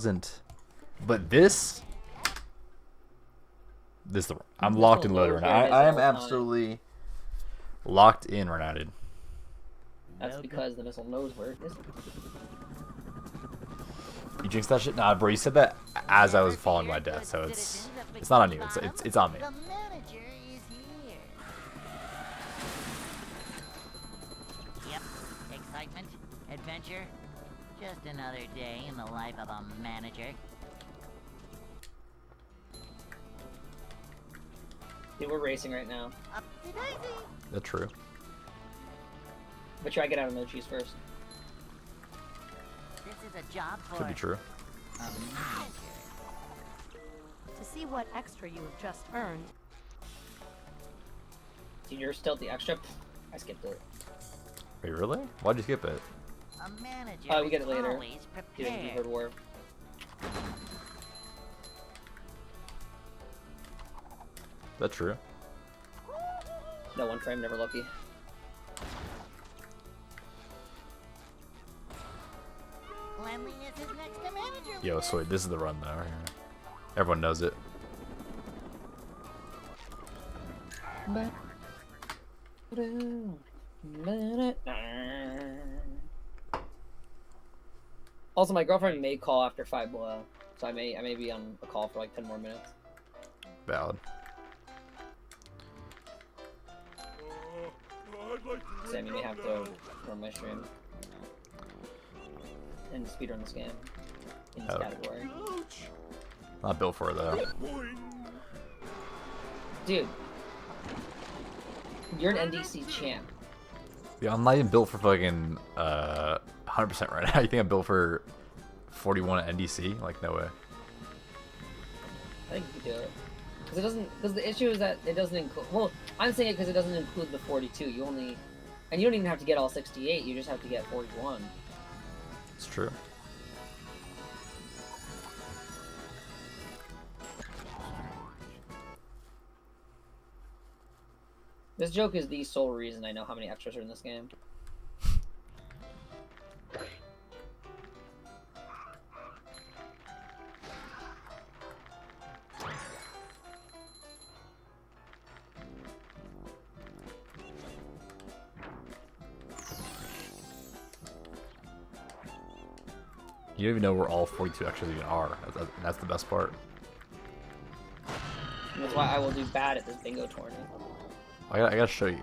Isn't. But this the I'm locked and loaded right now. I am absolutely locked in right now, dude. That's because the missile knows where it is. You jinxed that shit? Nah, bro. You said that as I was falling to my death, so it's not on you. It's on me. The manager is here. Yep. Excitement, adventure. Just another day in the life of a manager. Dude, we're racing right now. That's true. But try to get out of emojis first. This is a job for Could be true. a manager. To see what extra you have just earned. Dude, you're still at the extra? I skipped it. Wait, really? Why'd you skip it? A manager Oh, we get it is later. always Dude, you prepared. heard war. That's true. No, one frame, never lucky. Cleanliness is next to manager. Yo, sweet. This is the run though. Everyone knows it. Also, my girlfriend may call after 5 below, so I may be on a call for like 10 more minutes. Valid. Sammy may have to run my stream and speedrun this game in this category. Not built for it though. Dude, you're an NDC champ. Yeah, I'm not even built for fucking 100% right now. You think I'm built for 41 at NDC? Like, no way. I think you could do it. Because it doesn't. Because the issue is that it doesn't include. Well, I'm saying it because it doesn't include the 42. You only, and you don't even have to get all 68. You just have to get 41. It's true. This joke is the sole reason I know how many extras are in this game. You don't even know where all 42 extras even are. That's the best part. And that's why I will do bad at this bingo tournament. I gotta show you.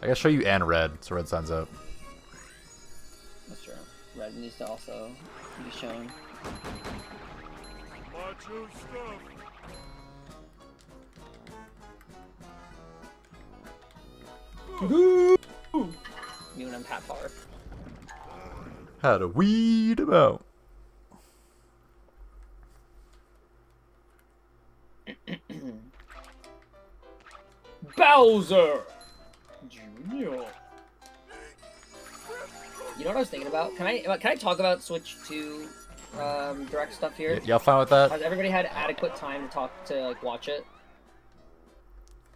I gotta show you and Red, so Red signs up. That's true. Red needs to also be shown. Macho stuff. Me and I'm Pat Power. How to weed about. Bowser Jr. You know what I was thinking about? Can I talk about Switch 2 direct stuff here? Y'all fine with that? Has everybody had adequate time to watch it?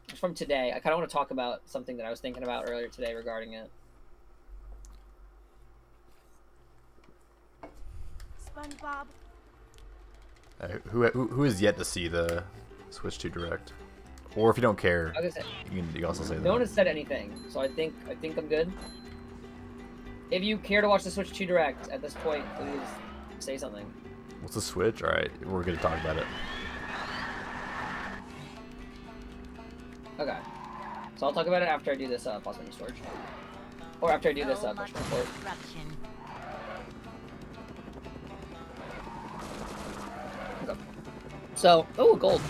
It's from today. I kind of want to talk about something that I was thinking about earlier today regarding it. SpongeBob. Who has yet to see the Switch 2 Direct? Or if you don't care, Like I said, you can also say that. no one has said anything, so I think I'm good. If you care to watch the Switch 2 Direct at this point, please say something. What's the Switch? Alright, we're gonna talk about it. Okay. So I'll talk about it after I do this pause menu storage. Or after I do this So push much report. destruction. Okay. So, oh, gold.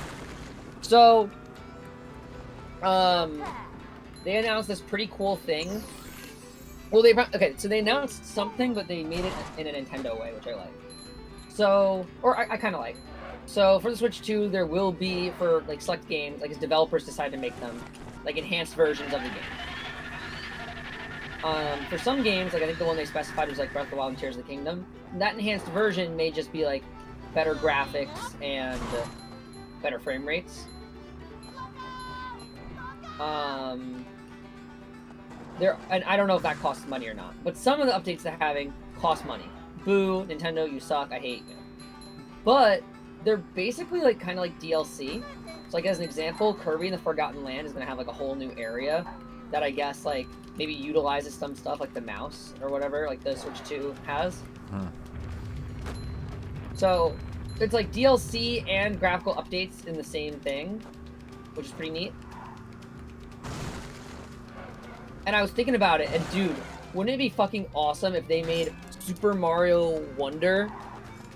So, they announced this pretty cool thing. Well, so they announced something, but they made it in a Nintendo way, which I like. So, or I kind of like. So for the Switch 2, there will be, for like select games, like as developers decide to make them, like enhanced versions of the game. For some games, like I think the one they specified was like Breath of the Wild and Tears of the Kingdom. That enhanced version may just be like better graphics and better frame rates. And I don't know if that costs money or not, but some of the updates they're having cost money. boo, Nintendo, you suck, I hate you. But they're basically like kind of like DLC. So like as an example, Kirby in the Forgotten Land is gonna have like a whole new area that I guess like maybe utilizes some stuff like the mouse or whatever like the Switch 2 has. So it's like DLC and graphical updates in the same thing, which is pretty neat. And I was thinking about it, and dude, wouldn't it be fucking awesome if they made Super Mario Wonder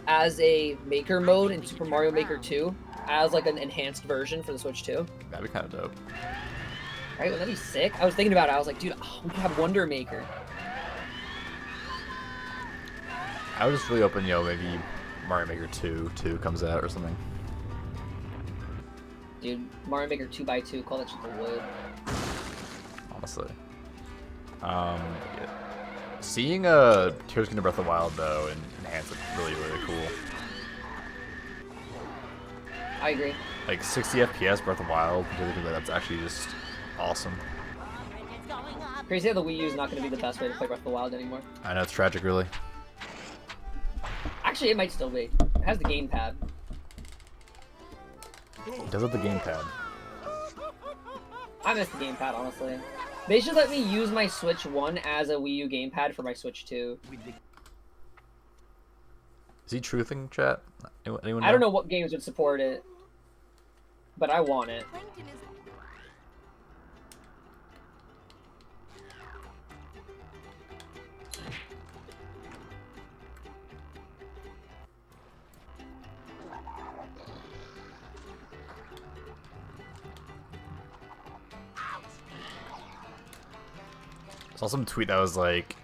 as a Maker mode in Super Mario Maker 2 as like an enhanced version for the Switch 2? That'd be kind of dope. Right? Wouldn't that be sick? I was thinking about it. I was like, dude, we could have Wonder Maker. I was just really hoping, maybe Mario Maker 2 comes out or something. Dude, Mario Maker 2x2, call that shit the wood. Honestly. Yeah. Seeing Tears of the Kingdom Breath of the Wild though and enhance it really cool. I agree. Like 60 FPS Breath of the Wild, that's actually just awesome. Crazy how the Wii U is not going to be the best way to play Breath of the Wild anymore. I know, it's tragic, really. Actually, it might still be. It has the gamepad. It does have the gamepad. I miss the gamepad, honestly. They should let me use my Switch 1 as a Wii U gamepad for my Switch 2. Is he truthing, chat? Anyone know? I don't know what games would support it, but I want it. I saw some tweet that was like,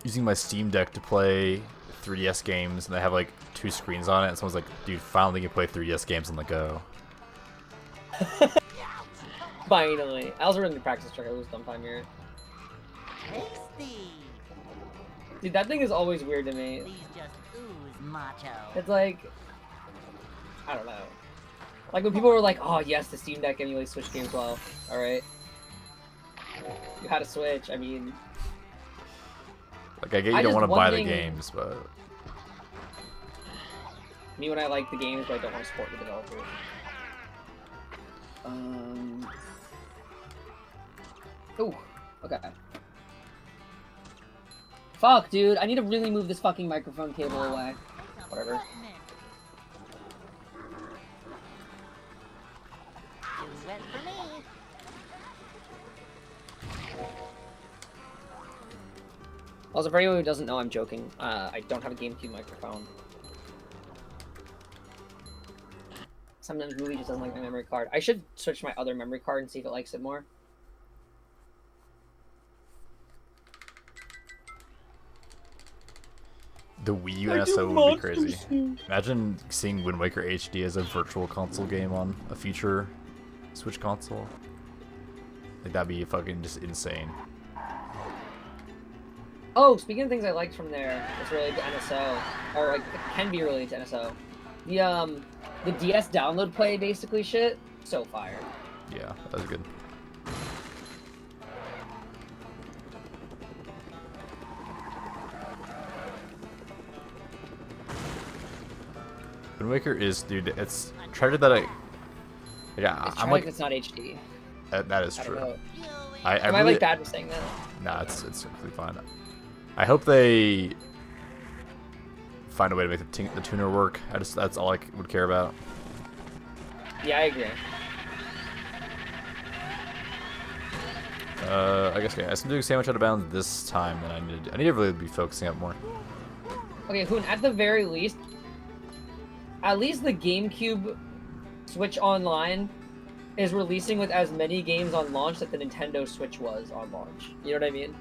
using my Steam Deck to play 3DS games, and they have like 2 screens on it, and someone's like, dude, finally you can play 3DS games on the go. Finally. I also running the practice track. It was sometime here. Tasty. Dude, that thing is always weird to me. These just ooze macho. It's like, I don't know. Like when people were like, oh yes, the Steam Deck emulates Switch games well. Alright. You had a Switch, I mean... Like, I get you don't want to buy the games, but... Me when I like the games, but I don't want to support the developers. Ooh, okay. Fuck, dude, I need to really move this fucking microphone cable away. Whatever. Too wet for me. Also, for anyone who doesn't know, I'm joking. I don't have a GameCube microphone. Sometimes Movie just doesn't like my memory card. I should switch my other memory card and see if it likes it more. The Wii U NSO would be crazy. Imagine seeing Wind Waker HD as a virtual console game on a future Switch console. Like, that'd be fucking just insane. Oh, speaking of things I liked from there, it's related to NSO, or like it can be related to NSO. The DS download play basically shit, so fire. Yeah, that was good. Wind Waker is, dude, it's tragic that I'm like, it's not HD. That is I don't true. know. I Am I really, like bad for saying that? Nah, it's completely fine. I hope they find a way to make the tuner work. That's all I would care about. Yeah, I agree. I guess okay. I am doing so much out of bounds this time than I need to really be focusing up more. Okay, Hoon, at the very least, at least the GameCube Switch Online is releasing with as many games on launch that the Nintendo Switch was on launch. You know what I mean?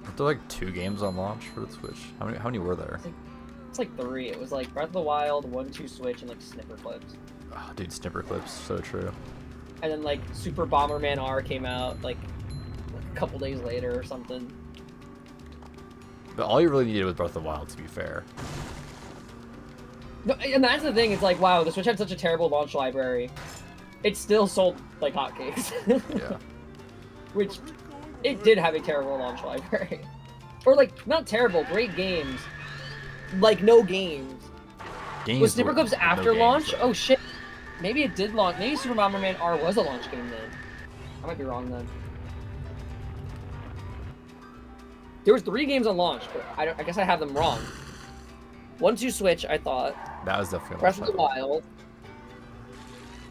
Were there like 2 games on launch for the Switch? How many were there? It's like 3. It was like Breath of the Wild, 1-2 Switch, and like Snipper Clips. Oh, dude, Snipper Clips, so true. And then like Super Bomberman R came out like a couple days later or something. But all you really needed was Breath of the Wild, to be fair. No, and that's the thing. It's like, wow, the Switch had such a terrible launch library. It still sold like hotcakes. Yeah. Which It did have a terrible launch library. Or, like, not terrible, great games. Like, no games. Was Snipper Clips after launch? Oh, shit. Maybe it did launch. Maybe Super Bomberman R was a launch game then. I might be wrong then. There was 3 games on launch, but I guess I have them wrong. 1-2 Switch, I thought. That was definitely Breath of the Wild.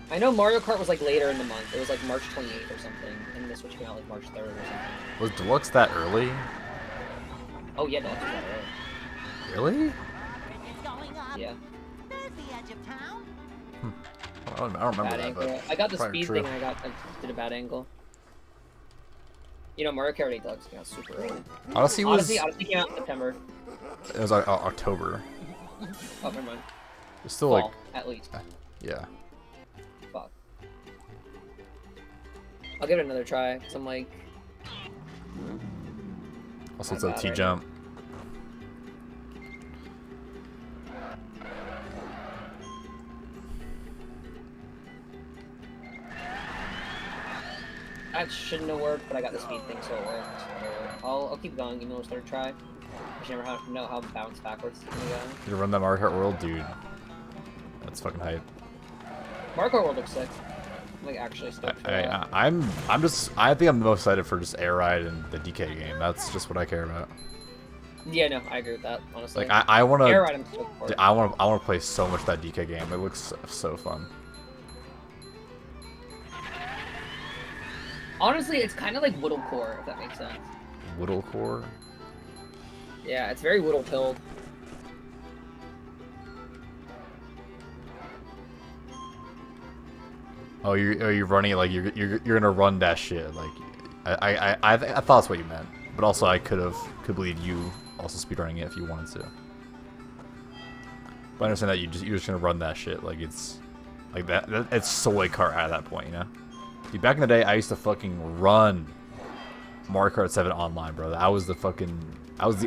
I know Mario Kart was, like, later in the month. It was, like, March 28th or something. And the Switch came out, like, March 3rd or something. Was Deluxe that early? Oh, yeah, Deluxe was that early. Really? Yeah. There's the edge of town. I don't remember Bad that, angle. but I got the probably speed true. thing, and I did a bad angle. You know, Mario Kart 8 Deluxe came out super early. Odyssey came out in September. It was like October. Oh, never mind. It's still Fall, like at least. yeah. Fuck. I'll give it another try, because I'm like... Also, it's a T-jump. That shouldn't have worked, but I got the speed thing, so it worked. I'll keep going, even though it's third try. I should never know how bounce backwards is gonna go. You run that Mario Kart World, dude. That's fucking hype. Mario Kart World looks sick. I'm like actually stoked for that. I think I'm the most excited for just Air Ride and the DK game. That's just what I care about. Yeah, no, I agree with that, honestly. Like I wanna Air Ride, I'm stoked for. I wanna play so much that DK game. It looks so fun. Honestly, it's kind of like Whittlecore, if that makes sense. Whittlecore? Yeah, it's very Whittle-pilled. Oh, you're running it like you're gonna run that shit. Like I thought that's what you meant, but also I could believe you also speedrunning it if you wanted to. But I understand that you're just gonna run that shit like it's like that it's soy kart at that point, you know. Dude, back in the day, I used to fucking run Mario Kart 7 online, bro. I was the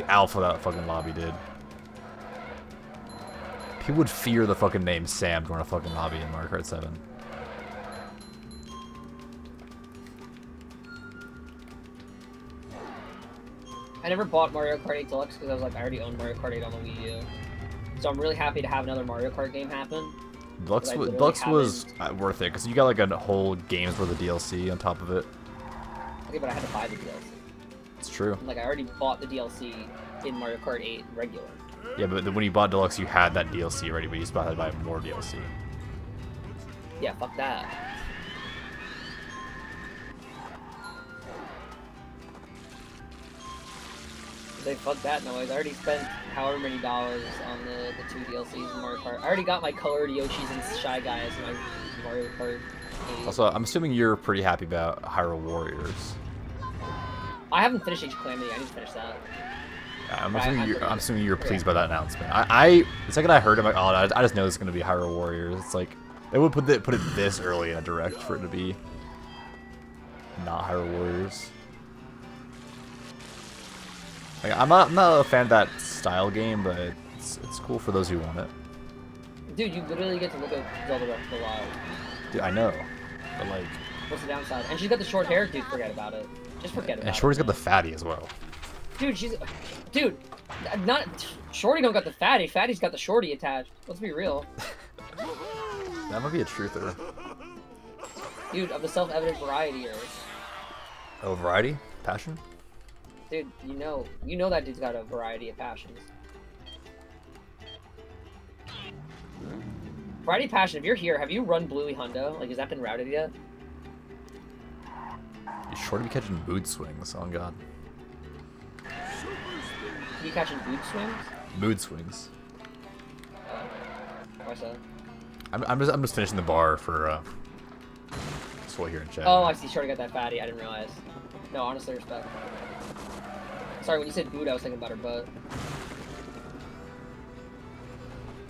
alpha that fucking lobby did. People would fear the fucking name Sam during a fucking lobby in Mario Kart 7. I never bought Mario Kart 8 Deluxe because I was like, I already own Mario Kart 8 on the Wii U. So I'm really happy to have another Mario Kart game happen. Deluxe was worth it because you got like a whole game's worth of DLC on top of it. Okay, but I had to buy the DLC. It's true. Like I already bought the DLC in Mario Kart 8 regular. Yeah, but when you bought Deluxe, you had that DLC already, but you still had to buy more DLC. Yeah, fuck that. They fuck that noise. I already spent however many dollars on the 2 DLCs in Mario Kart. I already got my colored Yoshis and Shy Guys in my Mario Kart 8. Also, I'm assuming you're pretty happy about Hyrule Warriors. I haven't finished Age of Calamity. I need to finish that. Yeah, I'm assuming you're pleased by that announcement. The second I heard it, I'm like, oh, I just know it's gonna be Hyrule Warriors. It's like they would put it this early in a direct for it to be not Hyrule Warriors. Like, I'm not a fan of that style game, but it's cool for those who want it. Dude, you literally get to look at Zelda Breath of the Wild. Dude, I know, but like, what's the downside? And she's got the short hair, dude. Forget about it. Just forget about it. And Shorty's got the fatty as well. Dude, Shorty don't got the fatty. Fatty's got the shorty attached. Let's be real. That might be a truther. Dude, of the self-evident variety. Oh, variety? Passion? Dude, you know that dude's got a variety of passions. Variety of passion, if you're here, have you run Bluey Hundo? Like, has that been routed yet? You're sure to be catching mood swings, oh god. You catching mood swings? Mood swings. What's that? I'm just finishing the bar for Sway here in chat. Oh, I see. Shorty got that fatty. I didn't realize. No, honestly, respect. Sorry, when you said boot, I was thinking about her butt.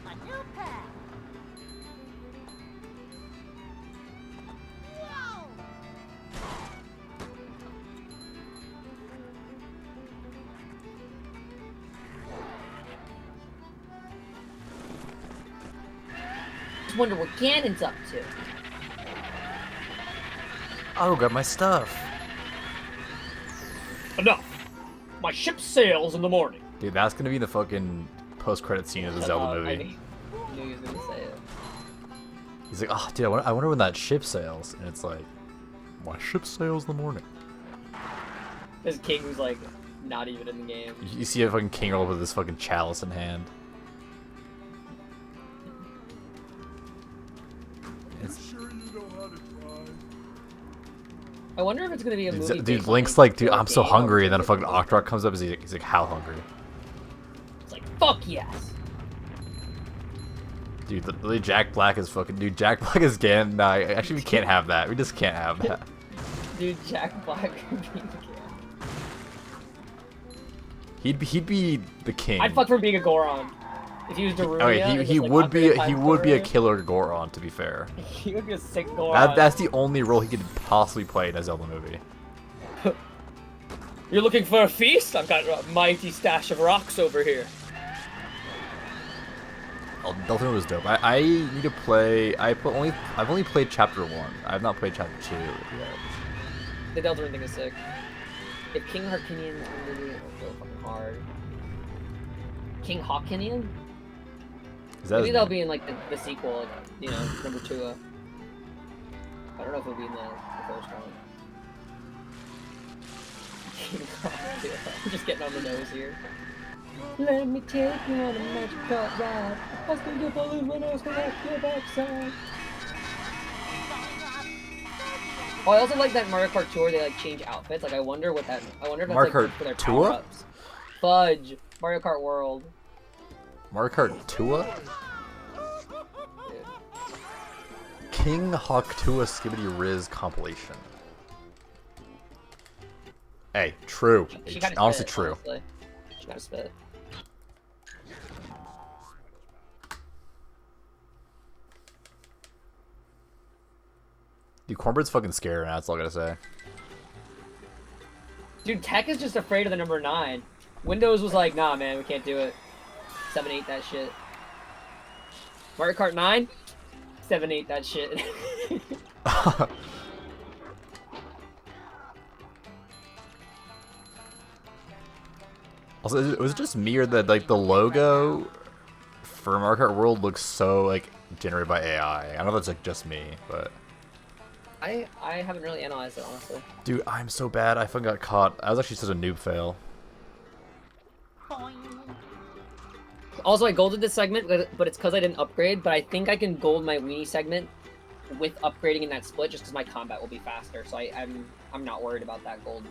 A new pet. Whoa! Just wonder what Ganon's up to. Oh, got my stuff. Enough! My ship sails in the morning. Dude, that's gonna be the fucking post-credit scene of the Zelda movie. I knew he was gonna say it. He's like, oh, dude, I wonder when that ship sails. And it's like, my ship sails in the morning. This king who's like not even in the game. You see a fucking king roll with this fucking chalice in hand. I wonder if it's gonna be a movie. Dude, Link's like, dude, I'm so hungry, and then a fucking Octorok comes up, and he's like, how hungry? It's like, fuck yes. Dude, literally Jack Black is fucking, dude, Jack Black is Ganon. Nah, actually, we can't have that. We just can't have that. Dude, Jack Black could be the king. He'd be the king. I'd fuck for being a Goron. If he was Darunia. Okay, he would be a killer Goron, to be fair. He would be a sick Goron. That's the only role he could possibly play in a Zelda movie. You're looking for a feast? I've got a mighty stash of rocks over here. Oh, Delta was dope. I need to play. I've only played chapter 1. I have not played chapter 2 yet. The Delta Ring thing is sick. If King Harkinian is in the movie, it'll go fucking hard. King Hawkinian? Maybe they'll be in like the sequel, like, you know, number 2. I don't know if it'll be in the first one. King Hawkinian. I'm just getting on the nose here. Let me take you on a magic cart ride. I still get balloons when I was going to your backside. Oh, I also like that Mario Kart Tour. They like change outfits. Like I wonder if that's Mario like Kart for their Tour? power-ups. Fudge. Mario Kart World. Mario Kart Tua? King Hawk Tua Skibbity Riz compilation. Hey, true. She It's kinda honestly spit, true. honestly. She gotta spit. Dude, Cornbread's fucking scared right now, that's all I gotta say. Dude, Tech is just afraid of the number 9. Windows was like, nah, man, we can't do it. 7-8 that shit. Mario Kart 9? 7-8 that shit. Also, was it just me or that like the logo for Mario Kart World looks so like generated by AI? I don't know if that's like just me, but I haven't really analyzed it, honestly. dude, I'm so bad. I fucking got caught. I was actually such a noob fail. Also, I golded this segment, but it's because I didn't upgrade. But I think I can gold my weenie segment with upgrading in that split, just because my combat will be faster. So I'm not worried about that gold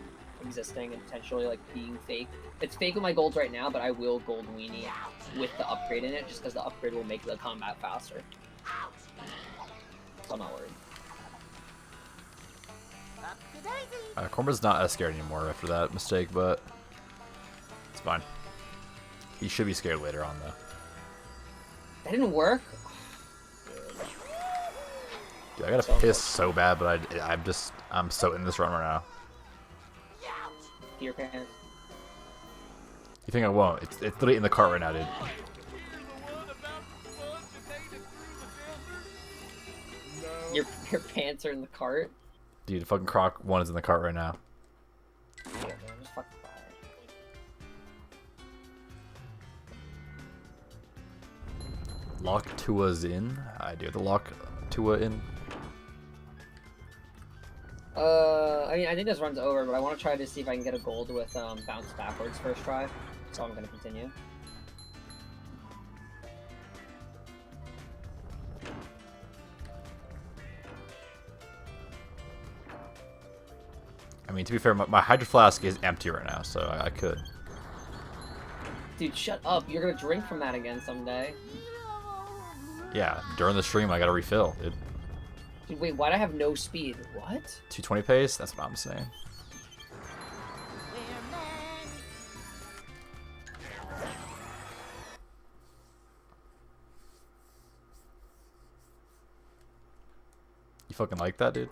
existing and potentially like being fake. It's fake with my golds right now, but I will gold weenie with the upgrade in it, just because the upgrade will make the combat faster. So I'm not worried. Cornbread's not as scared anymore after that mistake, but it's fine. He should be scared later on, though. That didn't work. Dude, I gotta piss so bad, but I'm so in this run right now. Gear pants. You think I won't? It's literally in the cart right now, dude. Your pants are in the cart. Dude, fucking Croc 1 is in the cart right now. Yeah, man, just fucking buy it. Lock Tua's in. I do the lock Tua in. I mean, I think this run's over, but I want to try to see if I can get a gold with bounce backwards first try. So I'm gonna continue. I mean, to be fair, my Hydro Flask is empty right now, so I could. Dude, shut up. You're gonna drink from that again someday. Yeah, during the stream, I gotta refill, dude. Dude, wait, why'd I have no speed? What? 220 pace? That's what I'm saying. You fucking like that, dude?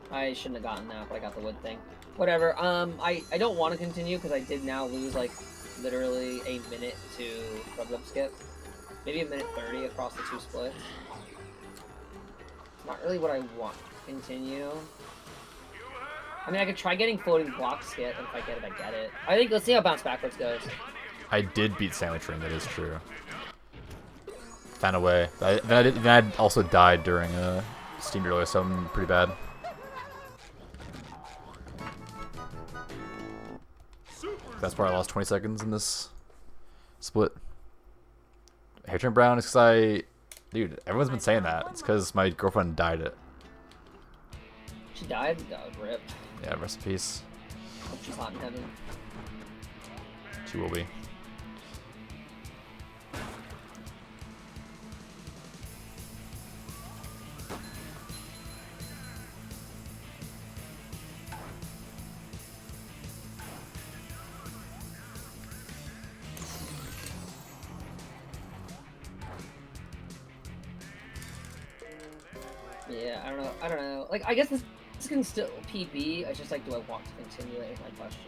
I shouldn't have gotten that, but I got the wood thing. Whatever. I don't want to continue because I did now lose like literally a minute to rub skip. Maybe a minute 30 across the 2 splits. Not really what I want to continue. I mean, I could try getting floating block skit, and if I get it, I get it. I think, let's see how bounce backwards goes. I did beat Sandwich Ring, that is true. Found a way. Then I also died during Steam earlier, so I'm pretty bad. That's why I lost 20 seconds in this split. Hair turn brown is because dude, everyone's been saying that. It's because my girlfriend dyed it. She died? Oh, rip. Yeah, rest in peace. Hope she's hot in heaven. She will be. Yeah, I don't know. Like, I guess this can still PB. It's just like, do I want to continue it is my question.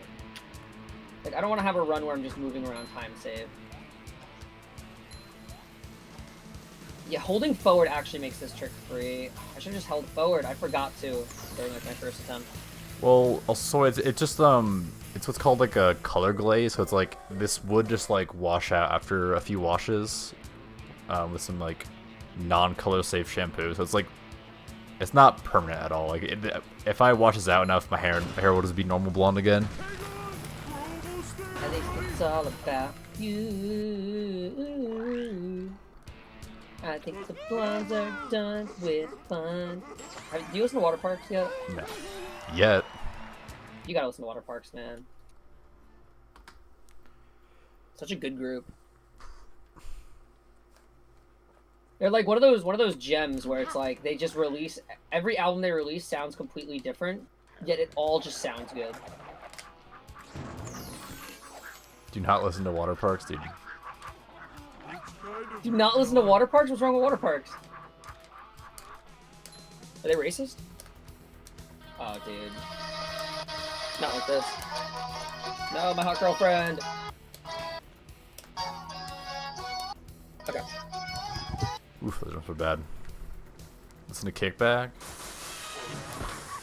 Like, I don't want to have a run where I'm just moving around time save. Yeah, holding forward actually makes this trick free. I should have just held forward. I forgot to during like my first attempt. Well, also it's just it's what's called like a color glaze. So it's like this would just like wash out after a few washes, with some like non-color safe shampoo. So it's like it's not permanent at all. Like if I wash this out enough, my hair will just be normal blonde again. At least it's all about you. I think the blondes are done with fun. Do you listen to Water Parks yet? No. Yet. You gotta listen to Water Parks, man. Such a good group. They're like one of those gems where it's like they just release every album they release sounds completely different, yet it all just sounds good. Do not listen to Water Parks, dude. Do not listen to Water Parks? What's wrong with Water Parks? Are they racist? Oh, dude. Not like this. No, my hot girlfriend. Okay. Oof, those ones were bad. Listen to Kickback.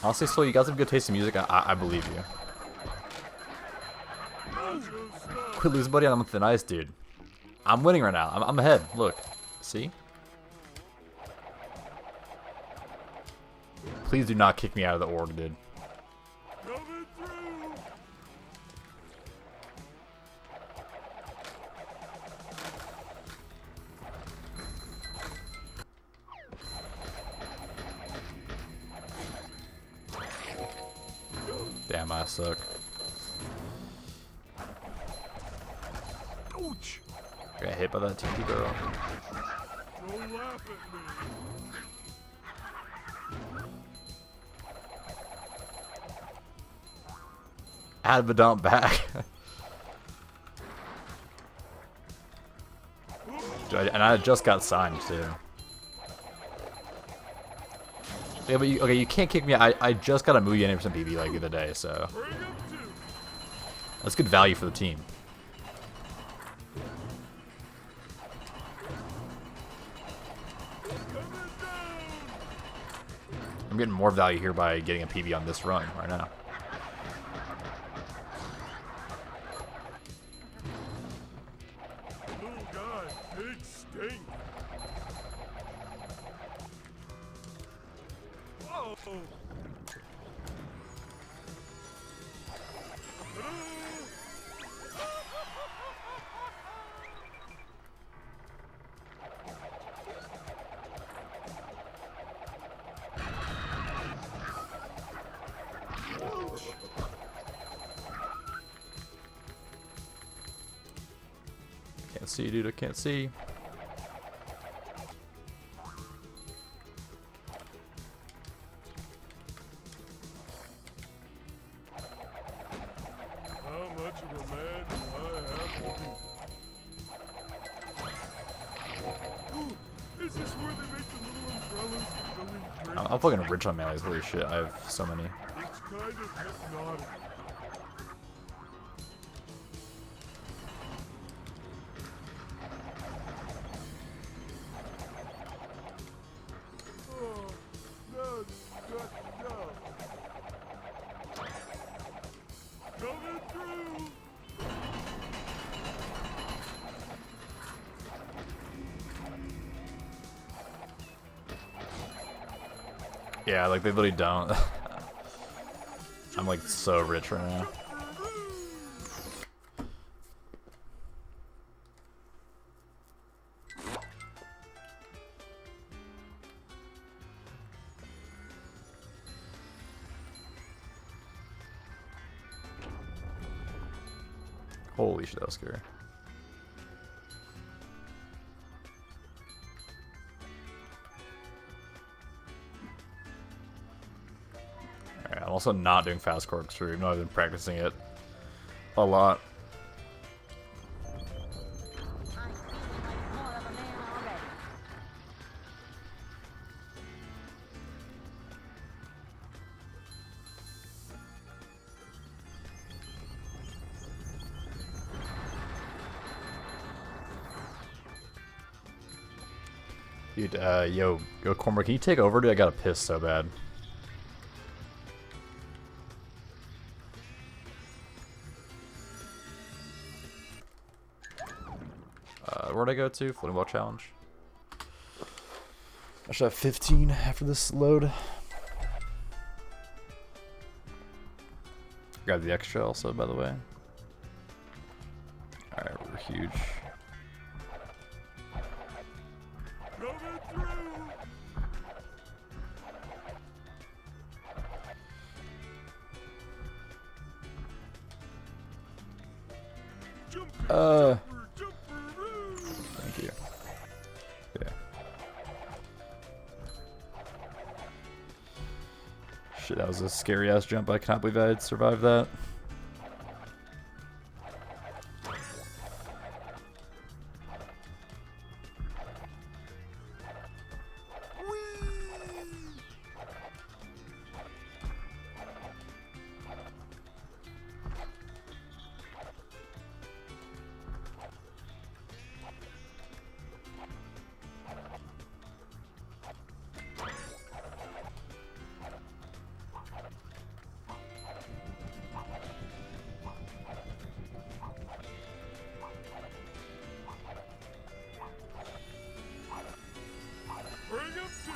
Honestly, Slow, you got some good taste in music. I believe you. Quit losing, buddy. I'm thin ice, dude. I'm winning right now. I'm ahead. Look. See? Please do not kick me out of the org, dude. Damn, I suck. I got hit by that TNT barrel. Don't laugh at me. Add the dump back. And I just got signed too. Yeah, but you can't kick me. I just got a Muya 80% PB like the other day, so that's good value for the team. I'm getting more value here by getting a PB on this run right now. Little guy, big stink. Whoa. Can't see, dude. I can't see. How much of a man do I have to be? Ooh, is this where they make the little umbrellas that go in drinks? I'm fucking rich on melees. Holy shit. I have so many. It's kind of hypnotic. Oh, no, no. Yeah, like they literally don't. I'm like so rich right now. Holy shit, that was scary. Alright, I'm also not doing fast corkscrew, even though I've been practicing it a lot. I'm feeling like more of a man already. Dude, yo, Cormac, can you take over, dude? I gotta piss so bad. Where'd I go to? Floating ball challenge. I should have 15 after this load. Grab the extra also, by the way. Alright, we're huge. Coming through. Jumper, jumper, Thank you. Yeah. Shit, that was a scary ass jump. I cannot believe I had survived that. Bring him to.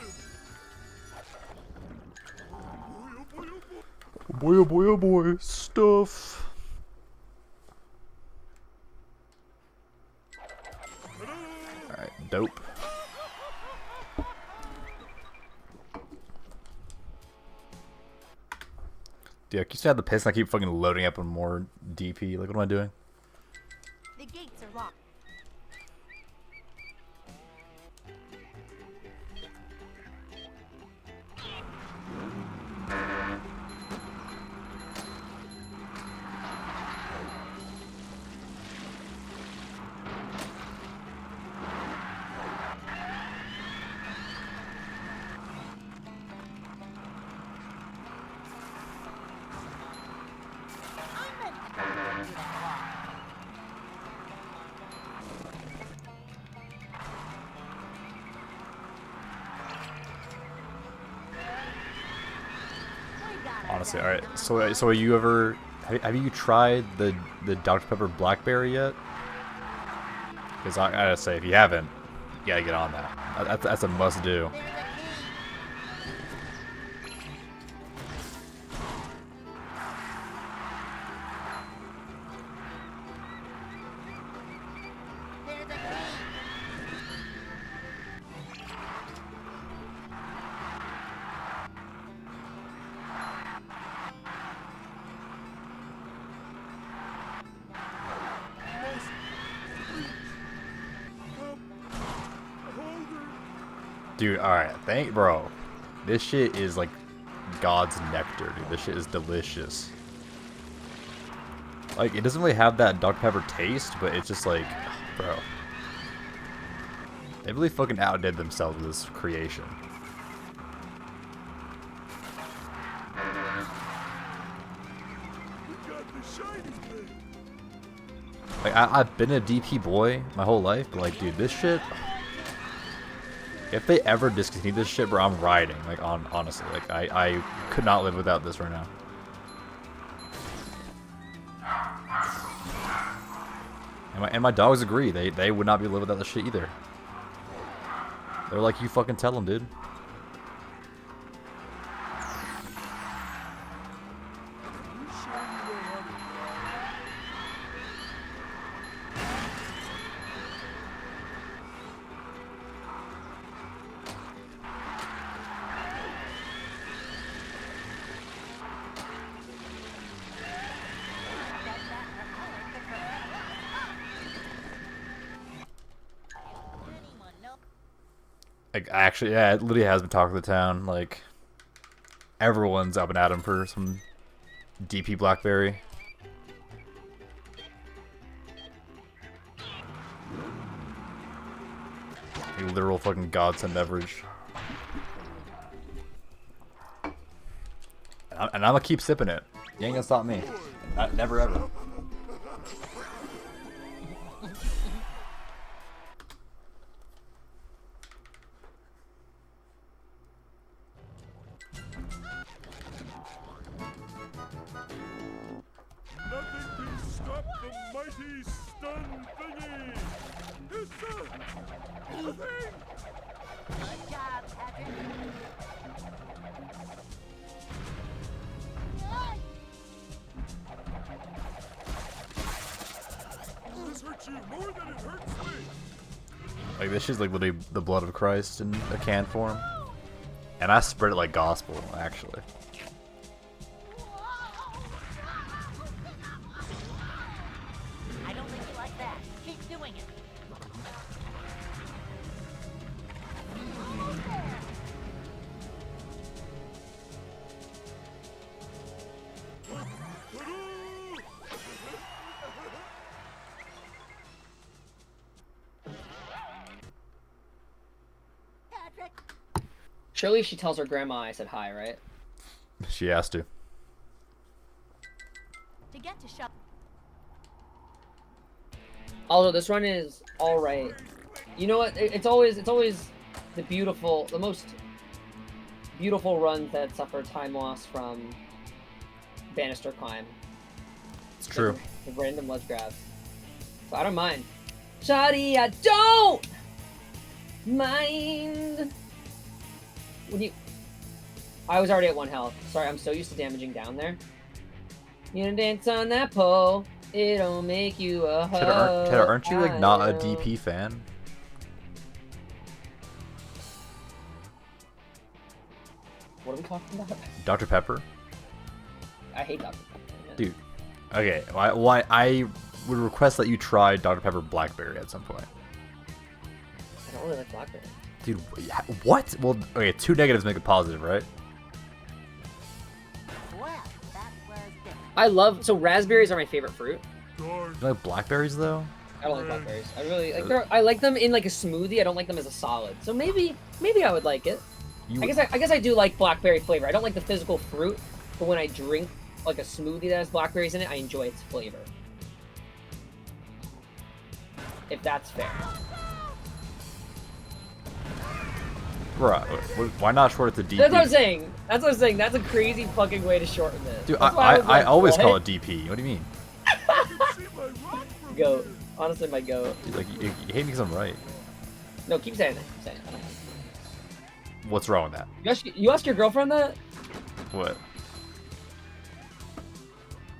Oh boy, oh boy, oh boy. Boy, oh boy, oh boy. Stuff. Alright, dope. Dude, I keep saying the piss and I keep fucking loading up on more DP. Like, what am I doing? The gates are locked. Honestly, alright. So you ever have you tried the Dr. Pepper Blackberry yet? Because I gotta say, if you haven't, you gotta get on that. That's a must do. Dude, alright, bro. This shit is like God's nectar, dude. This shit is delicious. Like, it doesn't really have that Dr. Pepper taste, but it's just like, bro. They really fucking outdid themselves with this creation. We got the shiny thing. Like, I've been a DP boy my whole life, but like, dude, this shit... If they ever discontinue this shit, bro, I'm riding. Like, honestly, like, I could not live without this right now. And my dogs agree. They would not be able to live without this shit either. They're like, you fucking tell them, dude. Like, actually, yeah, it literally has been talking to the town. Like, everyone's up and at him for some DP Blackberry. A literal fucking godsend beverage. And I'm gonna keep sipping it. You ain't gonna stop me. Never ever. Nothing can stop the mighty stun thingy. It's a thing. Good job, Patrick. This hurts you more than it hurts me. Like, this shit's like literally the blood of Christ in a can form. And I spread it like gospel, actually. I don't think you like that. Keep doing it. Patrick. Surely she tells her grandma I said hi, right? She has to. To get to shop. Although this run is all right. You know what? It's always the most beautiful runs that suffer time loss from banister climb. It's true. The random ledge grabs. So I don't mind. Shoddy, I don't mind. I was already at 1 health. Sorry, I'm so used to damaging down there. You know, dance on that pole. It'll make you a hoe. Taylor, aren't you like not a DP fan? What are we talking about? Dr. Pepper? I hate Dr. Pepper. Dude. Okay, why I would request that you try Dr. Pepper Blackberry at some point. I don't really like blackberry. Dude, what? Well, okay, 2 negatives make a positive, right? Well, that was different. So raspberries are my favorite fruit. Darn. You like blackberries, though? I don't like blackberries. I really like. I like them in like a smoothie. I don't like them as a solid. So maybe I would like it. I guess I do like blackberry flavor. I don't like the physical fruit, but when I drink like a smoothie that has blackberries in it, I enjoy its flavor. If that's fair. Bruh, why not short it to DP? That's what I'm saying. That's a crazy fucking way to shorten this. Dude, That's why was I like, always what? call it DP. What do you mean? See my rock from Goat. Honestly, my goat. Dude, like, you hate me because I'm right. No, keep saying that. Keep saying it. What's wrong with that? You ask your girlfriend that? What?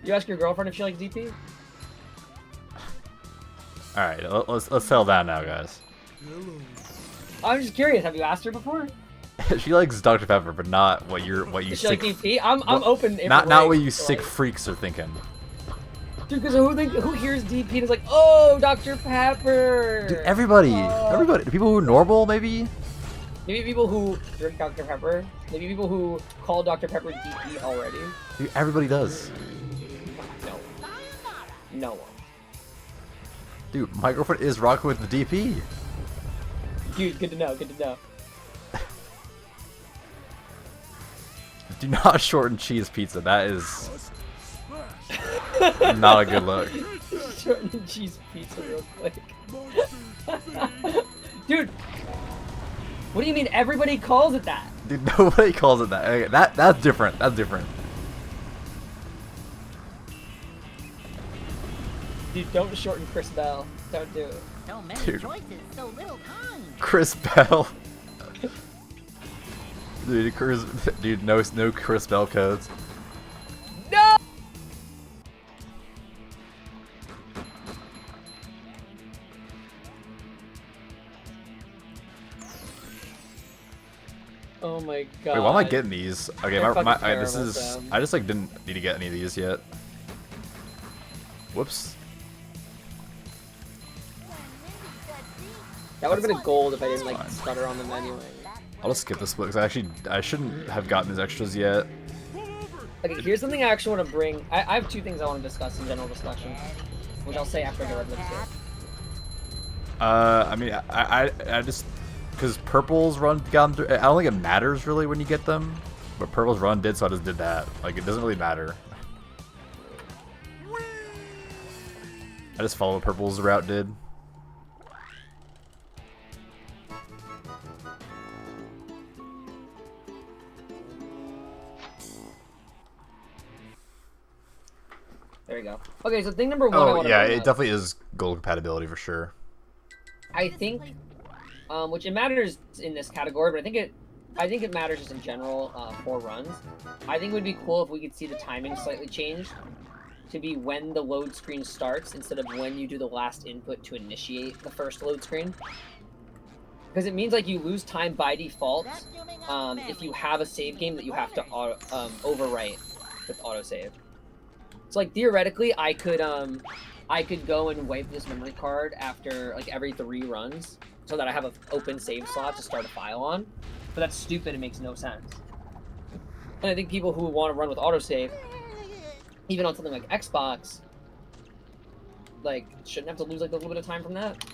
You ask your girlfriend if she likes DP? Alright, let's settle down now, guys. I'm just curious. Have you asked her before? She likes Dr. Pepper, but not what you Does she like sick... DP? I'm open. Not what you sick freaks are thinking. Dude, because who hears DP and is like, oh, Dr. Pepper? Dude, everybody. The people who are normal, maybe? Maybe people who drink Dr. Pepper. Maybe people who call Dr. Pepper DP already. Dude, everybody does. No. No one. Dude, my girlfriend is rocking with the DP. Dude, good to know. Good to know. Do not shorten cheese pizza. That is not a good look. Shorten cheese pizza real quick. Dude, what do you mean everybody calls it that? Dude, nobody calls it that. Okay, that's different. That's different. Dude, don't shorten Chris Bell. Don't do it. So many Dude. choices, so little time. Chris Bell. Dude, no Chris Bell codes. No! Oh my god. Wait, why am I getting these? Okay, They're fucking this terrible, is. Sam. I just like didn't need to get any of these yet. Whoops. That would have been a gold if I didn't That's like fine. stutter on them anyway. I'll just skip this split because I shouldn't have gotten these extras yet. Okay, here's something I actually want to bring. I have two things I want to discuss in general discussion, which I'll say after I get rid of them too. I mean, I just because purples run got them. I don't think it matters really when you get them, but purples run did, so I just did that. Like it doesn't really matter. I just followed what purple's route did. There you go. Okay, so thing number one. I Oh want yeah, to bring it up, definitely is gold compatibility for sure. I think, which it matters in this category, but I think it matters just in general for runs. I think it would be cool if we could see the timing slightly changed to be when the load screen starts instead of when you do the last input to initiate the first load screen. Because it means like you lose time by default if you have a save game that you have to overwrite with autosave. So like theoretically, I could go and wipe this memory card after like every 3 runs so that I have an open save slot to start a file on. But that's stupid. It makes no sense. And I think people who want to run with autosave, even on something like Xbox, like shouldn't have to lose like a little bit of time from that.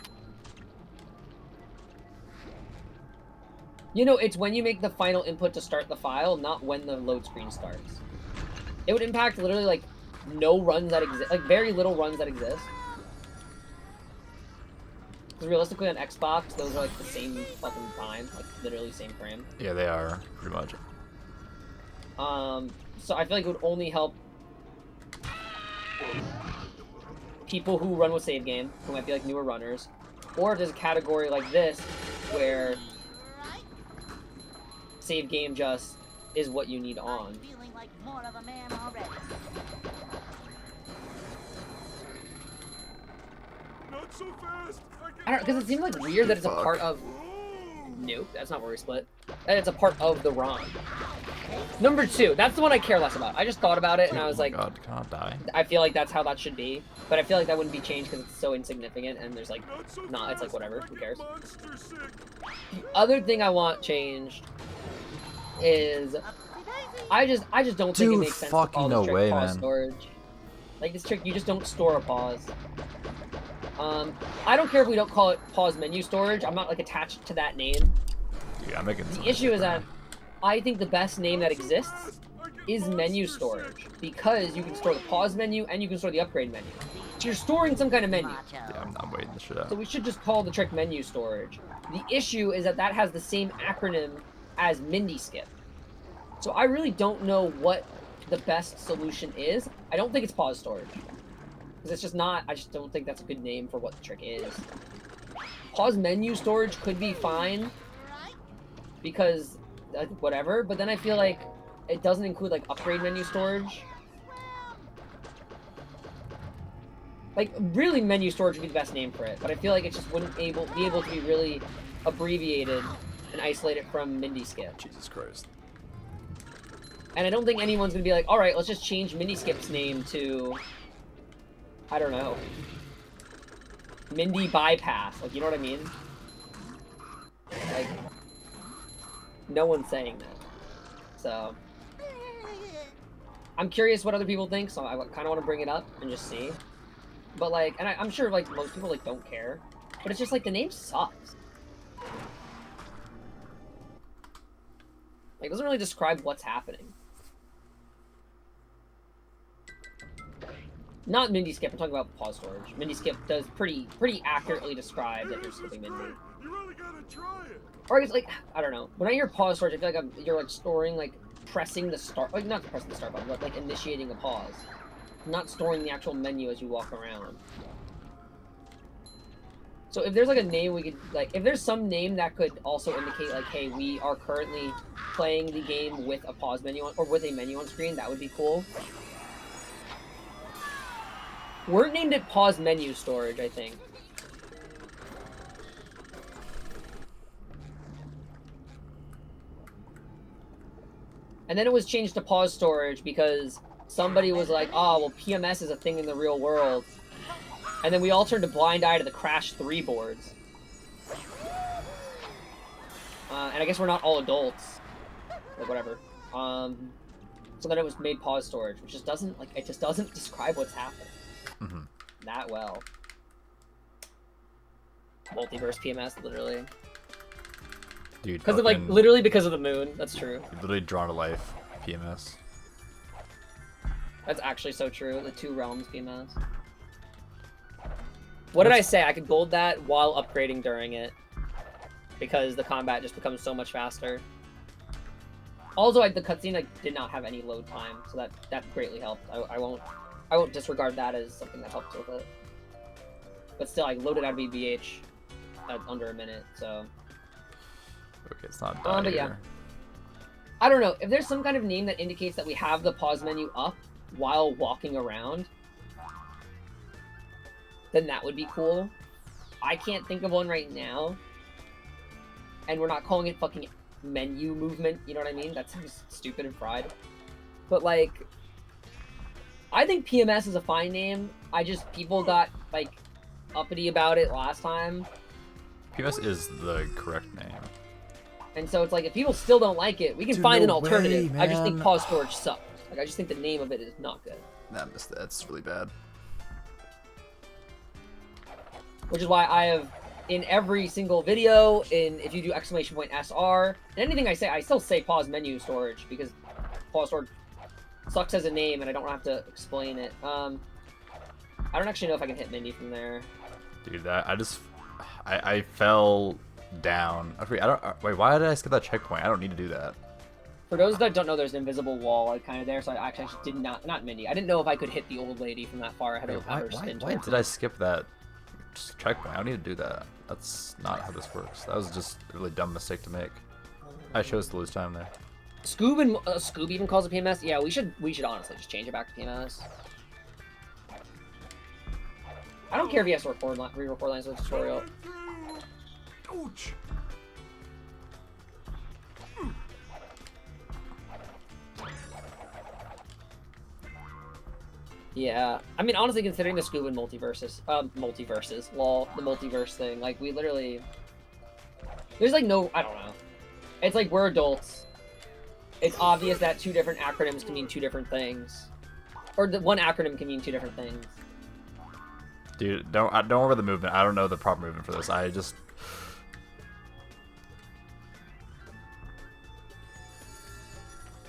You know, it's when you make the final input to start the file, not when the load screen starts. It would impact literally like no runs that exist, like very little runs that exist. Because realistically on Xbox, those are like the same fucking time, like literally same frame. Yeah, they are pretty much. So I feel like it would only help people who run with save game, who might be like newer runners, or if there's a category like this where save game just is what you need on. Feeling like more of a man already. Not so fast. I don't, because it seems like weird that it's a part of. Nope, that's not where we split. That it's a part of the run. Number 2, that's the one I care less about. I just thought about it and I was like, God, cannot die. I feel like that's how that should be, but I feel like that wouldn't be changed because it's so insignificant and there's like, Not so nah, it's like fast. whatever, I who get cares? monster sick. The other thing I want changed is I just don't think it Dude, makes sense to fucking call no this trick way, pause man. storage. Like this trick, you just don't store a pause. I don't care if we don't call it pause menu storage. I'm not like attached to that name. Yeah, I'm making. The issue is that I think the best name that exists is menu storage because you can store the pause menu and you can store the upgrade menu. So you're storing some kind of menu. Macho. Yeah, I'm waiting this shit out. So we should just call the trick menu storage. The issue is that that has the same acronym as Mindy Skip. So I really don't know what the best solution is. I don't think it's pause storage. Because it's just not, I just don't think that's a good name for what the trick is. Pause menu storage could be fine. Because, whatever, but then I feel like it doesn't include like upgrade menu storage. Like, really menu storage would be the best name for it, but I feel like it just wouldn't be able to be really abbreviated and isolated from Mindy Skip. Jesus Christ. And I don't think anyone's gonna be like, alright, let's just change Mindy Skip's name to, I don't know, Mindy Bypass. Like, you know what I mean? Like, no one's saying that. So, I'm curious what other people think, so I kind of want to bring it up and just see. But like, and I'm sure like most people like don't care, but it's just like the name sucks. Like, it doesn't really describe what's happening. Not Mindy Skip, I'm talking about pause storage. Mindy Skip does pretty accurately describe that you're skipping Mindy. You really gotta try it. Or I guess, like, I don't know. When I hear pause storage, I feel like you're, like, storing, like, pressing the start... Like, not pressing the start button, but, like, initiating a pause. Not storing the actual menu as you walk around. So if there's, like, a name we could... Like, if there's some name that could also indicate, like, hey, we are currently playing the game with a pause menu on... Or with a menu on screen, that would be cool. We're named it pause menu storage, I think. And then it was changed to pause storage because somebody was like, oh, well, PMS is a thing in the real world. And then we all turned a blind eye to the Crash 3 boards. And I guess we're not all adults. Like, whatever. So then it was made pause storage, which just doesn't, like, it just doesn't describe what's happening that well. Multiverse PMS, literally. Dude, Because of, like, literally because of the moon. That's true. Literally drawn to life PMS. That's actually so true. The two realms PMS. What did I say? I could gold that while upgrading during it. Because the combat just becomes so much faster. Also, the cutscene did not have any load time, so that greatly helped. I won't disregard that as something that helped with it. But still, I loaded out of BBH at under a minute, so. Okay, it's not done but yeah. I don't know if there's some kind of name that indicates that we have the pause menu up while walking around. Then that would be cool. I can't think of one right now. And we're not calling it fucking menu movement, you know what I mean? That sounds stupid and fried. But, like, I think PMS is a fine name. People got, like, uppity about it last time. PMS is the correct name. And so it's like, if people still don't like it, we can find an alternative. way, I just think man. pause storage sucks. Like, I just think the name of it is not good. That's really bad. Which is why I have, in every single video, if you do !SR, and anything I say, I still say pause menu storage, because pause storage sucks as a name, and I don't have to explain it. I don't actually know if I can hit Mindy from there. Dude, I fell down. Wait, why did I skip that checkpoint? I don't need to do that. For those that don't know, there's an invisible wall like kind of there, so I actually did not Mindy. I didn't know if I could hit the old lady from that far ahead of her spin. Why did I skip that checkpoint? I don't need to do that. That's not how this works. That was just a really dumb mistake to make. I chose to lose time there. Scoob even calls it PMS. Yeah, we should honestly just change it back to PMS. I don't care if he has to re-record lines of the tutorial. Ouch! Yeah, I mean, honestly, considering the Scoob and multiverses, lol, the multiverse thing, like, we literally, there's, like, no, I don't know. It's like, we're adults. It's obvious that two different acronyms can mean two different things. Or one acronym can mean two different things. Dude, don't worry about the movement. I don't know the proper movement for this. I do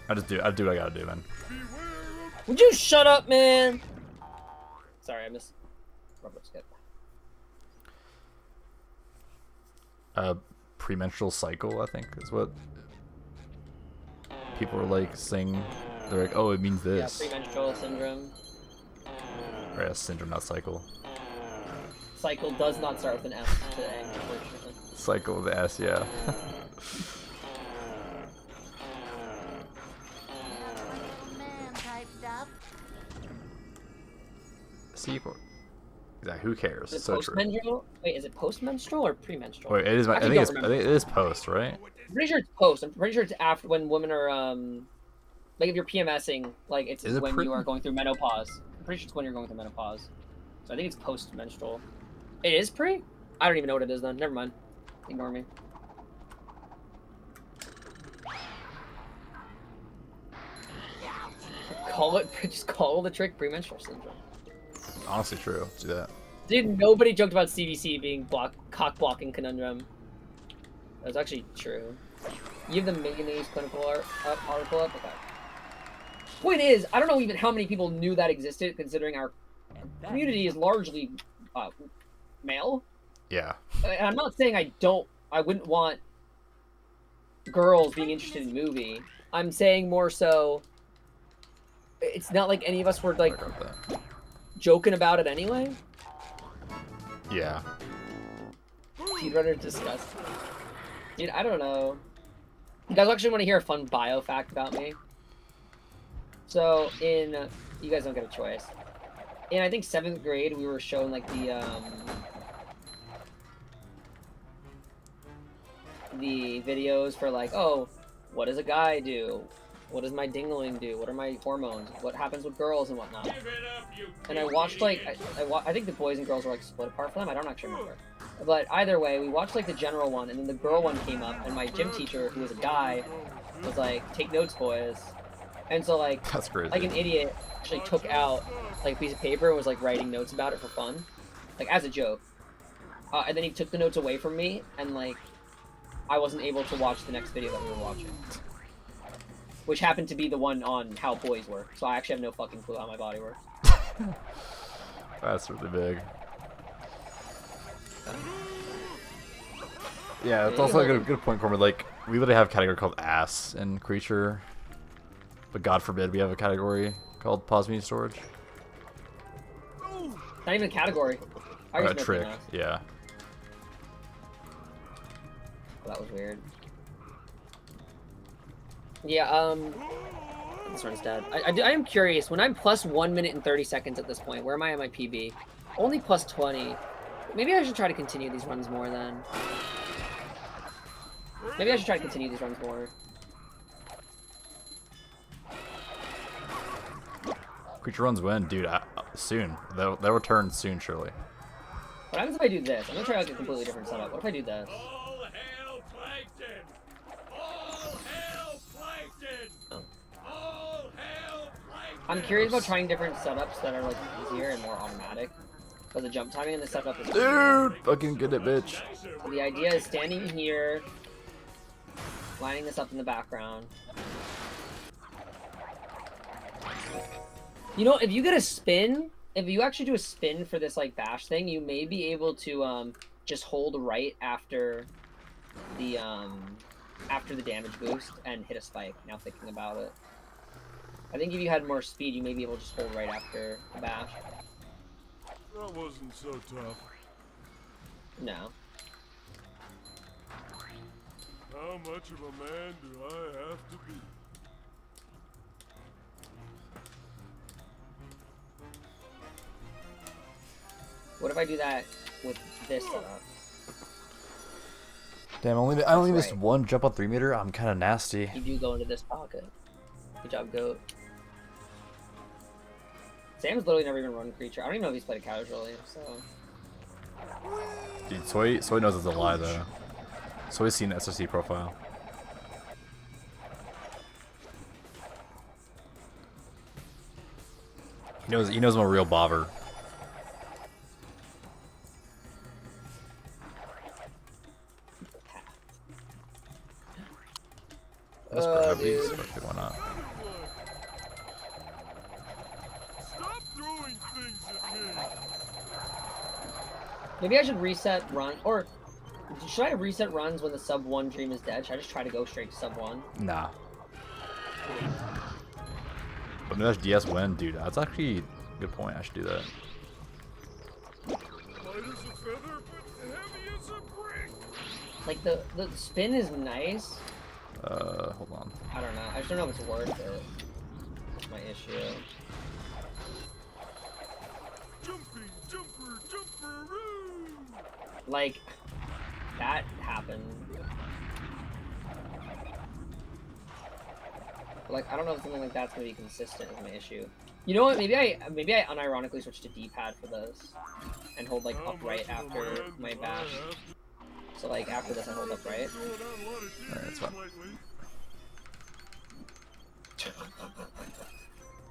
what I gotta do, man. Would you shut up, man? Sorry, I missed rubber skip. Premenstrual cycle, I think, is what people are like saying. They're like, oh, it means this. Yeah, premenstrual syndrome. Or yeah, syndrome, not cycle. Cycle does not start with an S today, unfortunately. Cycle with the S, yeah. Man type stuff. See, exactly. Who cares? Is it So true. post-menstrual? Wait, is it post-menstrual or pre-menstrual? Wait, it is. I think don't it remember. is post, right? I'm pretty sure it's post. I'm pretty sure it's after when women are like if you're PMSing, like it's Is it when pre? you are going through menopause. I'm pretty sure it's when you're going through menopause. So I think it's post-menstrual. It is pre? I don't even know what it is then. Never mind. Ignore me. Just call the trick premenstrual syndrome. Honestly, true. Do that. Dude, nobody joked about CDC being cock blocking conundrum. That was actually true. You have the mayonnaise clinical article up? Okay. Point is, I don't know even how many people knew that existed, considering our community is largely male. Yeah. And I'm not saying I wouldn't want girls being interested in the movie. I'm saying more so, it's not like any of us were like Sorry about that. joking about it anyway. Yeah. Speedrunner disgusting. Dude, I don't know. You guys actually want to hear a fun bio fact about me? So, you guys don't get a choice. In, I think, 7th grade, we were shown, like, the videos for, like, oh, what does a guy do? What does my dingling do? What are my hormones? What happens with girls and whatnot? And I watched, like, I think the boys and girls were, like, split apart for them. I don't actually remember. But either way, we watched like the general one, and then the girl one came up, and my gym teacher, who was a guy, was like, "Take notes, boys." And so like, That's crazy. like an idiot, actually took out like a piece of paper and was like writing notes about it for fun, like as a joke. And then he took the notes away from me, and like, I wasn't able to watch the next video that we were watching, which happened to be the one on how boys work. So I actually have no fucking clue how my body works. That's really big. Yeah, it's also a good point, Corman. Like, we literally have a category called ass in creature, but God forbid we have a category called pause media storage. Not even a category. Or a trick, yeah. That was weird. Yeah, this one's dead. I am curious, when I'm plus 1 minute and 30 seconds at this point, where am I on my PB? Only plus 20. Maybe I should try to continue these runs more then. Maybe I should try to continue these runs more. Creature runs win, dude. Soon. They'll return soon, surely. What happens if I do this? I'm gonna try like a completely different setup. What if I do this? All hail Plankton! All hail Plankton! Oh. All hail Plankton! I'm curious about trying different setups that are like easier and more automatic. But the jump timing and the setup is Dude! Fucking get it, bitch. So the idea is standing here, lining this up in the background. You know, if you get a spin, if you actually do a spin for this like bash thing, you may be able to just hold right after the damage boost and hit a spike. Now thinking about it, I think if you had more speed, you may be able to just hold right after the bash. That wasn't so tough. No. How much of a man do I have to be? What if I do that with this setup? Damn, I only missed right. one jump on 3 meter. I'm kind of nasty. You do go into this pocket. Good job, goat. Sam's literally never even run creature. I don't even know if he's played it casually, so. Dude, Soy knows it's a lie though. Soy's seen the SOC profile. He knows I'm a real bobber. That's for heavies, but why not? Stop throwing things at me! Maybe I should reset run, or should I reset runs when the sub 1 dream is dead? Should I just try to go straight to sub 1? Nah. But maybe that's DS win, dude. That's actually a good point. I should do that. Light as a feather, but heavy as a brick! Like, the spin is nice. Hold on. I don't know. I just don't know if it's worth it. That's my issue. Jumping, jumper, jumperoo! Like, that happened. Like, I don't know if something like that's gonna be consistent is my issue. You know what? Maybe I unironically switch to D-pad for this and hold like upright after my bash. So like after this, I hold upright. Alright, that's fine.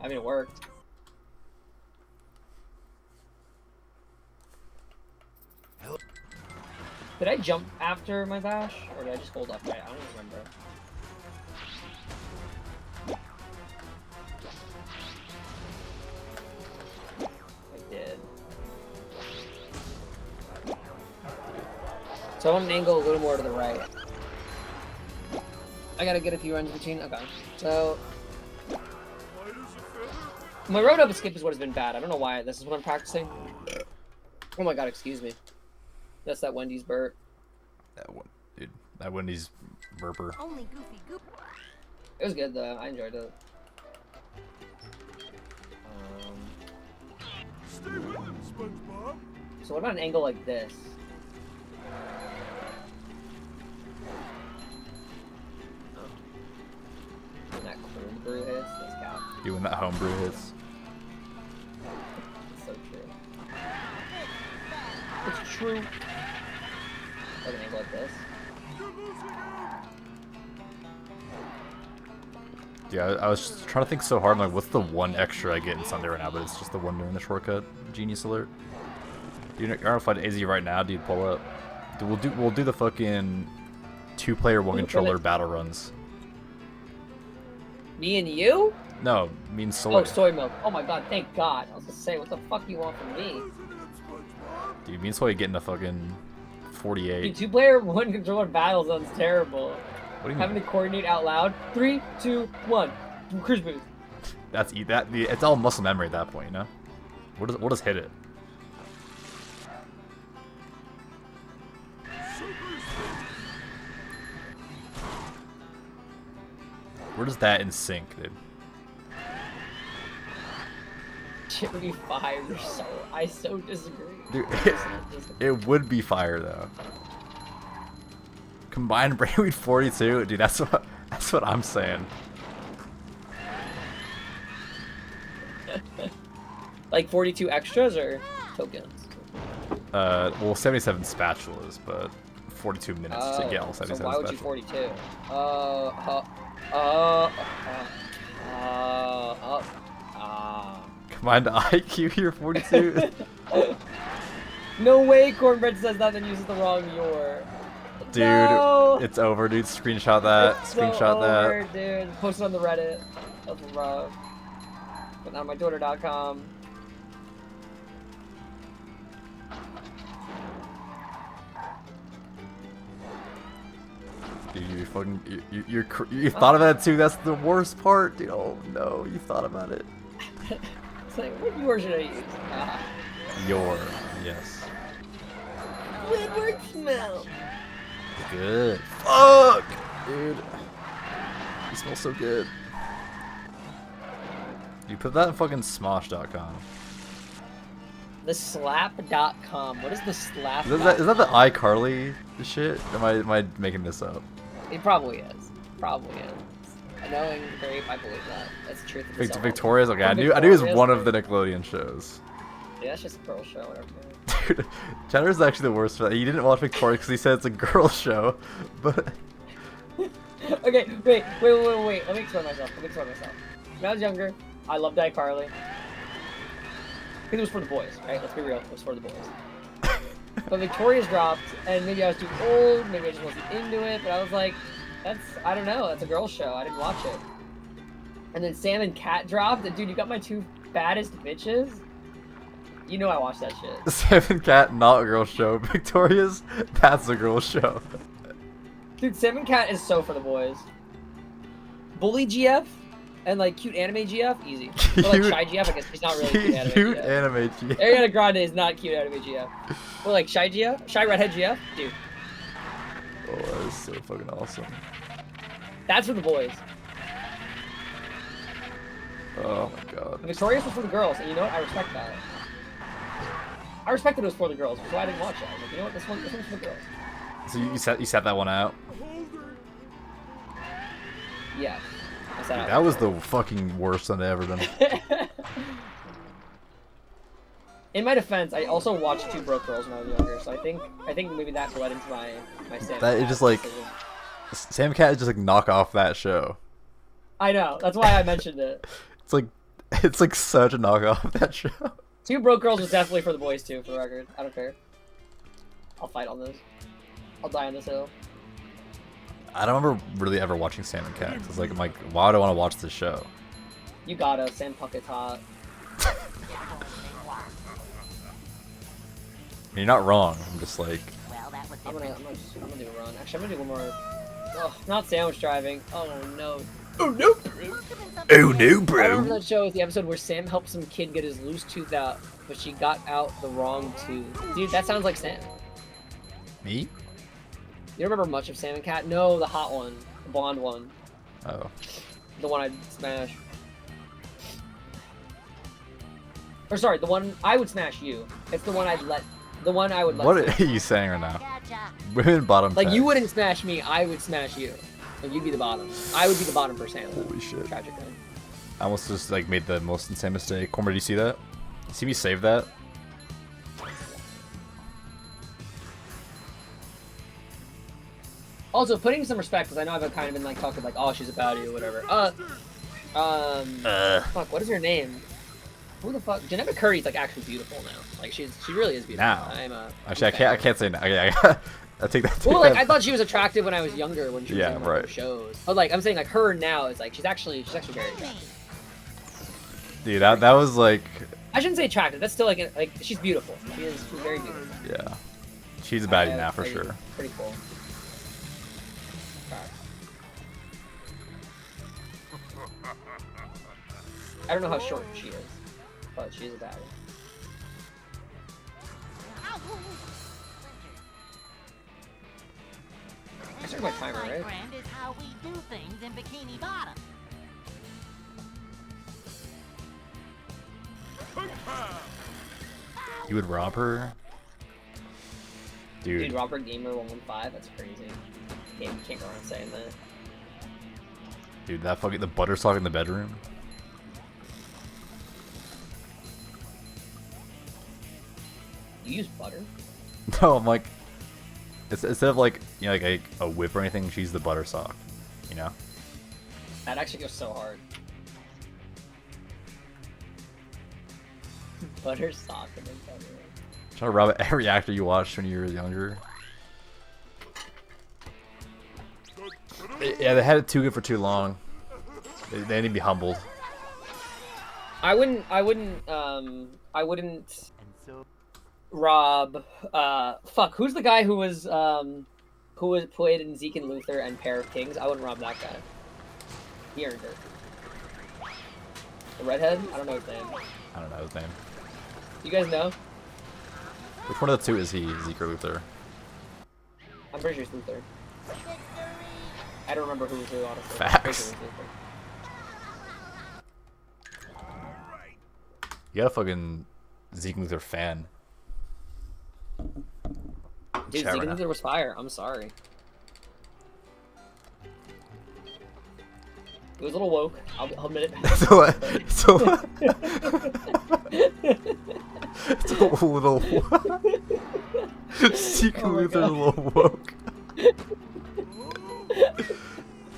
I mean, it worked. Did I jump after my bash, or did I just hold upright? I don't remember. I did. So I want an angle a little more to the right. I gotta get a few runs between. Okay. So my road up skip is what has been bad. I don't know why. This is what I'm practicing. Oh my god, excuse me. That's that Wendy's burp. That one, dude. That Wendy's burper. Only Goofy Goop. It was good though. I enjoyed it. Stay with him, SpongeBob! So what about an angle like this? When that homebrew hits, that's cap. You when that homebrew hits. It's so true. It's true. Like an angle like this. Yeah, I was trying to think so hard. I'm like, what's the one extra I get in Sunday right now? But it's just the one doing the shortcut. Genius alert. Dude, you're gonna fight AZ right now, dude. Pull up. Dude, we'll do the fucking 2-player 1-controller battle runs. Me and you? No, me and Soy. Oh, soy milk. Oh my god, thank God. I was gonna say, what the fuck do you want from me? Dude, me and Soy getting a fucking 48. Dude, 2-player 1-controller battle sounds terrible. What do you Having mean? to coordinate out loud. 3, 2, 1. Cruise boost. It's all muscle memory at that point, you know? We'll just hit it. We're just that in sync, dude. Shit would be fire. I so disagree. Dude, it would be fire though. Combined brainweed 42, dude. That's what I'm saying. Like 42 extras or tokens? Well, 77 spatulas, but 42 minutes to get all 77 so why would you spatulas. 42? Combined IQ here 42. No way Cornbread says that and uses the wrong your. Dude, No! it's over, dude. Screenshot that. It's Screenshot so that. over, dude. Post it on the Reddit. That's rough. But not on my Twitter.com. Dude, you fucking you thought of that too. That's the worst part, dude. Oh no, you thought about it. It's like, what your should I use? Ah. Your, yes. Squidward smell. Good. Fuck, dude. You smell so good. You put that in fucking Smosh.com. The slap.com. What is the slap? Is that the iCarly shit? Am I making this up? It probably is. Probably is. Knowing Grape, I believe that. That's the truth of the cell phone. Victoria's. Okay, Or I knew it was Victoria's, one of or- the Nickelodeon shows. Yeah, that's just a girl show. Whatever. Dude, Chatter's actually the worst for that. He didn't watch Victoria because he said it's a girl show, but Okay, wait. Let me explain myself. When I was younger, I loved iCarly. I think it was for the boys, right? Let's be real. It was for the boys. But Victoria's dropped, and maybe I was too old, maybe I just wasn't into it, but I was like, I don't know, that's a girl show. I didn't watch it. And then Sam and Cat dropped, and dude, you got my two baddest bitches? You know I watched that shit. Seven Cat, not a girl show. Victoria's, that's a girl show. Dude, Sam and Cat is so for the boys. Bully GF and like cute anime GF, easy. Or like shy GF, I guess he's not really cute anime Cute GF. anime GF. Ariana Grande is not cute anime GF. Or like shy GF, shy redhead GF, dude. Oh, that is so fucking awesome. That's for the boys. Oh my god. Victoria's was for the girls, and you know what? I respect that. I respected it was for the girls, which is why I didn't watch it. I was like, you know what? This one's for the girls. So you set that one out? Yeah. I said Dude, that was the fucking worst Sunday ever done. In my defense, I also watched Two Broke Girls when I was younger, so I think maybe that's led into my Sam. That is just like decision. Sam Cat is just like knock off that show. I know. That's why I mentioned it. It's like such a knockoff of that show. Two Broke Girls was definitely for the boys too, for the record. I don't care. I'll fight on this. I'll die on this hill. I don't remember really ever watching Sam and Cat. I'm like, why would I want to watch this show? You gotta. Sam Puckett's hot. I mean, you're not wrong. I'm just like, Well, that was I'm different. gonna do a run. Actually, I'm gonna do one more. Oh, not sandwich driving. Oh no. Oh no, bro. oh no, I remember that show is the episode where Sam helped some kid get his loose tooth out, but she got out the wrong tooth. Dude, that sounds like Sam. Me? You don't remember much of Sam and Cat? No, the hot one. The blonde one. Oh. The one I'd smash. Or sorry, the one I would smash you. It's the one I'd let. The one I would let. What smash. are you saying right now? Gotcha. Women bottom. Like, you tags. wouldn't smash me, I would smash you. And you'd be the bottom. I would be the bottom for Sam. Holy shit. Tragically. I almost just like made the most insane mistake. Cormer, do you see that? You see me save that? Also, putting some respect, because I know I've kind of been like talking like, oh, she's a baddie or whatever. Fuck, what is her name? Who the fuck? Jennifer Curry's like actually beautiful now. Like she really is beautiful. Now. I'm Actually, I can't say now. Okay, I take that. Well, like I thought she was attractive when I was younger when she was in like, right. shows. But like I'm saying, like her now is like she's actually very attractive. Dude, that was like. I shouldn't say attractive. That's still like she's beautiful. She's very beautiful. Yeah, she's a baddie now for sure. Pretty cool. I don't know how short she is, but she's a baddie. I started my timer, right? Friend, is how we do things in Bikini Bottom. You would rob her? Dude, Robert Gamer 115, that's crazy. Can't go around saying that. Dude, that fucking the butter sock in the bedroom. You use butter? No, I'm like, instead of like, you know, like a whip or anything, she's the butter sock, you know? That actually goes so hard. Butter sock in the bedroom. Try to rob every actor you watched when you were younger. Yeah, they had it too good for too long. They need to be humbled. I wouldn't rob fuck, who's the guy who was played in Zeke and Luther and Pair of Kings? I wouldn't rob that guy. He earned it. The redhead? I don't know his name. I don't know his name. You guys know? Which one of the two is he, Zeke or Luther? I'm pretty sure it's Luther. I don't remember who was who, honestly. Facts. You got a fucking Zeke and Luther fan. Dude, Zeke and Luther was fire. I'm sorry. It was a little woke. I'll admit it. It's a little. Zeke and Luther a little woke.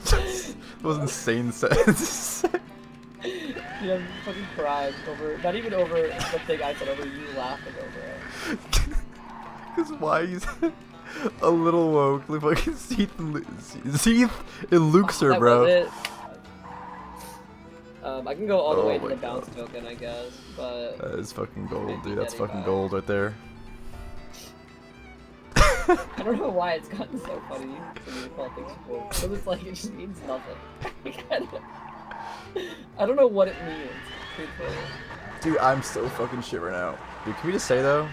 That was insane sentence. Yeah, I'm fucking crying over, not even over the thing I said, over you laughing over it. Because why he's a little woke, like fucking Zeeth and Luxor, bro. That was it. I can go all the way to the bounce token, I guess, but... That is fucking gold, dude. That's fucking gold right there. I don't know why it's gotten so funny for me to call things cool. Because it's like, it just means nothing. I don't know what it means. Dude, I'm so fucking shit right now. Dude, can we just say though?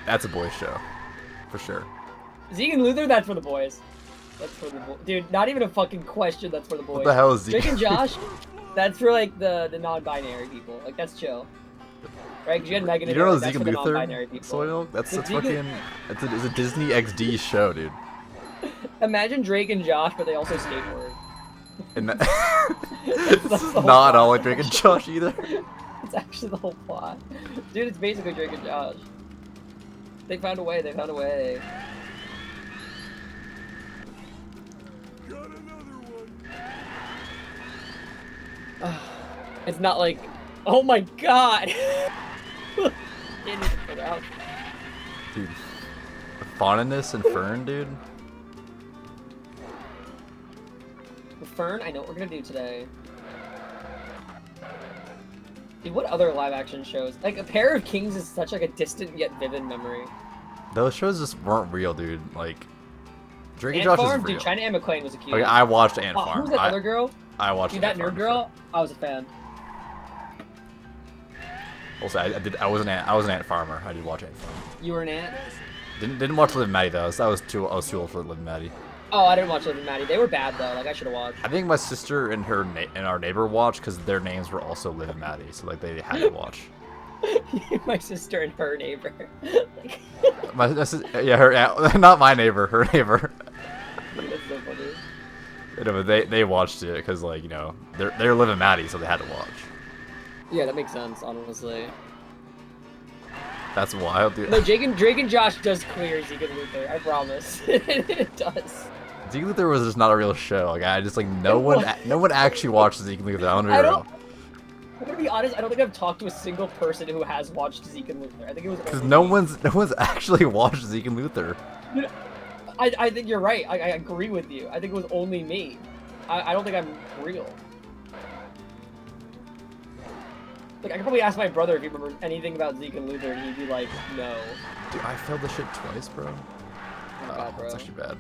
That's a boys show. For sure. Zeke and Luther, that's for the boys. That's for the boys. Dude, not even a fucking question, that's for the boys. What the hell is Zeke? Drake and Josh, that's for like the non-binary people. Like, that's chill. Right? Because you had Megan and you don't know Eric, Zeke and that's for the Luther? non-binary people. Soil? That's fucking. It's a Disney XD show, dude. Imagine Drake and Josh, but they also skateboard. And that it's not all like Drake and Josh either. It's actually the whole plot. Dude, it's basically Drake and Josh. They found a way, they found a way. Got another one. It's not like, oh my god! Didn't even put out. Dude. Fauniness and Fern, dude. With Fern, I know what we're gonna do today. Dude, what other live action shows? Like, A Pair of Kings is such like a distant yet vivid memory. Those shows just weren't real, dude. Like, Drake and Ant Josh Farm? is real. Dude, China Anne McClain was a cute. Okay, I watched Ant Oh, Farm. who's that other girl? I watched Dude, that Ant Farm, nerd girl? I was a fan. Also, I was an Ant Farmer. I did watch Ant Farm. You were an ant? Didn't watch Liv and Maddie though. I was too old for Liv and Maddie. Oh, I didn't watch Liv and Maddie. They were bad though. Like, I should have watched. I think my sister and our neighbor watched because their names were also Liv and Maddie, so like they had to watch. My sister and her neighbor. Like... not my neighbor, her neighbor. That's so funny. You know, but they watched it because like you know they're Liv and Maddie, so they had to watch. Yeah, that makes sense, honestly. That's wild, dude. No, Drake and Josh does clear Zeke and Luther. I promise. It does. Zeke Luther was just not a real show. Like I just like no one actually watched Zeke Luther. I don't know. I'm gonna be honest. I don't think I've talked to a single person who has watched Zeke and Luther. I think it was Because only no me. one's actually watched Zeke and Luther. I think you're right. I agree with you. I think it was only me. I don't think I'm real. Like, I could probably ask my brother if he remembers anything about Zeke and Luther, and he'd be like, no. Dude, I failed this shit twice, bro. Oh, God, bro. That's actually bad.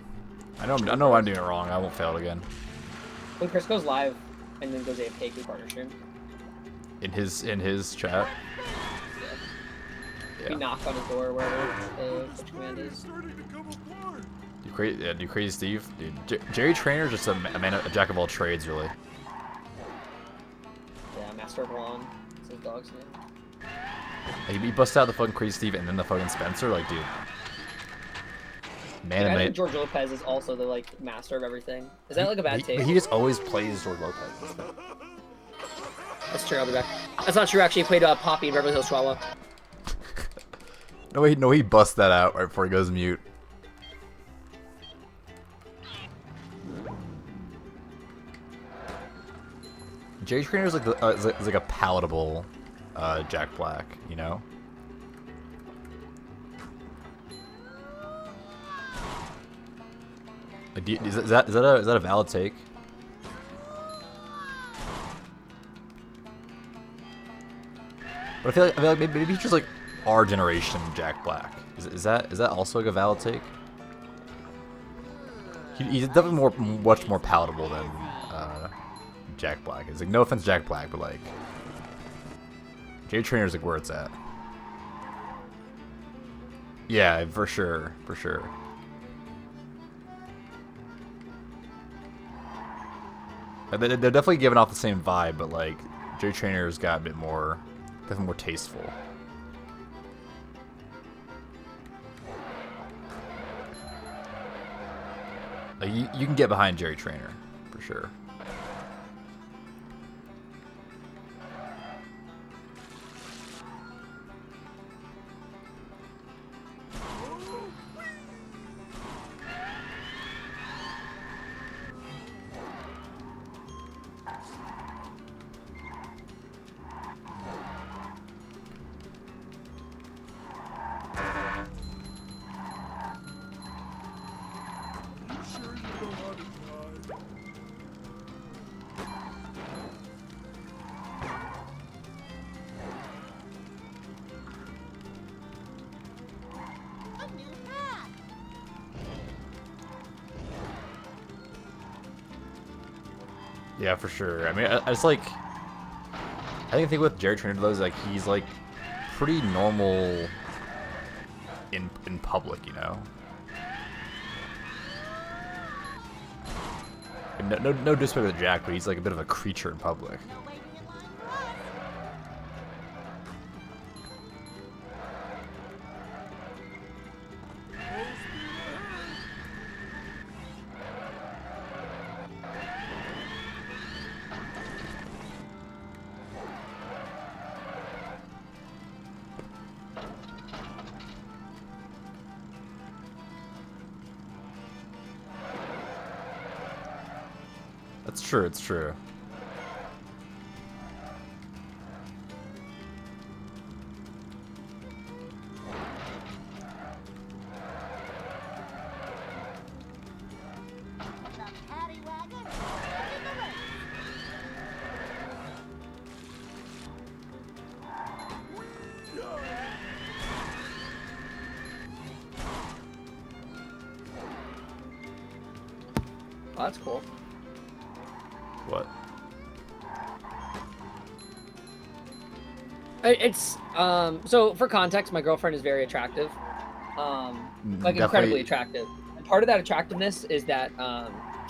I know I'm doing it wrong. I won't fail it again. When Chris goes live and then goes AFK, we partner stream. In his chat. We knock on his door, wherever such command is. Starting to come apart. You crazy Steve, dude. Jerry Trainer's just a jack of all trades, really. Yeah, Master of Lawn. It's his dog's name. Like, he busts out the fucking Crazy Steve and then the fucking Spencer, like, dude. Man, I think George Lopez is also the like master of everything. Is that like a bad take? He just always plays George Lopez. That's true. I'll be back. That's not true. Actually, he played Poppy in Beverly Hills Chihuahua. No, he busts that out right before he goes mute. Jerry Trainer's like is like a palatable Jack Black, you know. Like, is that a valid take? But I feel like maybe he's just like our generation Jack Black. Is that also like a valid take? He's definitely much more palatable than Jack Black. It's like, no offense Jack Black, but like Jay Trainer's like where it's at. Yeah, for sure. They're definitely giving off the same vibe, but like Jay Trainer's got a bit more, definitely more tasteful. Like you can get behind Jerry Trainer, for sure. Yeah, for sure. I mean, it's like, I think the thing with Jerry Trainer though is like he's like pretty normal in public, you know. And no disrespect to Jack, but he's like a bit of a creature in public. It's true, it's true. Oh, that's cool. What? It's so for context, my girlfriend is very attractive, like incredibly attractive. And part of that attractiveness is that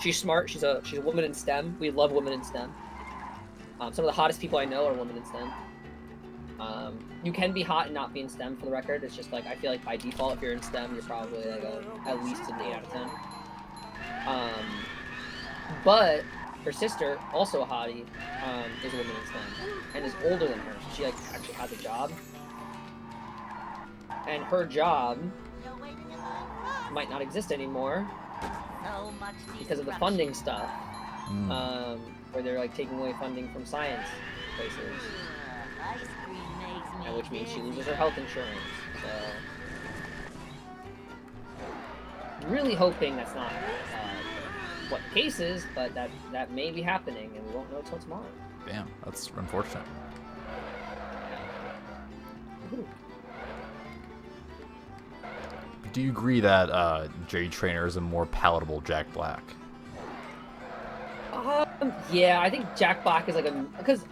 she's smart. She's a woman in STEM. We love women in STEM. Some of the hottest people I know are women in STEM. You can be hot and not be in STEM, for the record. It's just like I feel like by default, if you're in STEM, you're probably like at least an 8 out of 10. But her sister, also a hottie, is a woman in STEM and is older than her. So she like actually has a job, and her job might not exist anymore So much because of the destruction. funding stuff, Mm. where they're like taking away funding from science places, Ice cream makes me and which means she loses her dizzy. health insurance. So, really hoping that's not what the case is, but that may be happening, and we won't know until tomorrow. Damn, that's unfortunate. Ooh. Do you agree that Jerry Trainer is a more palatable Jack Black? Yeah, I think Jack Black is like because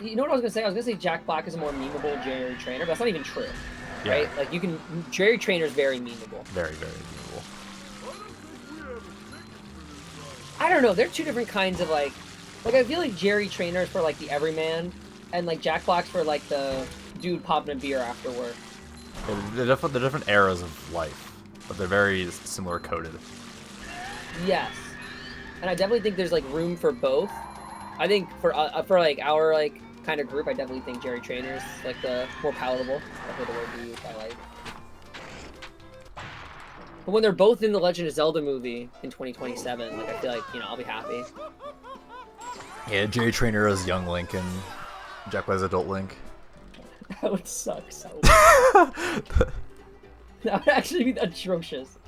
you know what I was gonna say? I was gonna say Jack Black is a more memeable Jerry Trainer, but that's not even true, Yeah. right? Like Jerry Trainer is very memeable. Very, very doable. I don't know. They're two different kinds of like I feel like Jerry Trainer is for like the everyman, and like Jack Black's for like the dude popping a beer after work. Yeah, they're different eras of life, but they're very similar coded. Yes, and I definitely think there's like room for both. I think for like our like kind of group, I definitely think Jerry Trainer is like the more palatable. That's the word we use. I like. But when they're both in the Legend of Zelda movie in 2027, like I feel like I'll be happy. Yeah, Jerry Trainer is young Link and Jack Black's adult Link. That would suck so much. That would actually be atrocious.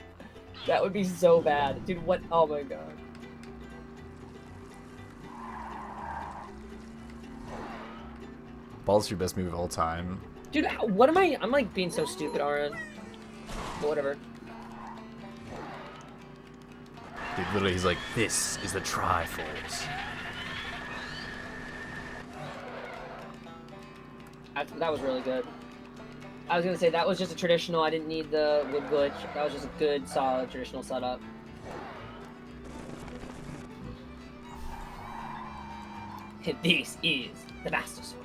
That would be so bad. Dude, what? Oh my god. Ball's your best move of all time. Dude, what am I? I'm like being so stupid, Aaron. But whatever. Dude, literally, he's like, this is the Triforce. That was really good. I was gonna say that was just a traditional. I didn't need the wood glitch. That was just a good, solid traditional setup. This is the Master Sword.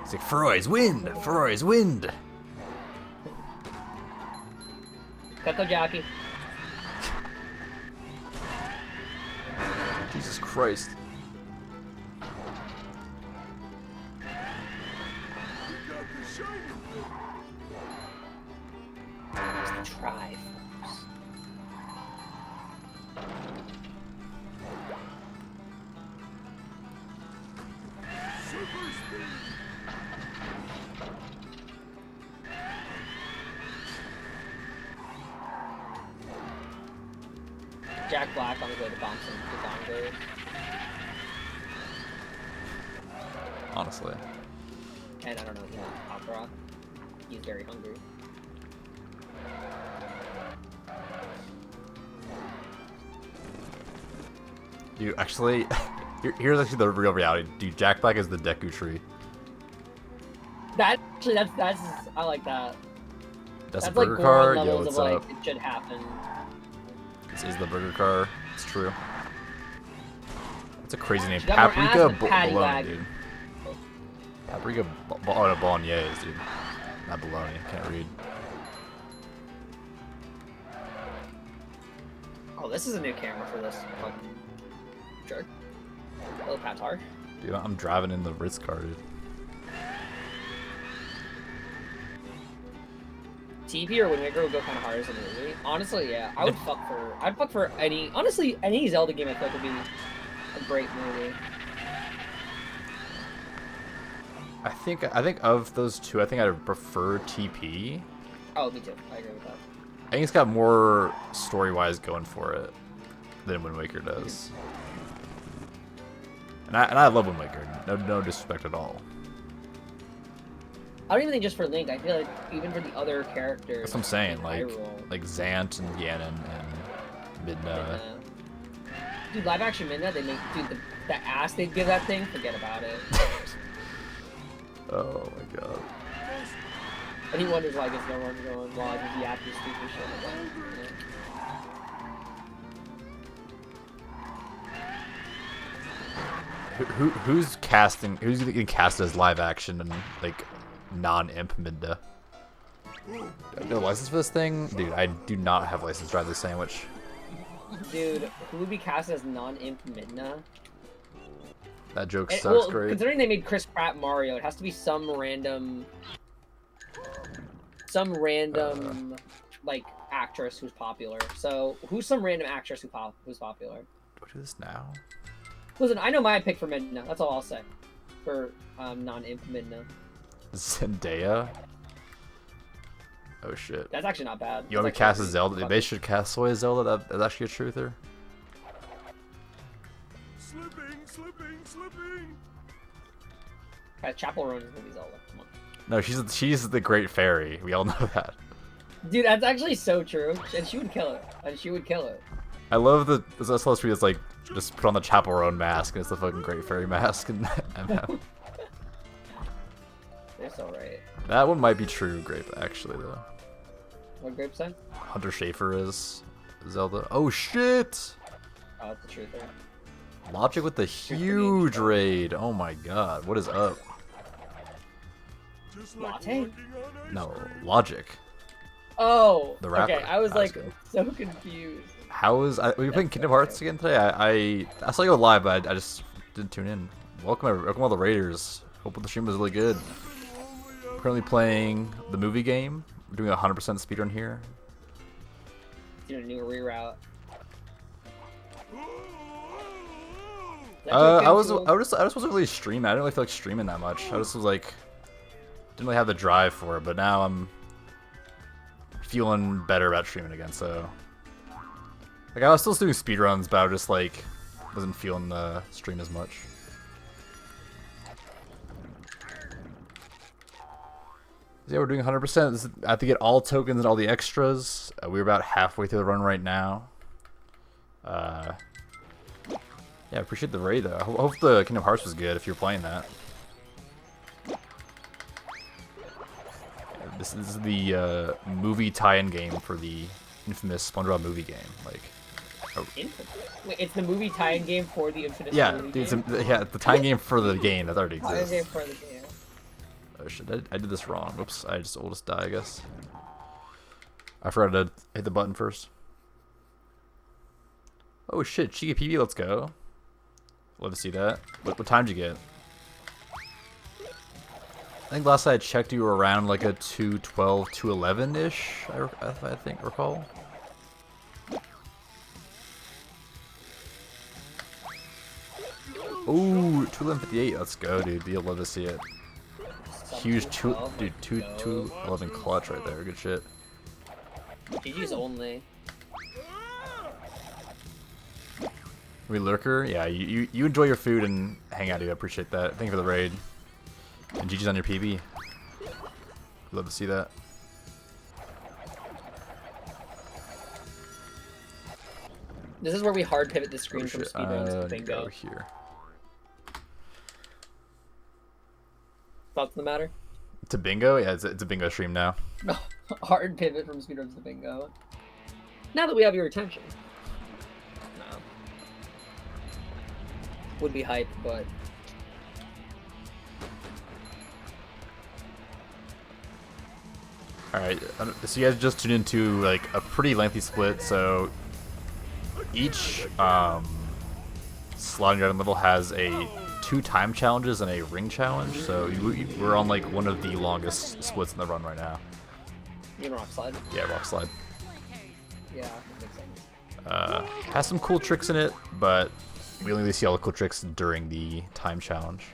It's like, Freud's wind! Freud's wind! Cucko Jockey. Jesus Christ. Triforce. Jack Black on his way to bouncing to Dongo. Honestly. And I don't know, Opera. He's very hungry. Dude, actually, here's actually the real reality. Dude, Jack Black is the Deku Tree. That's I like that. That's a That's like burger Goron car. Yo, levels what's of like up? it should happen. This is the burger car. It's true. That's a crazy name. She got more ass Paprika than Patty Bologna, Wag. dude. Paprika Bolognese, dude. Not bologna. Can't read. Oh, this is a new camera for this fucking jerk. Hello, Patar. Dude, I'm driving in the Ritz car, dude. TP or Wind Waker would go kind of hard as a movie. Honestly, yeah, I'd fuck for any. Honestly, any Zelda game I feel like would be a great movie. I think of those two, I think I'd prefer TP. Oh, me too. I agree with that. I think it's got more story-wise going for it than Wind Waker does. And I love Wind Waker. No disrespect at all. I don't even think just for Link. I feel like even for the other characters. That's what I'm saying. Like Hyrule, Zant and Ganon and Midna. Dude, live action Midna, they make the ass they'd give that thing. Forget about it. Oh my god. And he wonders why there's no one going, well, I just yap this stupid shit. Who's casting? Who's getting cast as live action and like non-imp Midna? Do I have no license for this thing? Dude, I do not have license to drive this sandwich. Dude, who would be cast as non-imp Midna? That joke And, sucks well, great. considering they made Chris Pratt Mario, it has to be some random like actress who's popular. So who's some random actress who's popular? Do I do this now? Listen, I know my pick for Midna. That's all I'll say. For non-imp Midna. Zendaya? Oh shit. That's actually not bad. You want me to cast a Zelda? They should cast Soy Zelda? That's actually a truther? Slipping. Chapel Roan is gonna be Zelda. Come on. No, she's the Great Fairy. We all know that. Dude, that's actually so true. And she would kill it. I love the supposed to be that's like just put on the Chapel Roan mask and it's the fucking Great Fairy mask and MM. They're so right. That one might be true Grape actually though. What grape say? Hunter Schafer is Zelda. Oh shit! Oh, it's the truth there. Logic with the huge raid. Oh my god, what is up? Latte? No, Logic. Oh, The rapper. okay. I was That was like good. so confused. Were you playing Kingdom Hearts again today? I saw you go live, but I just didn't tune in. Welcome all the raiders. Hope the stream was really good. Currently playing the movie game. We're doing a 100% speedrun here. Doing a new reroute. I wasn't really streaming. I didn't really feel like streaming that much. I just was like, didn't really have the drive for it. But now I'm feeling better about streaming again. So, like, I was still doing speedruns, but I was just like, wasn't feeling the stream as much. Yeah, we're doing 100%. I have to get all tokens and all the extras. We're about halfway through the run right now. Yeah, I appreciate the raid though. I hope the Kingdom Hearts was good if you're playing that. This is the movie tie-in game for the infamous SpongeBob movie game. Like, Wait, it's the movie tie-in game for the infamous movie game? Yeah, the tie-in game for the game that already Tie-in exists. game for the game. Oh shit, I did this wrong. Oops, I just will just die, I guess. I forgot to hit the button first. Oh shit, Chica PB, let's go. Love to see that. What time did you get? I think last I checked you were around like a 212, 211-ish, I think, recall. Ooh, 211.58, let's go, dude. You'll love to see it. Huge 211 clutch right there, good shit. GG's only. We lurker? Yeah, you enjoy your food and hang out, dude. I appreciate that. Thank you for the raid. And GG's on your PB. Love to see that. This is where we hard pivot the screen from shit. speedruns to bingo. Go here. Thoughts on the matter? To bingo? Yeah, it's a bingo stream now. Hard pivot from speedruns to bingo. Now that we have your attention. No. Would be hype, but... Alright, so you guys just tuned into like a pretty lengthy split, so each sliding dragon level has 2 time challenges and a ring challenge, so we're on like one of the longest splits in the run right now. You mean rock slide? Yeah, rock slide. Yeah, that makes sense. Has some cool tricks in it, but we only see all the cool tricks during the time challenge.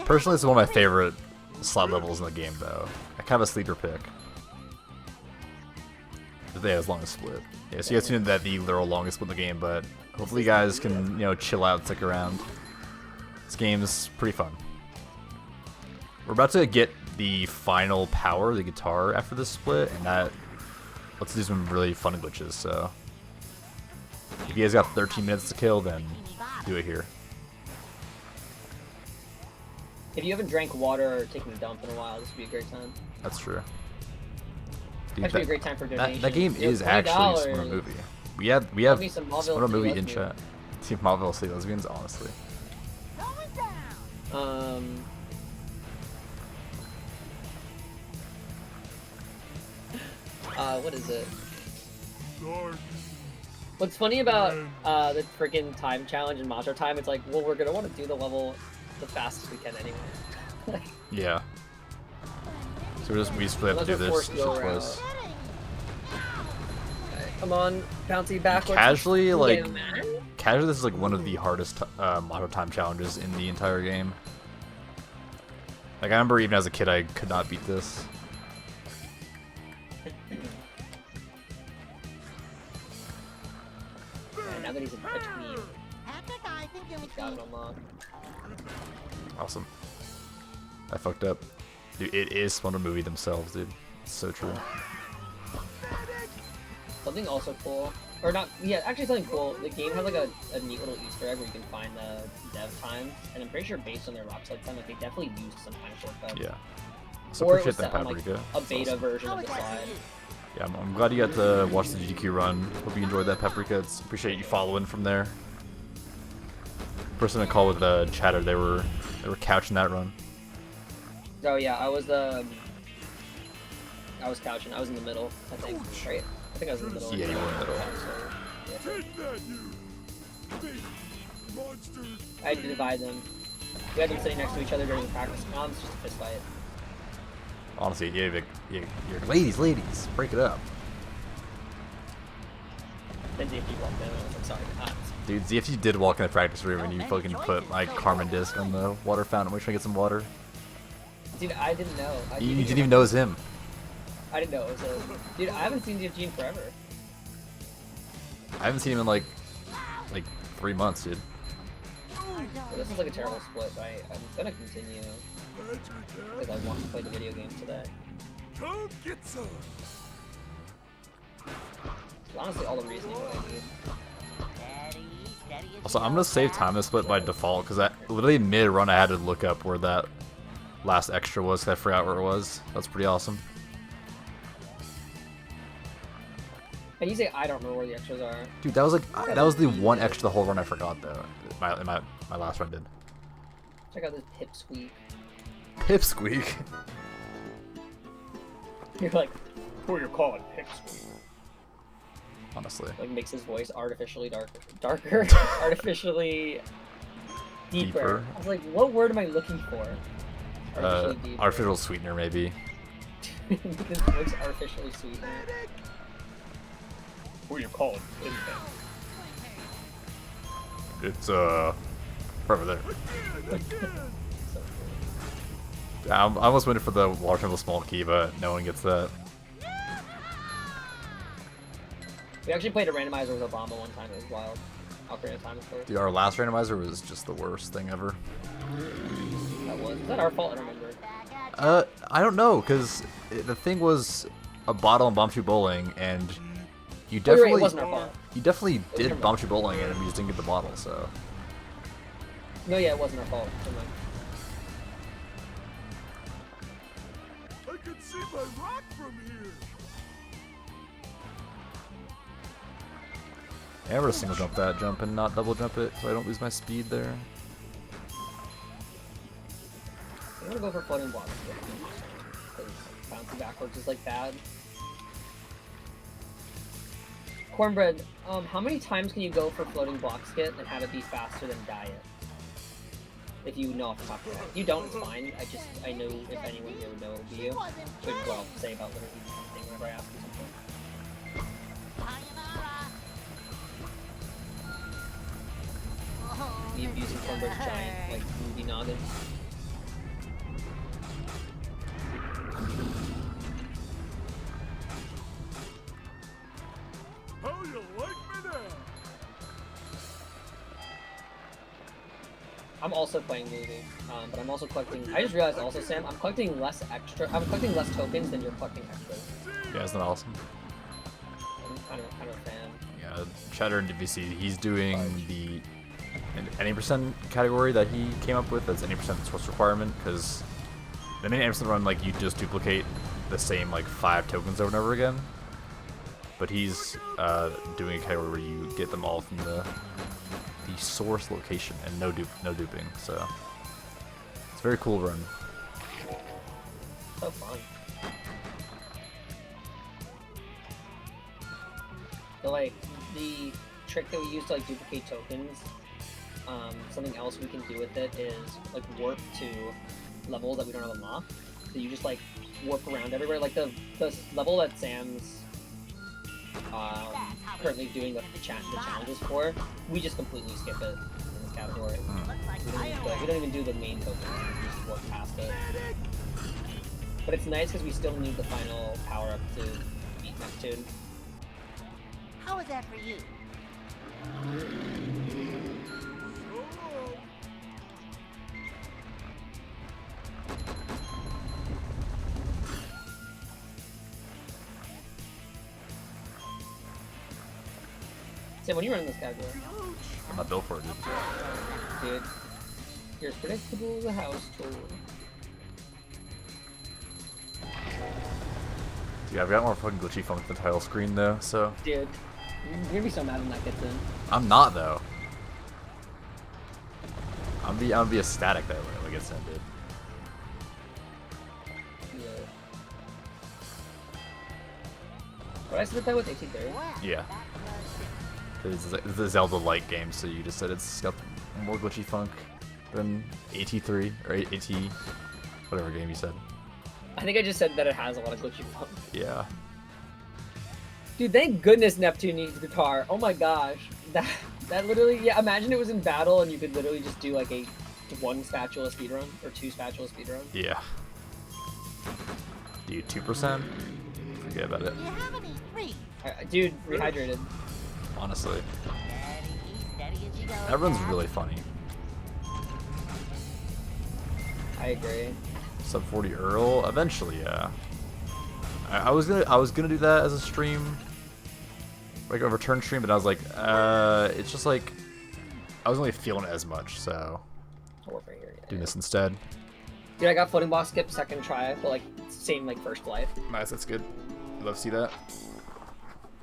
Personally, it's one of my favorite slide levels in the game, though. Kind of a sleeper pick. But yeah, as long as split. Yeah, so you guys tuned in that the literal longest split in the game, but hopefully you guys can, chill out and stick around. This game's pretty fun. We're about to get the final power, the guitar, after this split, and that lets us do some really fun glitches, so... If you guys got 13 minutes to kill, then do it here. If you haven't drank water or taken a dump in a while, this would be a great time. That's true. Dude, Actually, a great time for donations. that game is actually a SpongeBob movie. We have SpongeBob movie in chat. Team Marvel Sea Lesbians, honestly. What is it? What's funny about the freaking time challenge and Macho time? It's like, well, we're gonna want to do the level the fastest we can anyway. Yeah. So we just have to do this shit twice. Come on, bouncy backwards. Casually, like, Yeah, man. casually, this is like one of the hardest Motto time challenges in the entire game. Like, I remember even as a kid, I could not beat this. Yeah, now that he's a tweeb, he's got it unlocked. Awesome. I fucked up. Dude, it is SpongeBob movie themselves, dude. It's so true. Something also cool, or not, yeah, actually something cool. The game has like a neat little Easter egg where you can find the dev times, and I'm pretty sure based on their website time, like they definitely used some kind of shortcut. Yeah. So Or it appreciate was that, set on like Paprika. a beta version of the slide. Yeah, I'm glad you got to watch the GDQ run. Hope you enjoyed that, Paprika. Appreciate you following from there. Person I call with the chatter, they were couching that run. Oh yeah, I was couching. I was in the middle, I think. Right? I think I was in the middle. Yeah, you were in the middle. Yeah. Take that, you big monster. I had to divide them. We had them sitting next to each other during the practice comms, just a fist fight. Honestly, yeah, ladies, break it up. Then ZFG walked in, and I was like, sorry, Dude, ZFG did walk in the practice room and you fucking put like Carmen Disc on the water fountain. We're trying to get some water. Dude, I didn't know. You didn't even know it was him. I didn't know it was him. Dude, I haven't seen ZFG in forever. I haven't seen him in like 3 months, dude. Well, this is like a terrible split, but I'm gonna continue. Because I want to play the video game today. Come get some. It's honestly all the reasoning that I need. Also, I'm gonna save time this split by default because I literally mid-run I had to look up where that last extra was because I forgot where it was. That's pretty awesome. And you say I don't remember where the extras are. Dude, that was the one extra the whole run I forgot though. My last run did. Check out this pipsqueak. Pipsqueak. You're like, who are you calling pipsqueak? Honestly. Like makes his voice artificially darker, artificially deeper. I was like, what word am I looking for? Artificially deeper. Artificial sweetener maybe. His voice artificially sweetener. Who are you calling? It's over there. So cool. I almost went for the water temple small key, but no one gets that. We actually played a randomizer with Obama one time. It was wild. Ocarina of Time, of course. Dude, our last randomizer was just the worst thing ever. Was that our fault? I don't remember. I don't know, because the thing was a bottle and Bombchu bowling, and you Oh, you're right, definitely it wasn't our fault. you definitely did your fault. Bombchu bowling, and we just didn't get the bottle. So No, yeah, it wasn't our fault. Never mind. I can see my rock from here. yeah, I'm gonna single jump that jump and not double jump it, so I don't lose my speed there. I'm gonna go for floating blocks because bouncing backwards is like bad. Cornbread, how many times can you go for floating block skit and have it be faster than diet? If you know off the top of your head. If you don't, it's fine. I know if anyone here would know, it would be you. But well, say about literally anything whenever I ask you something. Me abusing Cornbread's giant, like, movie noggin. How you like me now? I'm also playing movie, but I'm also collecting. I just realized also, Sam, I'm collecting less tokens than you're collecting extras. Yeah, isn't that awesome? I'm kind of a fan. Yeah, Cheddar and DVC, he's doing the any percent category that he came up with as any percent source requirement, because the main any percent run, like, you just duplicate the same, like, 5 tokens over and over again. But he's doing a category where you get them all from the source location and no duping, so it's a very cool run. So fun. So like the trick that we use to like duplicate tokens, something else we can do with it is like warp to levels that we don't have unlocked. that you just like warp around everywhere. Like the level that Sam's currently doing the challenges for, we just completely skip it in this category. We don't even do the main token. We just work past it. But it's nice because we still need the final power up to beat Neptune. How was that for you? Sam, when you run this category? I'm not built for it, dude. Dude, you're as predictable as a house tool. Yeah, I've got more fucking glitchy funk than the title screen though, so. Dude, you're gonna be so mad when that gets in. I'm not though. I'm gonna be ecstatic that when it gets in, dude. Yeah. But I split that with 1830. Yeah. It's the Zelda light game, so you just said it's got more glitchy funk than AT3 or AT, whatever game you said. I think I just said that it has a lot of glitchy funk. Yeah. Dude, thank goodness Neptune needs guitar. Oh my gosh. That literally, yeah, imagine it was in battle and you could literally just do like a 1 spatula speedrun or 2 spatula speedrun. Yeah. Dude, 2%? Forget about it. Do you have any free? Dude, rehydrated. Honestly. Steady as you go. That run's really funny. I agree. Sub 40 Earl? Eventually, yeah. I was gonna do that as a stream, like a return stream, but I was like, it's just like I wasn't really feeling it as much, so doing this instead. Dude, I got floating block skip second try, but like same like first life. Nice, that's good. Love to see that.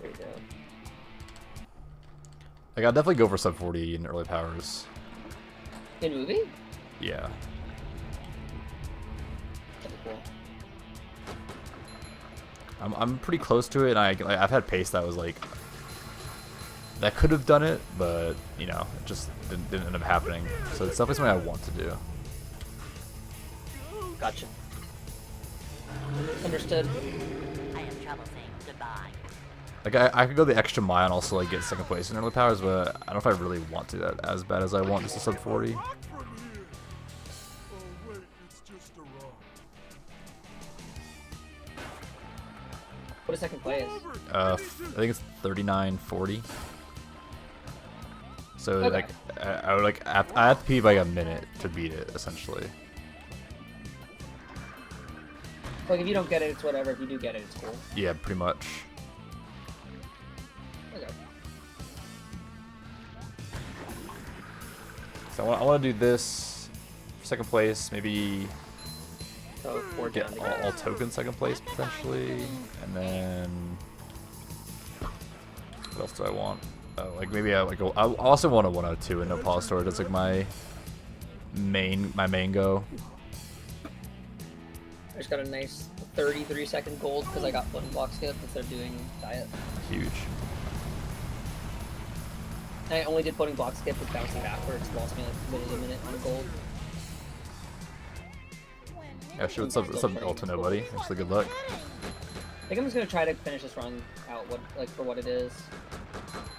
There you go. Like I'll definitely go for sub 40 in early powers. In movie? Yeah. That'd be cool. I'm pretty close to it, and I've had pace that was like that could have done it, but you know, it just didn't end up happening. So it's definitely something I want to do. Gotcha. Understood. I have trouble saying goodbye. Like I could go the extra mile and also like get second place in early powers, but I don't know if I really want to do that as bad as I want just a sub 40. Rock from here. Oh wait, it's just a rock. What is second place? I think it's 39:40. So Okay. like I would like I have to pee by a minute to beat it essentially. Like if you don't get it, it's whatever. If you do get it, it's cool. Yeah, pretty much. Okay. So I want to do this for second place, maybe So 4 get down to all go. token second place potentially, and then what else do I want? Like maybe I also want a 102 and no pause storage. That's like my main go. I just got a nice 33-second gold because I got floating block skip instead of doing diet. Huge. I only did floating block skip with bouncing backwards. Lost me like a minute on gold. Yeah, sure. What's up, Ultra Nobody? Actually, good luck. I think I'm just gonna try to finish this run out for what it is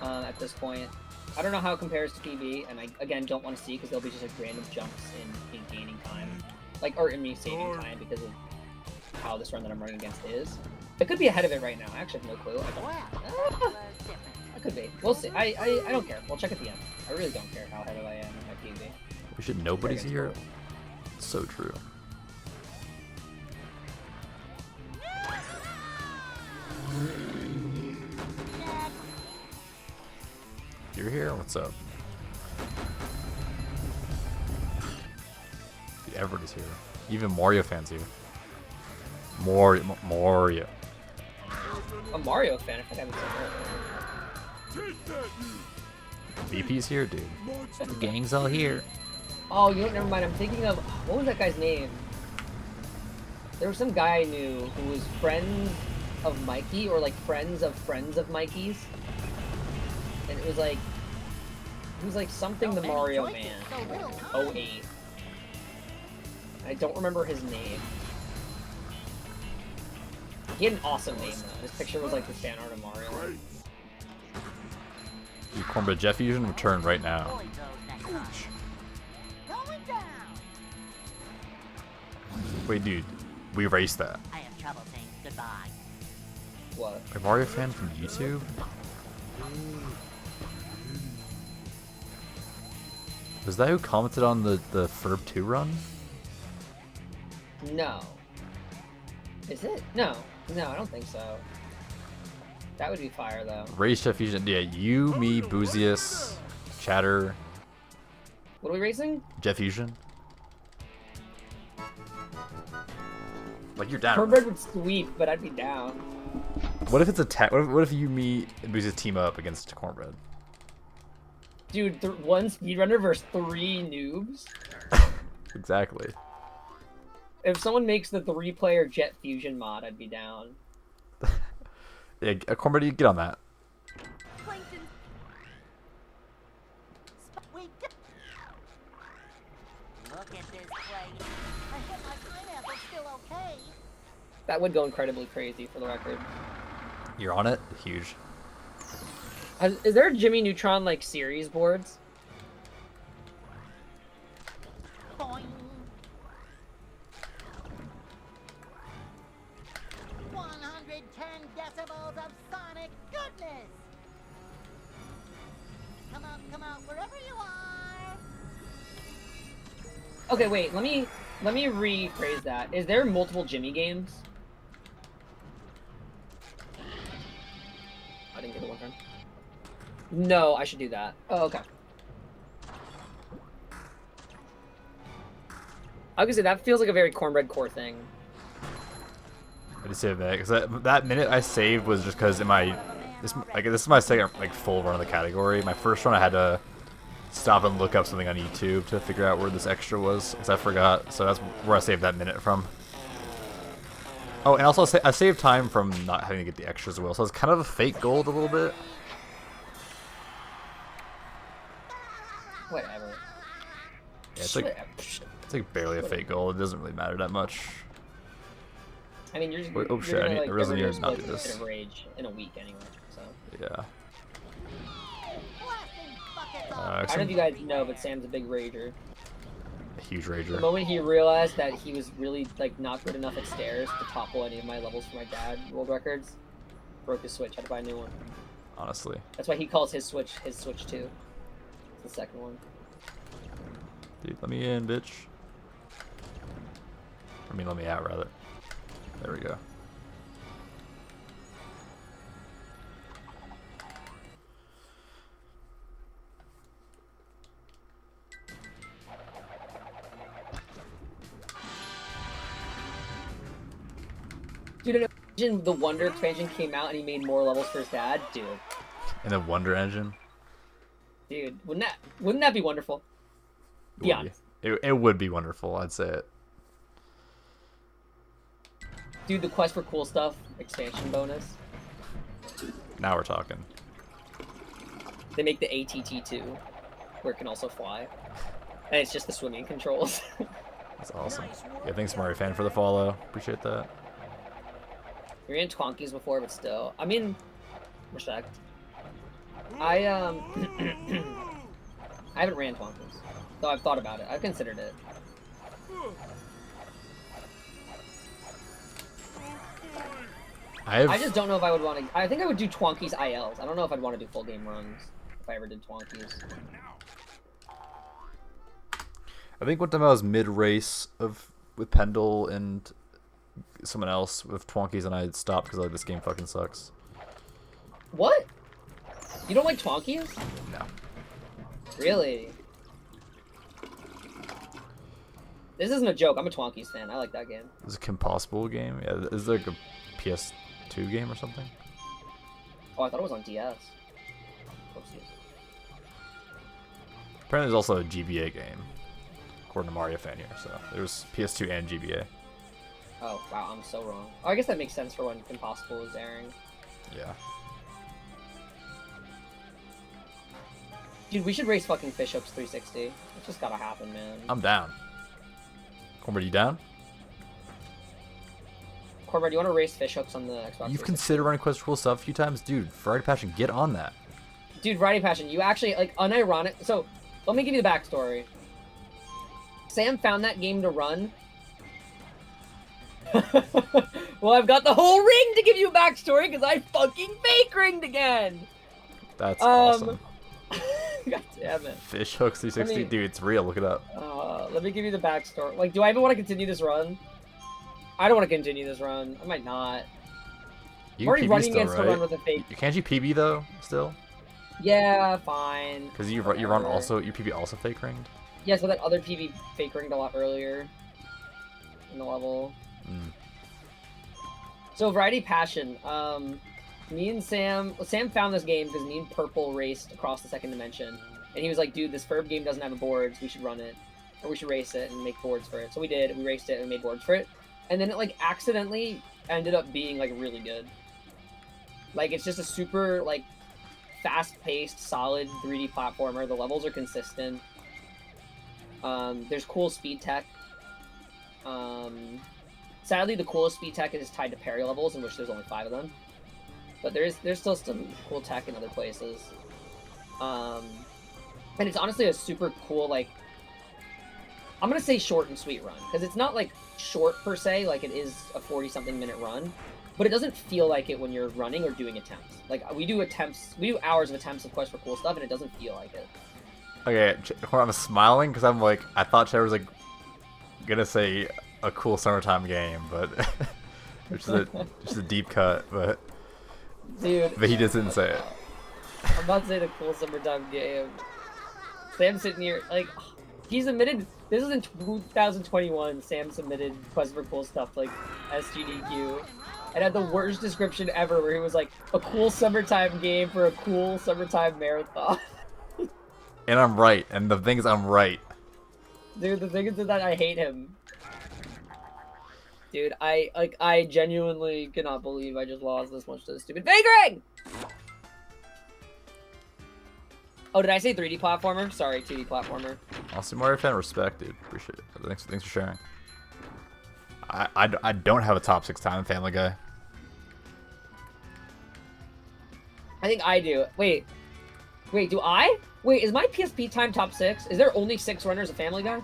at this point. I don't know how it compares to PB, and I again don't want to see because there'll be just like random jumps in gaining time, or in me saving time because of how this run that I'm running against is. It could be ahead of it right now. I actually have no clue. I could be. We'll see. I don't care. We'll check at the end. I really don't care how ahead I am in my PB. We should nobody's here. So true. You're here? What's up? Dude, Everett is here. Even Mario fans here. Mario. I'm a Mario fan. I think I haven't said that. Take that, you VP's here, dude. monster. The gang's all here. Oh, you know what? Never mind. I'm thinking of what was that guy's name? There was some guy I knew who was friends of Mikey, or like friends of Mikey's, and it was like he was like something the Mario Man. 08. I don't remember his name. He had an awesome name though. His picture was like the fan art of Mario. Dude, Cornbread Jet Fusion return right now. Avoid those next time. Going down. Wait, dude, we erased that. I have trouble saying goodbye. What? A Mario fan from YouTube? Was that who commented on the Ferb 2 run? No. Is it? No. No, I don't think so. That would be fire though. Race Jet Fusion. Yeah, you, me, Boozius, Chatter, What are we racing? Jet Fusion. Like, you're down. Cornbread would sweep, but I'd be down. What if it's a what if you, me, and Boozius team up against Cornbread? Dude, one speedrunner versus 3 noobs? Exactly. If someone makes the 3-player Jet Fusion mod, I'd be down. Yeah, Cornbread, you get on that. Plankton. Wait. Look at this play. I hit my pineapple still okay. That would go incredibly crazy for the record. You're on it? Huge. Is there a Jimmy Neutron like series boards? Boing. 110 decibels of sonic goodness. Come out, wherever you are. Okay, wait. Let me rephrase that. Is there multiple Jimmy games? I didn't get the one time. No, I should do that. Oh, okay. I was gonna say that feels like a very Cornbread core thing. I just saved that because that minute I saved was just because this is my second like full run of the category. My first run I had to stop and look up something on YouTube to figure out where this extra was because I forgot. So that's where I saved that minute from. Oh, and also I saved time from not having to get the extras as well. So it's kind of a fake gold a little bit. Whatever. Yeah, it's like barely a fake gold. It doesn't really matter that much. I mean, you're just. Wait, oh you're shit! gonna, I like, really get rid need of to not do splits this. in a rage in a week anyway. So. Yeah. Blasting buckets I don't know if you guys know, but Sam's a big rager. A huge The rager. moment he realized that he was really like not good enough at stairs to topple any of my levels for my dad world records, broke his Switch. Had to buy a new one. Honestly. That's why he calls his Switch 2. It's the second one. Dude, let me in, bitch. I mean, let me out, rather. There we go. Dude, imagine the Wonder expansion came out and he made more levels for his dad. Dude, And the Wonder Engine. wouldn't that be wonderful? Be honest. It would be wonderful, I'd say it. Dude, the Quest for Cool Stuff expansion bonus. Now we're talking. They make the ATT2, where it can also fly. And it's just the swimming controls. That's awesome. Yeah, thanks Mario Fan for the follow. Appreciate that. We ran Twonkies before, but still. I mean, respect. I haven't ran Twonkies. Though I've thought about it. I've considered it. I just don't know if I would want to. I think I would do Twonkies ILs. I don't know if I'd want to do full game runs if I ever did Twonkies. I think one time I was mid-race with Pendle and someone else with Twonkies and I stopped because like this game fucking sucks. What? You don't like Twonkies? No. Really? This isn't a joke. I'm a Twonkies fan. I like that game. Is it a Impossible game? Yeah, is there like a PS2 game or something? Oh, I thought it was on DS. Oopsies. Apparently there's also a GBA game, according to Mario Fan here, so there's PS2 and GBA. Oh, wow, I'm so wrong. Oh, I guess that makes sense for when Impossible is airing. Yeah. Dude, we should race fucking Fish Hooks 360. It's just gotta happen, man. I'm down. Cornbread, you down? Corbett, do you want to race fish hooks on the Xbox? You've considered running Quest for Cool Stuff a few times, dude. Variety Passion, get on that. Dude, Variety Passion, you actually, like, unironic. So, let me give you the backstory. Sam found that game to run. Well, I've got the whole ring to give you a backstory because I fucking fake ringed again. That's awesome. God damn it. Fish hooks 360, dude, it's real. Look it up. Let me give you the backstory. Like, do I even want to continue this run? I don't want to continue this run. I might not. I'm already running against the run with a fake. Can't you PB though? Still? Yeah, fine. Because you run also, your PB also fake ringed. Yeah, so that other PB fake ringed a lot earlier in the level. So Variety Passion, me and Sam found this game because me and Purple raced across the second dimension, and he was like, "Dude, this Ferb game doesn't have a boards. We should run it, or we should race it and make boards for it." So we did. We raced it and made boards for it, and then it like accidentally ended up being like really good. Like it's just a super like fast-paced, solid 3D platformer. The levels are consistent. There's cool speed tech. Sadly, the coolest speed tech is tied to parry levels, in which there's only 5 of them. But there's still some cool tech in other places. And it's honestly a super cool, like, I'm gonna say short and sweet run, because it's not like short per se, like it is a 40-something minute run, but it doesn't feel like it when you're running or doing attempts. Like we do hours of attempts of Quest for Cool Stuff, and it doesn't feel like it. Okay, I'm smiling because I'm like, I thought Trevor was like gonna say a cool summertime game, but just a deep cut, but dude, but he just didn't say it. I'm about to say the cool summertime game. Sam's sitting here like he submitted. This is in 2021. Sam submitted Quest for Cool Stuff like SGDQ, and had the worst description ever, where he was like, "A cool summertime game for a cool summertime marathon." And I'm right, and the thing is, I'm right. Dude, the thing is that I hate him. Dude, I genuinely cannot believe I just lost this much to the stupid fake ring! Oh, did I say 3D platformer? Sorry, 2D platformer. Awesome Mario fan, respect, dude. Appreciate it. Thanks for sharing. I don't have a top 6 time in Family Guy. I think I do. Wait, do I? Wait, is my PSP time top 6? Is there only 6 runners of Family Guy?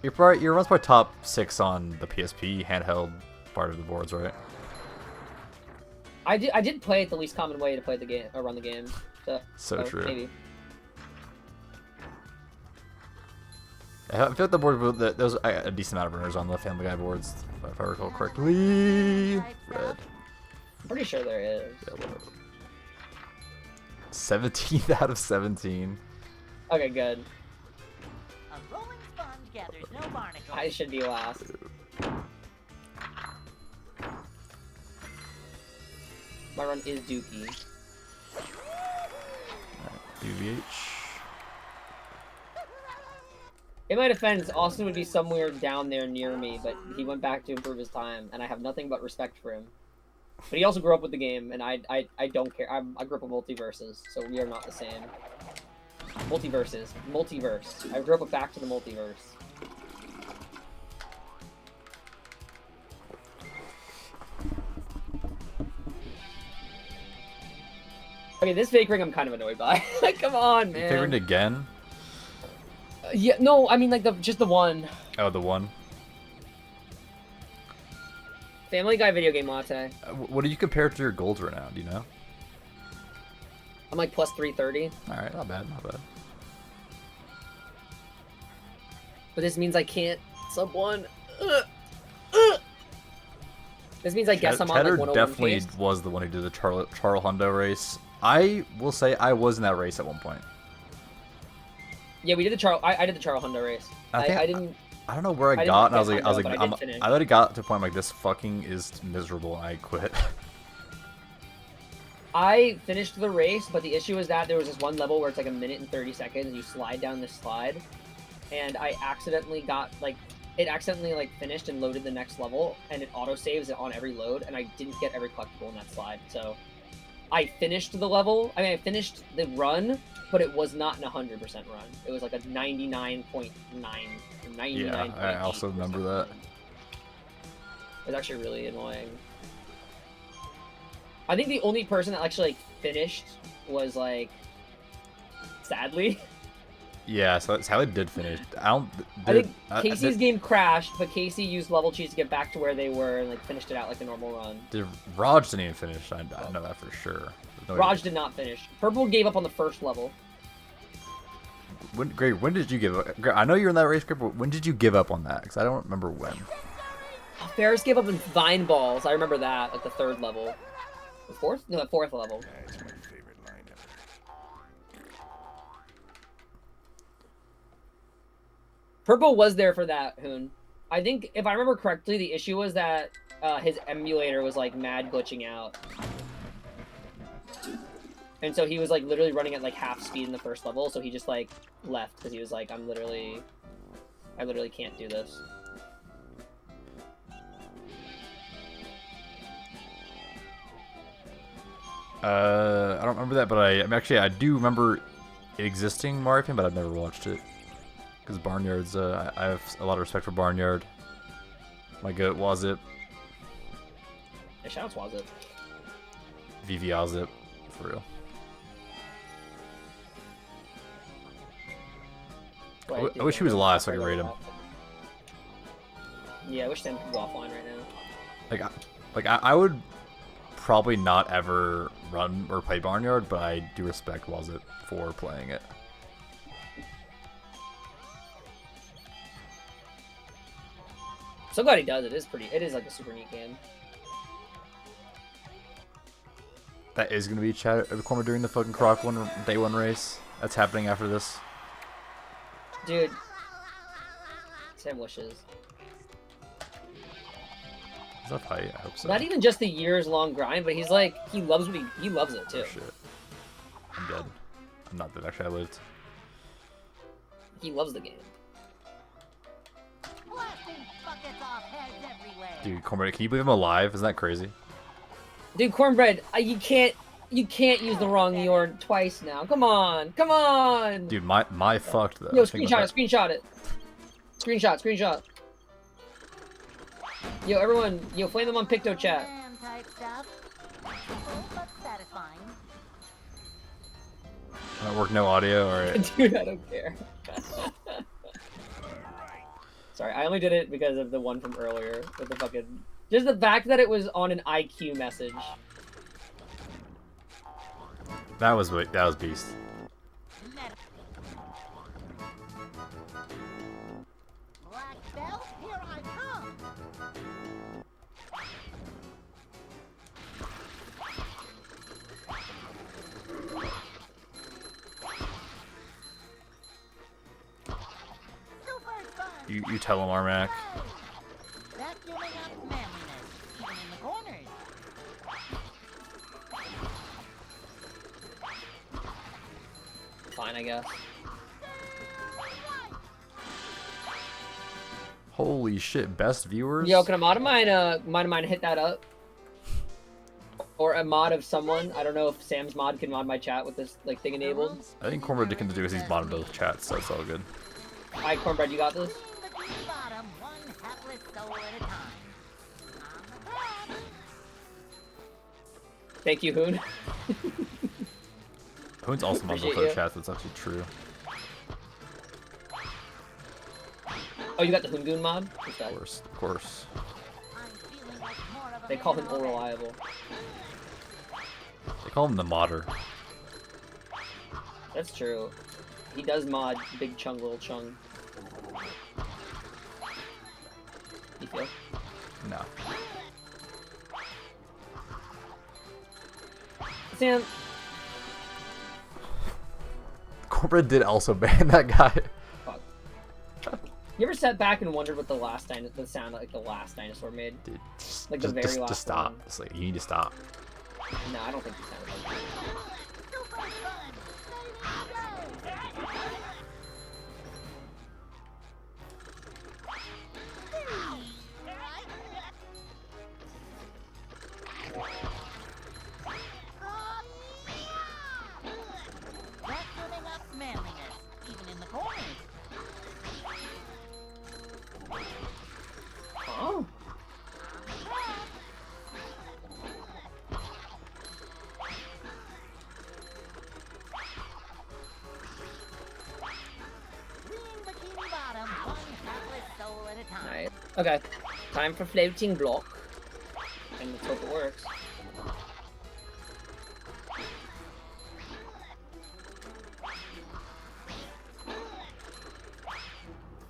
Your run's probably top 6 on the PSP handheld part of the boards, right? I did play it the least common way to play the game or run the game. So true. Maybe. I feel like the board there's a decent amount of runners on the Family Guy boards, if I recall correctly. Red. Pretty sure there is. Yeah, 17th out of 17. Okay, good. A rolling sponge gathers no barnacles. I should be last. My run is Dookie. UVH. In my defense, Austin would be somewhere down there near me, but he went back to improve his time, and I have nothing but respect for him. But he also grew up with the game, and I don't care. I grew up with multiverses, so we are not the same. Multiverse. I grew up with Back to the Multiverse. Okay, this fake ring I'm kind of annoyed by. Like, come on, man. You fake ringed again? Yeah, no, I mean like just the one. Oh, the one. Family Guy video game latte. What do you compare to your golds right now? Do you know? I'm like plus 330. All right, not bad, not bad. But this means I can't sub 1. This means I guess I'm on like 101 definitely pace. Was the one who did the Charles Hundo race. I will say I was in that race at one point. Yeah, we did the Charles. I did the Charles Hundo race. I didn't. I don't know where I I got, and didn't I was get like, Hundo, but I did finish. I already got to a point like this fucking is miserable, and I quit. I finished the race, but the issue is that there was this one level where it's like a minute and 30 seconds, and you slide down this slide, and I accidentally got like. It accidentally like finished and loaded the next level, and it auto saves it on every load, and I didn't get every collectible in that slide. So I finished the level. I mean, I finished the run, but it was not an 100% run. It was like a 99.9 or 99.8. Yeah, I also remember that. was actually really annoying. I think the only person that actually like finished was like sadly. Yeah, so Sally did finish. I think Casey's game crashed, but Casey used level cheats to get back to where they were and like finished it out like a normal run. Raj didn't even finish. I know that for sure. No Raj did not finish. Purple gave up on the first level. Greg, when did you give up? Greg, I know you're in that race group, but when did you give up on that? Because I don't remember when. Ferris gave up in Vine Balls. I remember that, like the third level. The fourth? No, the fourth level. That's my favorite line ever. Purple was there for that, Hoon. I think, if I remember correctly, the issue was that his emulator was, like, mad glitching out. And so he was, like, literally running at, like, half speed in the first level, so he just, like, left, because he was like, I literally can't do this. I don't remember that, but I do remember it existing, Mario Paint, but I've never watched it. Because Barnyard's, I have a lot of respect for Barnyard. My goat was it. Yeah, shoutouts was it. VV Ozip, for real. I wish he was alive so I could rate him. Yeah, I wish Sam could go offline right now. I would probably not ever run or play Barnyard, but I do respect Wazit for playing it. So glad he does it. It is like a super neat game. That is going to be chat at the corner during the fucking Croc day one race. That's happening after this. Dude. Sam wishes. Is that high? I hope so. Not even just the years-long grind, but he's like, he loves he loves it too. Oh, shit. I'm dead. I'm not dead, actually. I lived. He loves the game. Dude, Cornbread, can you believe I'm alive? Isn't that crazy? Dude, Cornbread, you can't use the wrong Yorn twice now. Come on, come on. Dude, my fucked though. Yo, screenshot it. Screenshot. Yo, everyone, flame them on Picto chat. That work, no audio, alright. Dude, I don't care. Sorry, I only did it because of the one from earlier with the fucking... Just the fact that it was on an IQ message. That was beast. Black belt, here I come. You tell him, Armac. Vacuuming up manliness, even in the corners. Fine, I guess. Holy shit, best viewers? Yo, can a mod of mine hit that up? Or a mod of someone? I don't know if Sam's mod can mod my chat with this like thing enabled. I think Cornbread can do is he's modded both chats, so it's all good. Alright, Cornbread, you got this? Bottom, one hapless soul at a time. Thank you, Hoon. Hoon's also modded both their chats, that's actually true. Oh, you got the Hoongoon mod? Of course. They call him unreliable. They call him the modder. That's true. He does mod Big Chung, Little Chung. You feel? No. Sam. Cornbread did also ban that guy. Fuck. You ever sat back and wondered what the sound like the last dinosaur made? Dude, Like the very last just stop. one. It's like, you need to stop. No, I don't think he sounded like that. Vacuuming up manliness, even in the corners. Oh. Okay, time for floating block. And let's hope it works.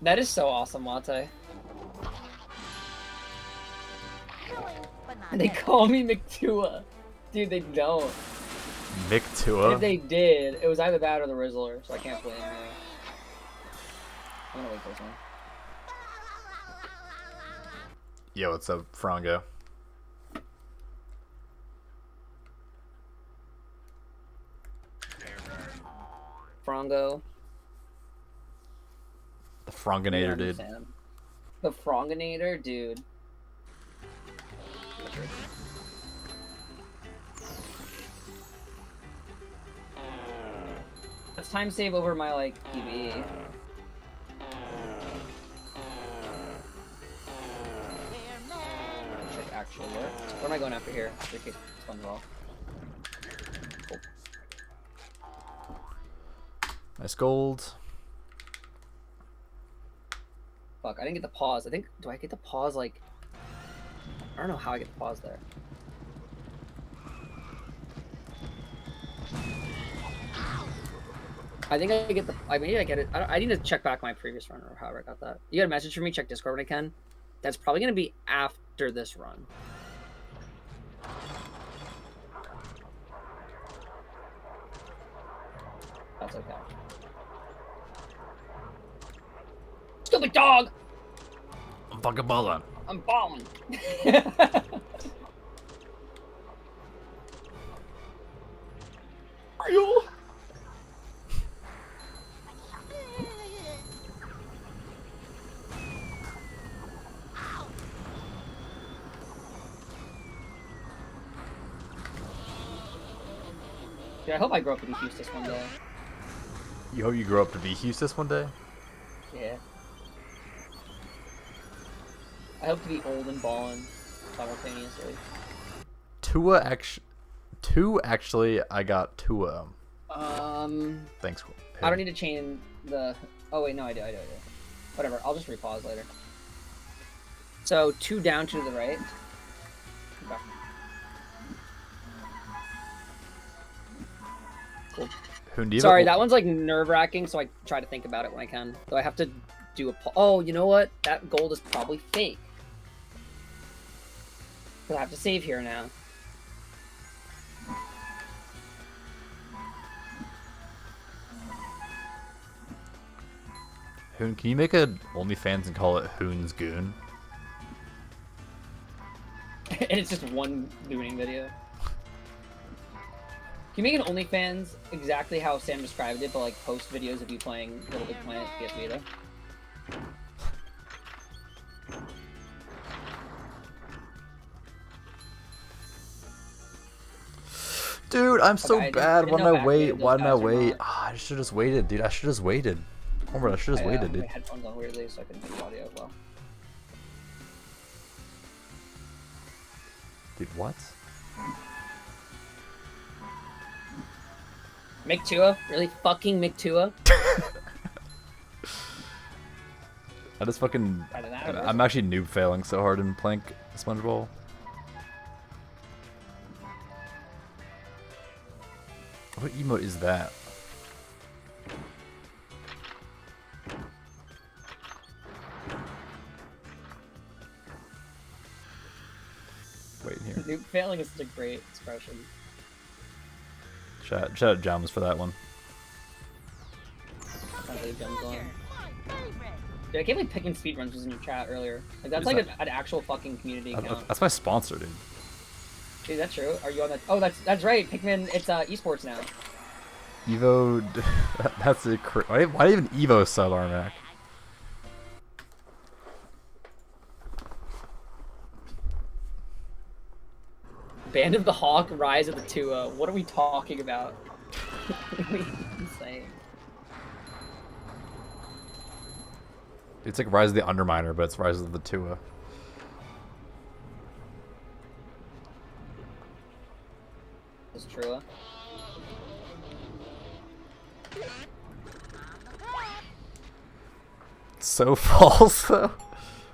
That is so awesome, Latte. Thrilling, but not They heavy. call me McTua. Dude, they don't. Mick If Tua. they did, it was either that or the Rizzler, so I can't blame you. I'm gonna wait for this one. Yo, what's up, Frango? Frongo. The Fronginator, Yeah, dude. Sam. The Fronginator, dude. Let's time save over my, like, PB. Should actually work. What am I going after here? Just in case SpongeBob. Cool. Nice gold. Fuck, I didn't get the pause. I think, do I get the pause, like... I don't know how I get the pause there. I think I get the... maybe I get it. I need to check back my previous run or however I got that. You got a message for me? Check Discord when I can. That's probably going to be after this run. That's okay. Stupid dog! I'm fucking balling. I'm balling. Are you? Dude, I hope I grow up to be Houston one day. You hope you grow up to be Houston one day? Yeah. I hope to be old and ballin' simultaneously. Actually, I got Tua. Thanks. I don't need to chain the... Oh, wait, no, I do. Whatever, I'll just repause later. So, 2 down, 2 to the right. Okay. Cool. Hoondiva? Sorry, that one's like nerve-wracking, so I try to think about it when I can. Though I have to do a... Oh, you know what? That gold is probably fake. Because I have to save here now. Hoon, can you make a OnlyFans and call it Hoon's Goon? And it's just one gooning video. Can you make an OnlyFans exactly how Sam described it, but like post videos of you playing Little Big Planet PS Vita? Dude, I'm so Okay, I bad. didn't Why know did I back wait? then Why didn't I those guys were wait? not- Ah, I should have just waited, dude. I should have just waited. Homer, I should have just waited, My dude. headphones on weirdly, so I couldn't hear the audio as well. Dude, what? McTua? Really fucking McTua? I just fucking... Either that or I'm actually noob failing so hard in playing SpongeBob. What emote is that? Wait here. Noob failing is such a great expression. Shout out Jams for that one. Sounds like a gem zone. My favorite. Dude, I can't believe picking speedruns was in your chat earlier. Like that's Who's like that? an actual fucking community account. That's my sponsor, dude. Dude, that's true. Are you on that? Oh, that's right. Pikmin, it's esports now. Evo... That's a... Why even Evo sub Armac? Band of the Hawk, Rise of the Tua. What are we talking about? What are we saying? It's like Rise of the Underminer, but it's Rise of the Tua. It's Trua. So false, though.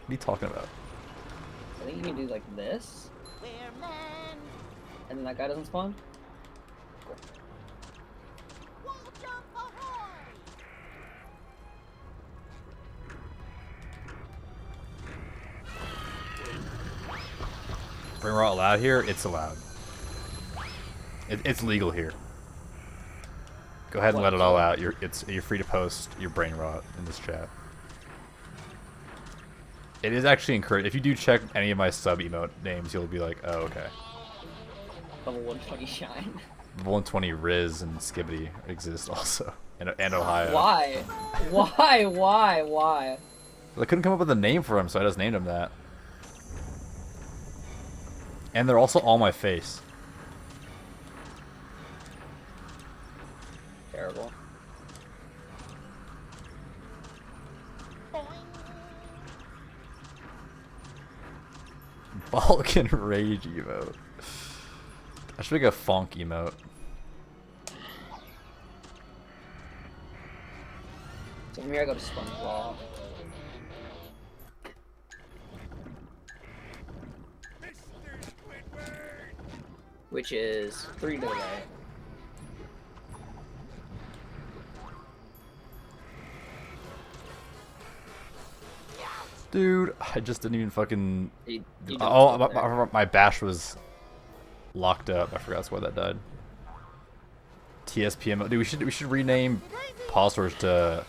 are you talking about? I think you can do like this, We're men. and then that guy doesn't spawn. Wall jump ahoy! Brain rot allowed here? It's allowed. It's legal here. Go ahead and let it all out. You're free to post your brain rot in this chat. It is actually encouraged. If you do check any of my sub emote names, you'll be like, oh, okay. Level 120 shine. Level 120 Riz and Skibbity exist also. And Ohio. Why? Why? I couldn't come up with a name for him, so I just named him that. And they're also all my face. Terrible. Balkan Rage emote. I should make a funk emote. So from here I go to SpongeBob. Which is 3 to the right. Dude, I just didn't even fucking... You Oh, my bash was locked up. I forgot that's why that died. TSPMO. Dude, we should rename passwords to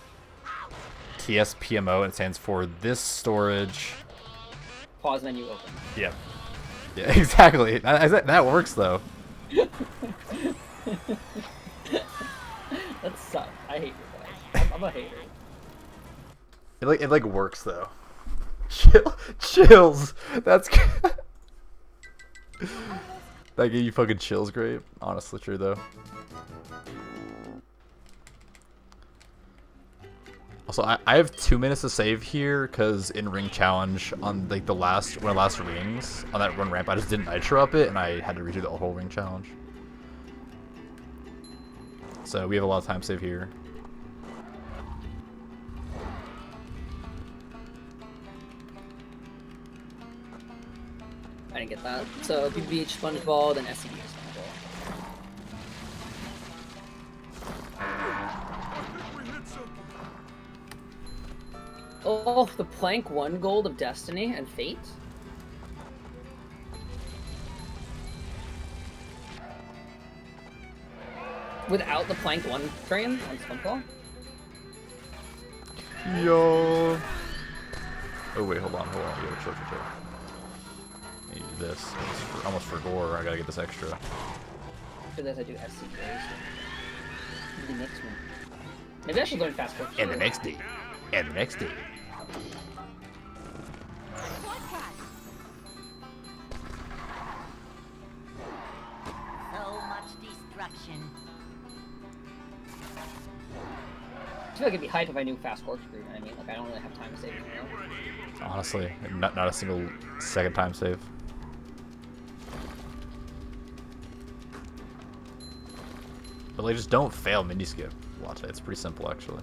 TSPMO, and it stands for this storage. Pause menu open. Yep. Yeah, exactly. That works though. That sucks. I hate your voice. I'm a hater. It like works though. Chills. That's that gave you fucking chills, great. Honestly, true though. Also, I have 2 minutes to save here because in ring challenge on like one of the last rings on that run ramp, I just didn't nitro up it and I had to redo the whole ring challenge. So we have a lot of time save here. I didn't get that. So PBH SpongeBob, then SCB SpongeBob. Oh, the Plank 1 Gold of Destiny and Fate? Without the Plank 1 train on SpongeBob? Yo. Oh wait, hold on. Yo, chill. I need this. Almost for gore. I gotta get this extra. After this, I do SCBs. The next one. Maybe I should learn fast forward. And the next day. And the next day. So much destruction. I feel like it'd be hype if I knew fast corkscrew, you know what I mean? Like, I don't really have time to save it, you know? Honestly, not a single second time save. But like, just don't fail mini skip. Watch it. It's pretty simple, actually.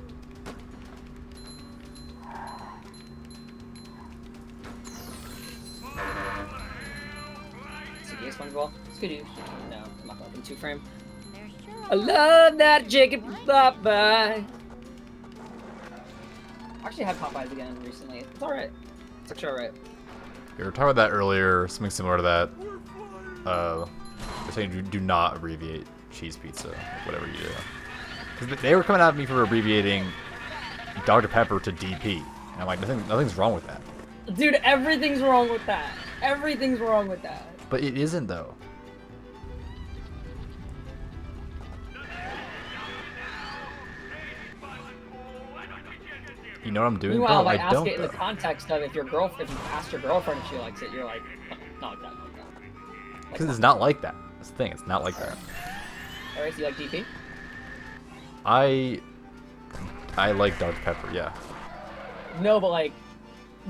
CDA SpongeBob? It's good use. No, I'm not going to 2-frame. There's sure I love that chicken Popeye. Actually, I had Popeyes again recently. It's alright. It's actually alright. We were talking about that earlier, something similar to that. They're saying do not abbreviate cheese pizza, like whatever you do. Because they were coming at me for abbreviating Dr. Pepper to DP. And I'm like, nothing's wrong with that. Dude, everything's wrong with that. Everything's wrong with that. But it isn't, though. You know what I'm doing? Meanwhile, Bro, if I ask don't, it in the though. context of if you asked your girlfriend if she likes it, you're like, not like that, not like that. Because it's not like that. That's the thing, it's not like that. Alright, so you like DP? I like Dr. Pepper, yeah. No, but like,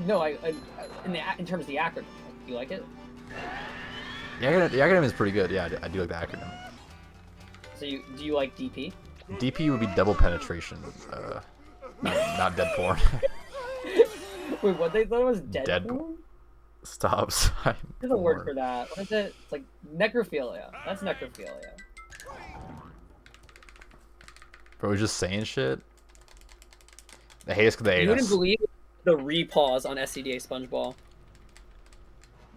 no, in terms of the acronym, do you like it? The acronym is pretty good, yeah, I do like the acronym. So do you like DP? DP would be double penetration, not dead porn. Wait, what they thought it was Deadpool? Deadpool. Stop sign. There's a word for that. What is it? It's like necrophilia. That's necrophilia. Bro, was just saying shit. They hate us because they hate You wouldn't us. believe the re-pause on SCDA SpongeBob.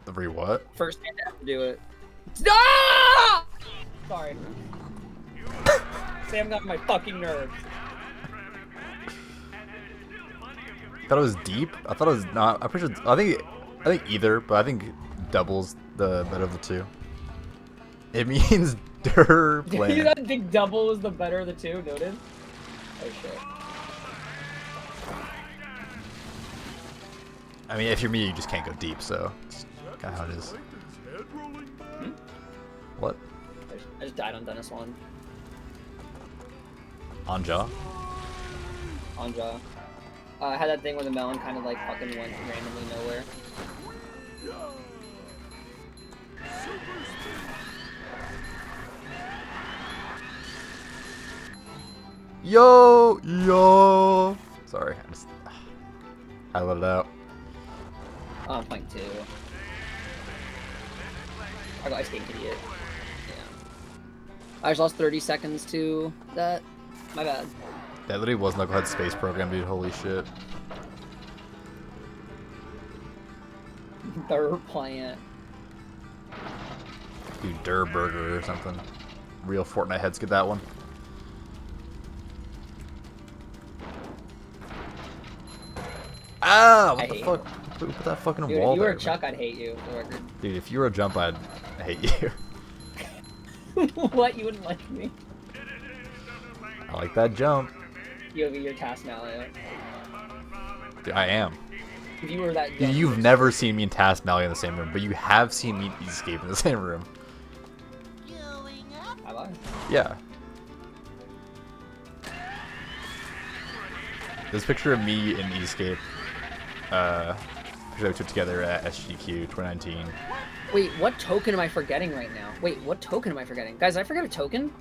The re what? First man to have to do it. Ah! Sorry. Sam got on my fucking nerves. I thought it was deep. I thought it was not. I'm pretty sure. I think either, but I think double's the better of the two. It means der You plan. don't think double is the better of the two? Noted. Oh shit. I mean, if you're me, you just can't go deep. So, it's kind of how it is. What? I just died on Dennis one. Anja? Anja. I had that thing where the melon kind of like fucking went randomly nowhere. Yo! Sorry, I let it out. Oh, I'm playing 2. I got ice skate idiot. Yeah. I just lost 30 seconds to that. My bad. That literally was Knucklehead Space Program, dude. Holy shit. Third plant. Dude, Der Burger or something. Real Fortnite heads get that one. Ah! What I the hate fuck? Who put that fucking Dude, wall if you were there? a Chuck, I'd hate you, for the record. Dude, if you were a jump, I'd hate you. What? You wouldn't like me? I like that jump. You would be your task Malio. Dude, I am. If you were that Dude, jump you've person. never seen me and Task Mally in the same room, but you have seen me and Escape in the same room. Going up. Have I? Yeah. This picture of me and Escape, picture that we took together at SGQ 2019. Wait, what token am I forgetting right now? Wait, what token am I forgetting? Guys, did I forget a token?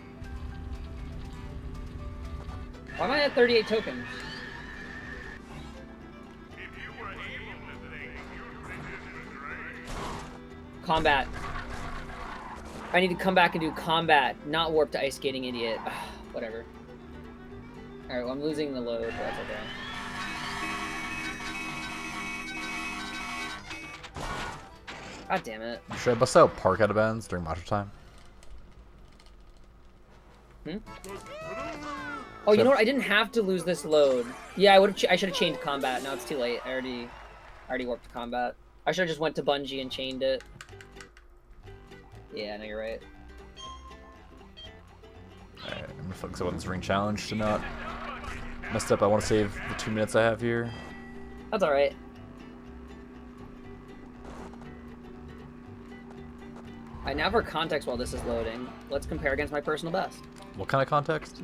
Why am I at 38 tokens? Combat. I need to come back and do combat, not warp to ice skating, idiot. Ugh, whatever. Alright, well, I'm losing the load, but that's okay. God damn it. Should I bust out park out of bounds during match time? Oh, you know what? I didn't have to lose this load. Yeah, I should have changed combat. Now it's too late. I already warped to combat. I should have just went to Bungie and chained it. Yeah, no, you're right. Alright, I'm gonna focus on this ring challenge to not messed up. I want to save the 2 minutes I have here. That's alright. I now for context while this is loading. Let's compare against my personal best. What kind of context?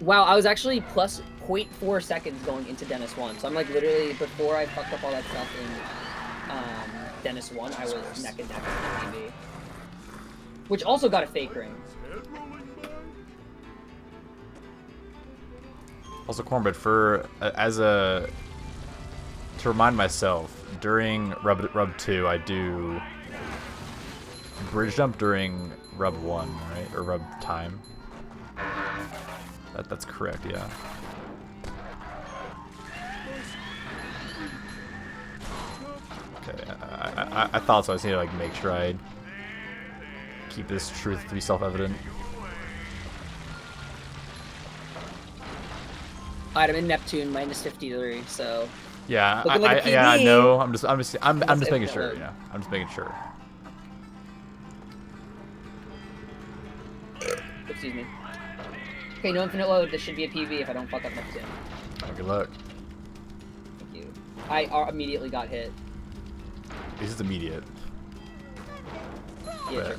Wow, I was actually plus 0.4 seconds going into Dennis 1. So I'm like literally, before I fucked up all that stuff in Dennis 1, I was neck and neck with TV. Which also got a fake ring. Also, Cornbread, for to remind myself, during Rub 2, I do bridge jump during Rub 1, right? Or Rub time. That's correct, yeah. Okay, I thought so. I just need to like make sure I keep this truth to be self-evident. Alright, I'm in Neptune, minus 53, so... Yeah, Looking like a yeah, I PB. know. I'm just making if sure. that- Yeah, I'm just making sure. Excuse me. Okay, no infinite load. This should be a PV if I don't fuck up Neptune. Oh, good luck. Thank you. I immediately got hit. This is immediate. Yeah, Right. sure.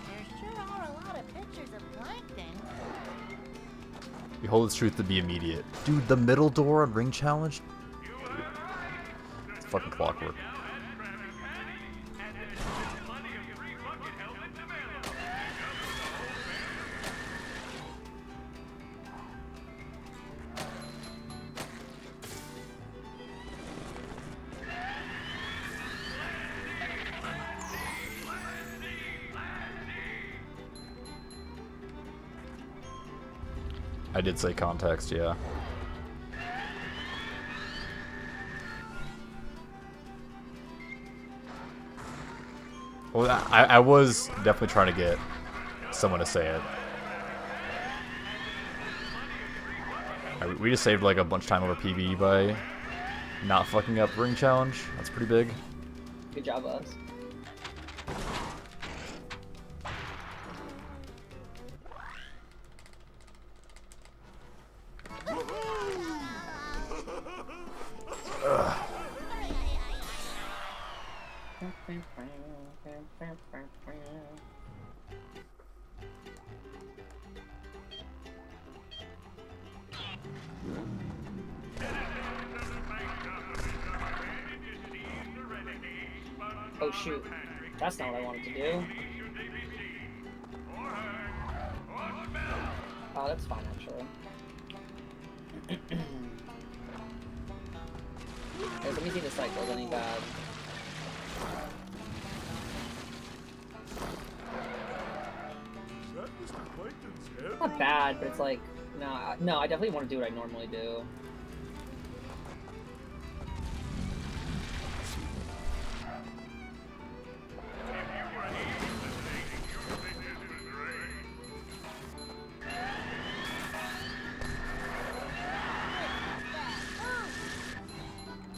There sure are a lot of pictures of plankton. Behold its truth to be immediate. Dude, the middle door on Ring Challenge? fucking clockwork. I did say context, yeah. Well, I was definitely trying to get someone to say it. We just saved like a bunch of time over PB by not fucking up the ring challenge. That's pretty big. Good job, us. Oh shoot, that's not what I wanted to do. Oh, that's fine actually. Let me see the cycles, any bad. Is that Mr. Plankton's head? Not bad, but it's like, no, I definitely want to do what I normally do.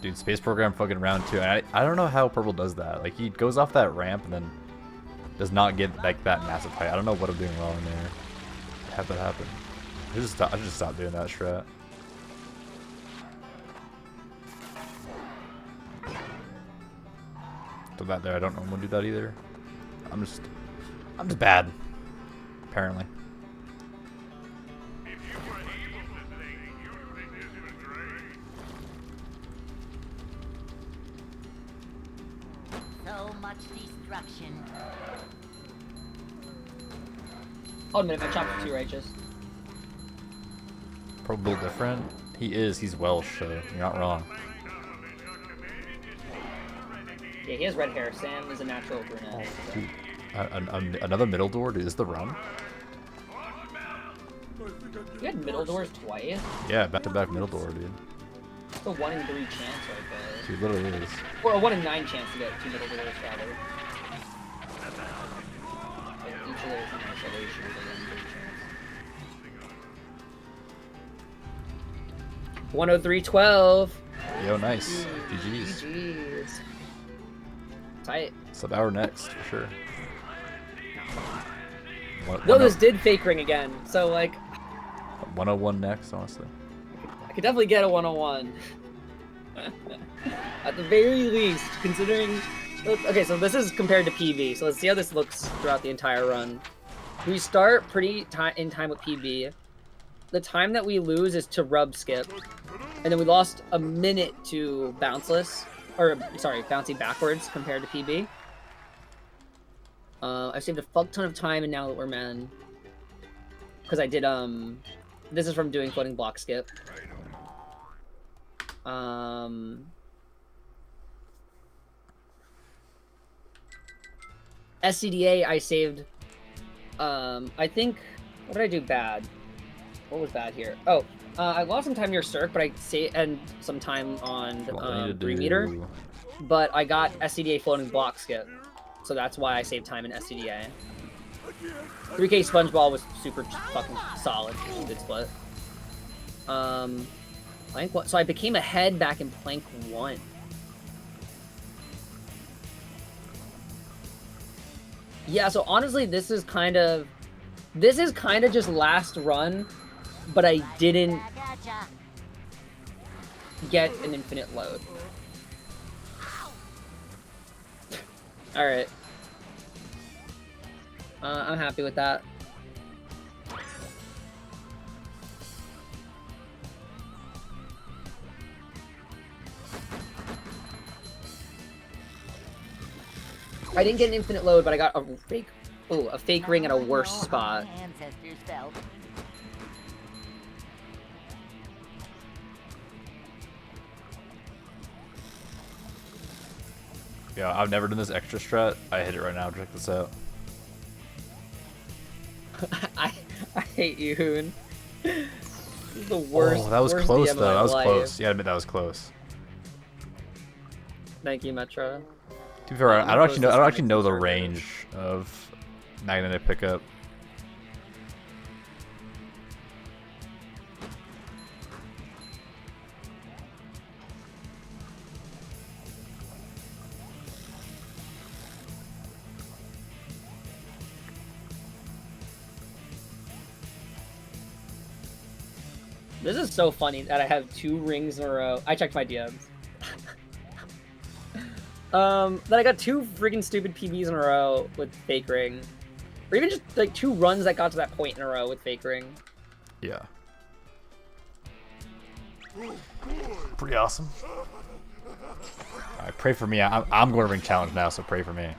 Dude, space program fucking round 2. And I don't know how Purple does that. Like, he goes off that ramp and then does not get like that massive height. I don't know what I'm doing wrong there. Have that happen. I just stop doing that strat. So that there, I don't normally do that either. I'm just bad. Apparently. So much destruction. Hold a minute, my chops are too righteous. Probably a little different. He is. He's Welsh, so you're not wrong. Yeah, he has red hair. Sam is a natural brunette. Dude, another middle door? Dude, is the run? You had middle doors twice? Yeah, back-to-back middle door, dude. It's a 1 in 3 chance right there. Dude, literally is. Or a 1 in 9 chance to get 2 middle doors, rather. Like each of those in isolation is a 1 in 3 chance. 103.12. Yo, nice. GG's. GG's. Tight. Sub-hour next, for sure. Though this did fake ring again, so like... 101 next, honestly. I could definitely get a 101. At the very least, considering... Okay, so this is compared to PB, so let's see how this looks throughout the entire run. We start pretty in time with PB. The time that we lose is to rub skip. And then we lost a minute to bounceless. Or, sorry, bouncy backwards compared to PB. I've saved a fuck ton of time and now that we're men. Because I did, this is from doing floating block skip. SCDA, I saved, I think, what did I do bad? What was bad here? Oh, I lost some time near Cirque, but I saved, and some time on, 3 meter. But I got SCDA floating block skip. So that's why I saved time in SCDA. 3K SpongeBob was super fucking solid. Good split. Plank 1. So I became ahead back in Plank 1. Yeah, so honestly, this is kind of just last run, but I didn't get an infinite load. Alright. I'm happy with that. I didn't get an infinite load, but I got a fake ring at a Now I worse know how spot. my ancestors felt. Yeah, I've never done this extra strat. I hit it right now. Check this out. I hate you, Hoon. This is the worst. Oh, that was worst close DM of though. my That was life. close. Yeah, I admit that was close. Thank you, Metro. To be fair, I'm I gonna don't post actually know. I this don't on actually know the Instagram. range of magnetic pickup. This is so funny that I have 2 rings in a row. I checked my DMs. That I got 2 freaking stupid PBs in a row with fake ring. Or even just like 2 runs that got to that point in a row with fake ring. Yeah. Pretty awesome. Alright, pray for me. I'm going to ring challenge now, so pray for me.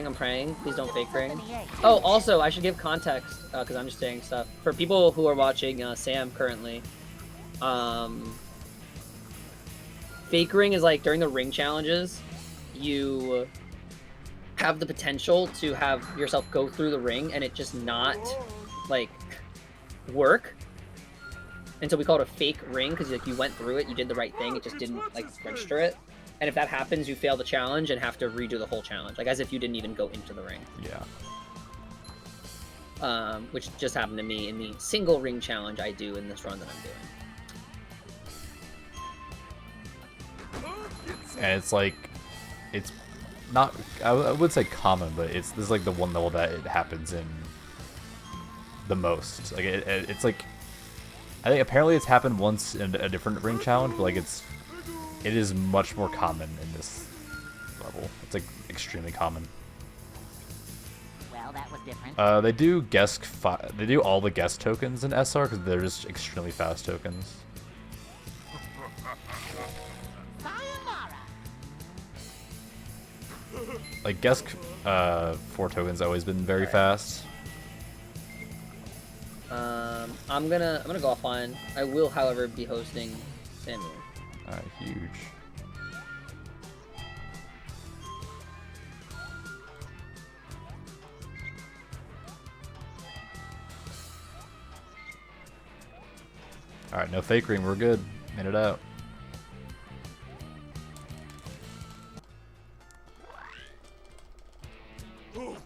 I'm praying. Please don't fake ring. Oh, also, I should give context, because I'm just saying stuff. For people who are watching Sam currently, fake ring is like during the ring challenges, you have the potential to have yourself go through the ring and it just not, like, work. And so we call it a fake ring, because like, you went through it, you did the right thing, it just didn't, like, register it. And if that happens, you fail the challenge and have to redo the whole challenge, like as if you didn't even go into the ring. Yeah. Which just happened to me in the single ring challenge I do in this run that I'm doing. And it's like, it's not, I would say common, but this is like the one level that it happens in the most. Like it's like, I think apparently it's happened once in a different ring challenge, but like it is much more common in this level. It's like extremely common. Well, that was different. They do they do all the guest tokens in SR because they're just extremely fast tokens. Sayonara. Like guest 4 tokens always been very fast. I'm gonna go offline. I will, however, be hosting Samuel. Alright, huge. Alright, no fake ring, we're good. Made it out. Oh boy!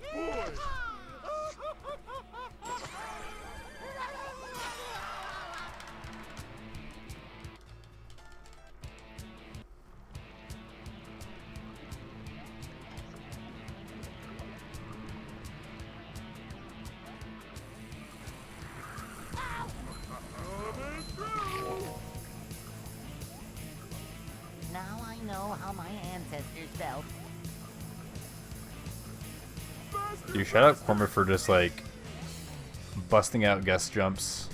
Now I know how my ancestors felt. Dude, shout out Cormer for just like busting out guest jumps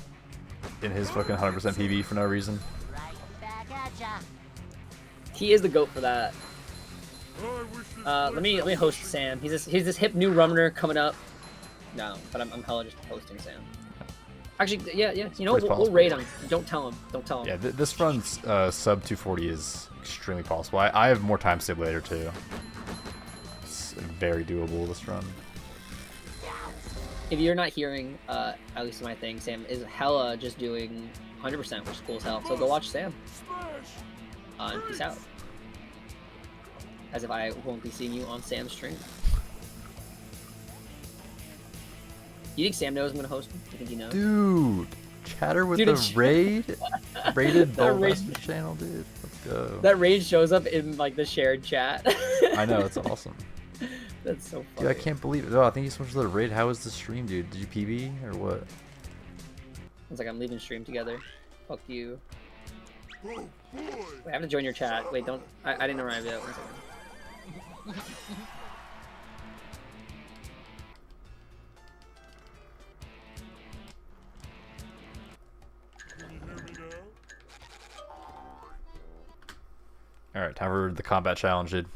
in his fucking 100% PB for no reason. Right back at ya. He is the goat for that. I wish this Let me host Sam. He's this hip new runner coming up. No, but I'm hella just hosting Sam. Actually, yeah. You know, Pretty we'll possible. raid him. Don't tell him. Don't tell him. Yeah, this run's sub 240 is extremely possible. I have more time saved later too. It's very doable, this run. If you're not hearing, at least my thing, Sam is hella just doing 100%, which is cool as hell. So go watch Sam. smash! And peace out. As if I won't be seeing you on Sam's stream. You think Sam knows I'm gonna host him? You think he knows? Dude, chatter with Dude, the it's- raid? Rated That Bold raid- Message channel, dude. Let's go. That raid shows up in like the shared chat. I know, it's awesome. That's so funny. Dude, I can't believe it. Oh, I think you switched to the raid. How was the stream, dude? Did you PB or what? It's like I'm leaving stream together. Fuck you. Oh boy! Wait, I have to join your chat. Wait, don't. I didn't arrive yet. 1 second. Alright, time for the combat challenge, dude.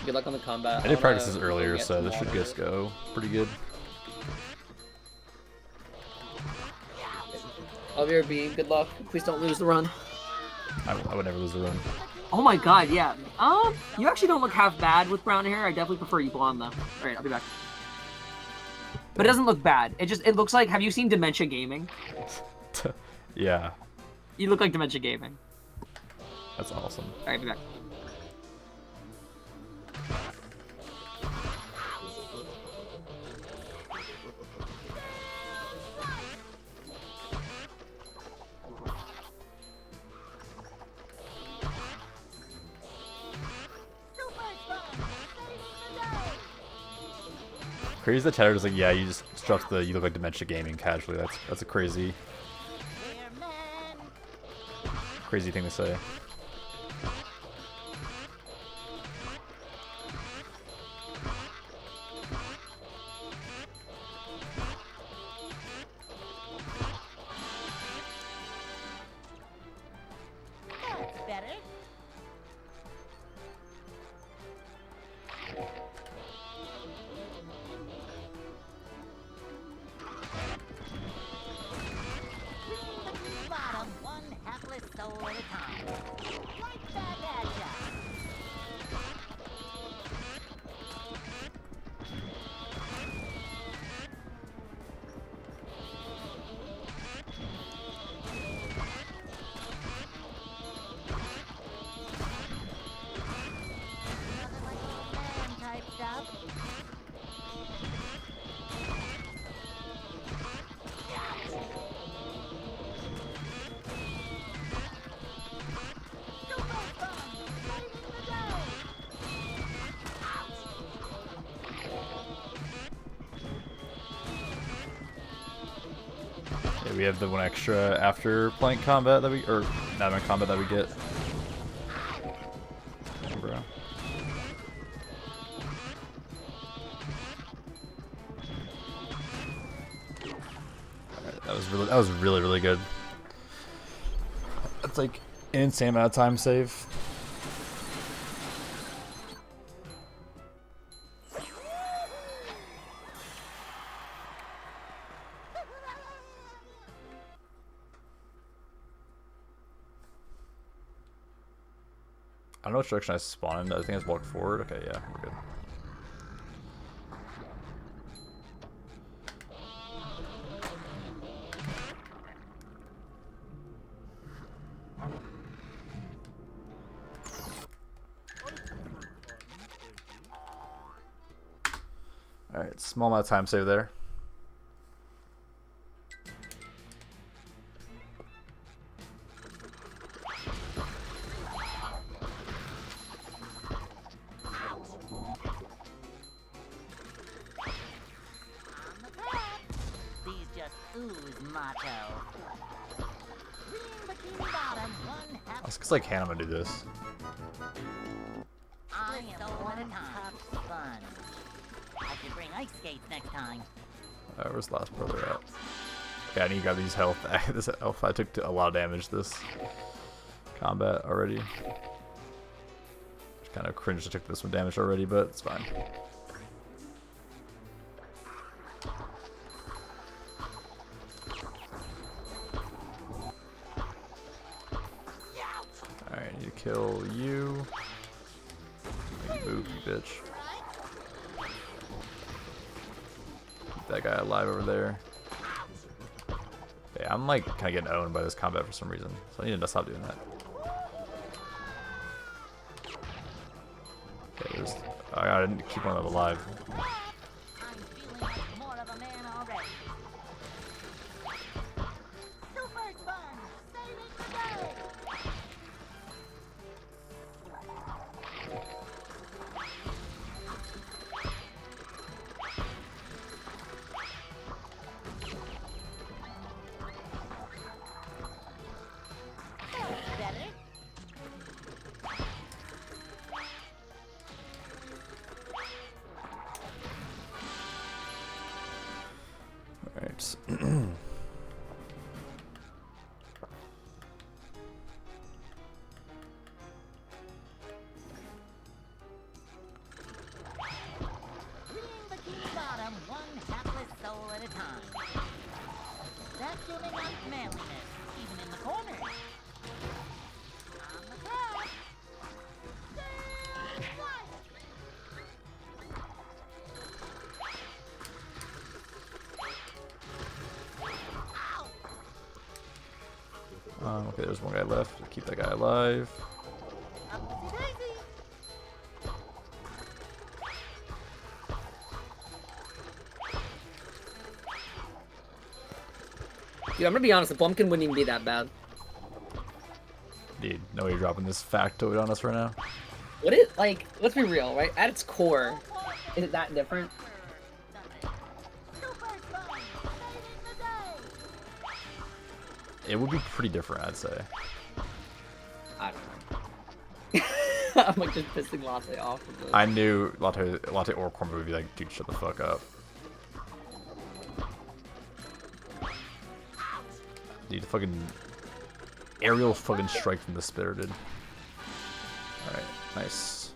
Good luck on the combat. I did practice this earlier, so this should just go pretty good. LVRB, good luck. Please don't lose the run. I would never lose a run. Oh my god, yeah. You actually don't look half bad with brown hair. I definitely prefer you blonde though. Alright, I'll be back. But it doesn't look bad. It looks like, have you seen Dementia Gaming? Yeah. You look like Dementia Gaming. That's awesome. Alright, be back. Crazy that Cheddar's like, yeah, you just dropped the you look like Dementia Gaming casually. That's a crazy thing to say. That's better. Bottom, one hapless soul at a time. Like that, nothing like old man type stuff. Yeah, we have the one extra after plank combat that or not in combat that we get. Damn, bro. Alright, that was really good. That's like an insane amount of time save. I don't know which direction I spawned. I think I walked forward. Okay, yeah, we're good. Alright, small amount of time save there. These just ooze macho. Green bikini bottom, one half. It's like Hannah would do this. I am one top sponge. I should bring ice skates next time. Where's the last brother at? Yeah, I need to grab these health. This health. I took a lot of damage this combat already. Just kind of cringe I took this one damage already, but it's fine. Alright, I need to kill you. Move, you bitch. Keep that guy alive over there. Yeah, I'm like kind of getting owned by this combat for some reason, so I need to stop doing that. Okay, I didn't keep one of them alive. I'm feeling like more of a man already. Super sponge, saving the day. Better. time. That's giving us manliness, even in the corners. On the ground. Okay, there's one guy left. Keep that guy alive. Dude, I'm gonna be honest, the Blumpkin wouldn't even be that bad. Dude, no way you're dropping this factoid on us right now. Would it, like, let's be real, right? At its core, is it that different? It would be pretty different, I'd say. I don't know. I'm like just pissing Latte off of this. I knew Latte or Corn would be like, dude, shut the fuck up. Dude, fucking aerial fucking strike from the Spirited. Alright, nice.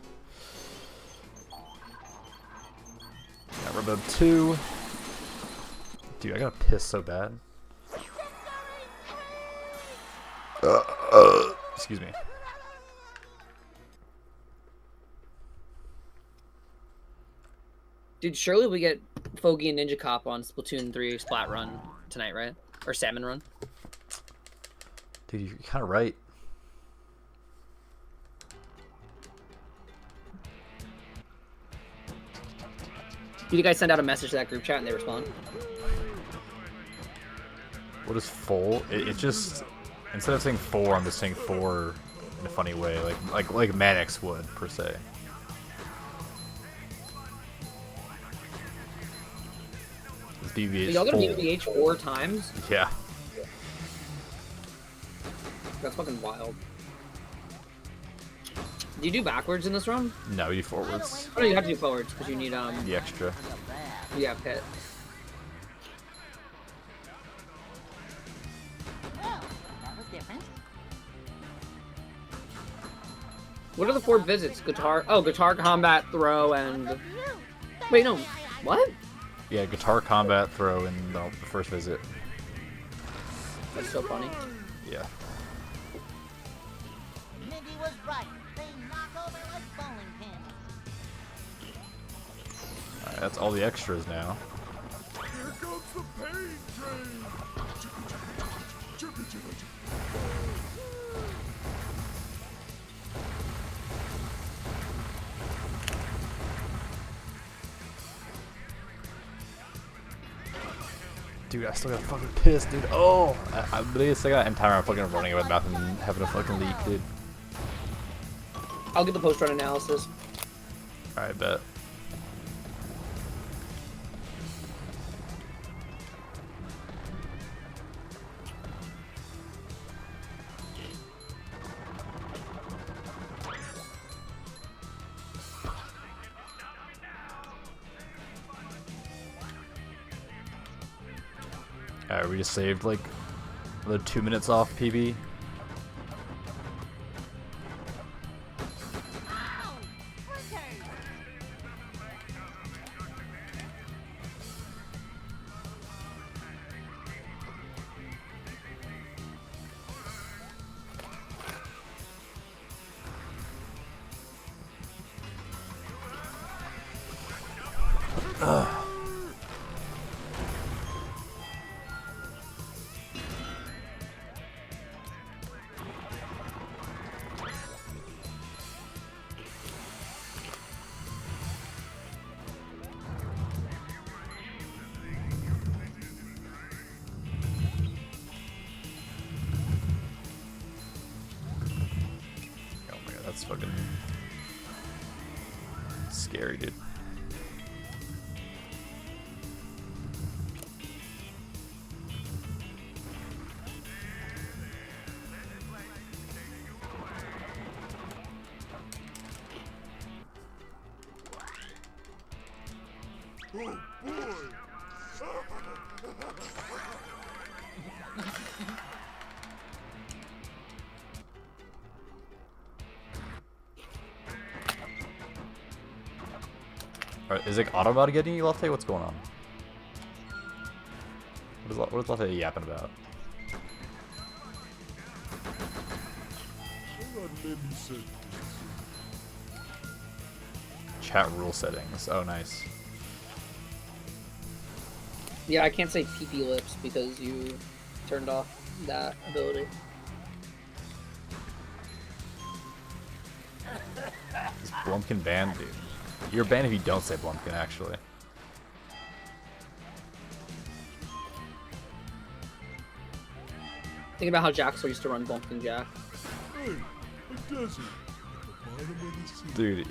Got Robo 2. Dude, I gotta piss so bad. Excuse me. Dude, surely we get Foggy and Ninja Cop on Splatoon 3 Splat Run tonight, right? Or Salmon Run. Dude, you're kind of right. Did you guys send out a message to that group chat and they respond? What is full? It just, instead of saying 4, I'm just saying 4 in a funny way, like Mannix would per se. It's BBH. Y'all got full. BBH 4 times? Yeah. That's fucking wild. Do you do backwards in this run? No, you do forwards. Oh, no, you have to do forwards because you need The extra. yeah, pit. Well, that was different. What are the 4 visits? Guitar, combat, throw, and wait, no, what? Yeah, guitar, combat, throw, and the first visit. That's so funny. Yeah. Mindy was right. They knock over like bowling pins. Alright, that's all the extras now. Here comes the pain train! Chugga, chugga, chugga. Dude, I still got fucking pissed, dude. Oh! I literally still got entire I'm fucking running with mouth and having a fucking leak, dude. I'll get the post-run analysis. Alright, bet. Alright, we just saved like another 2 minutes off PB. Oh my god, that's fucking scary, dude. Oh boy! Alright, is it Autobot getting you, Latte? What's going on? What is Lottie yapping about? Hold on, let me say. Chat rule settings. Oh, nice. Yeah, I can't say pee-pee lips because you turned off that ability. Is Blumpkin banned, dude? You're banned if you don't say Blumpkin, actually. Think about how Jaxel used to run Bumpkin Jack. Hey, a desert. At the bottom of the sea. Dude,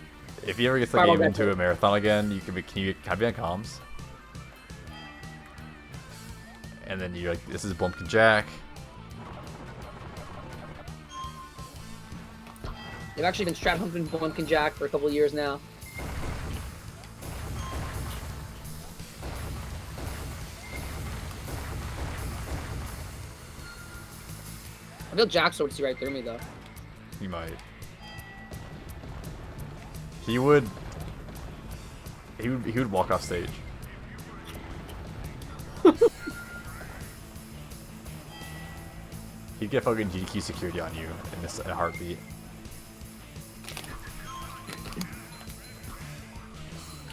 if he ever gets the Fireball game Gecko. into a marathon again, you can be, can I be on comms? And then you're like, this is Blumpkin Jack. They've actually been strap humping Bumpkin Jack for a couple of years now. I feel Jaxel would see right through me though. He might. He would walk off stage. He'd get fucking GDQ security on you in a heartbeat.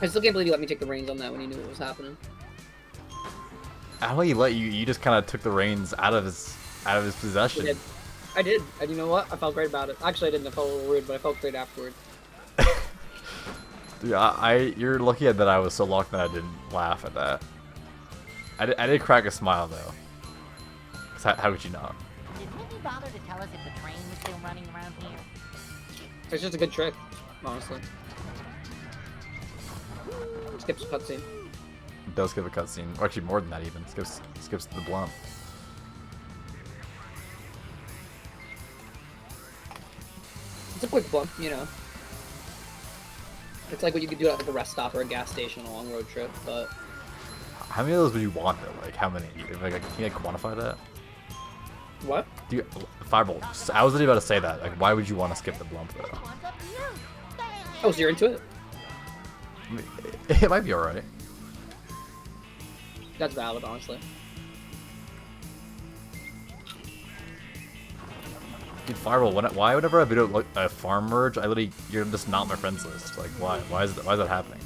I still can't believe you let me take the reins on that when you knew what was happening. I don't think he let you. You just kind of took the reins out of his possession. I did. And you know what? I felt great about it. Actually, I didn't. I felt a little rude, but I felt great afterward. Dude, you're lucky that I was so locked that I didn't laugh at that. I did crack a smile though. 'Cause how could you not? Did Mickey bother to tell us if the train was still running around here? It's just a good trick, honestly. Skips a cutscene. It does skip a cutscene. Or actually more than that even. Skips the Blump. It's a quick bump, you know. It's like what you could do at like a rest stop or a gas station on a long road trip, but How many of those would you want though? Like how many? Like, can you quantify that? what? Do you, Fireball. I was literally about to say that. Like, why would you want to skip the Blump though? One's up to you. Oh, so you're into it? I mean, it might be alright. That's valid, honestly. Dude, Fireball. Why whenever I do a farm merge, you're just not on my friends list. Like, why? Why is that happening?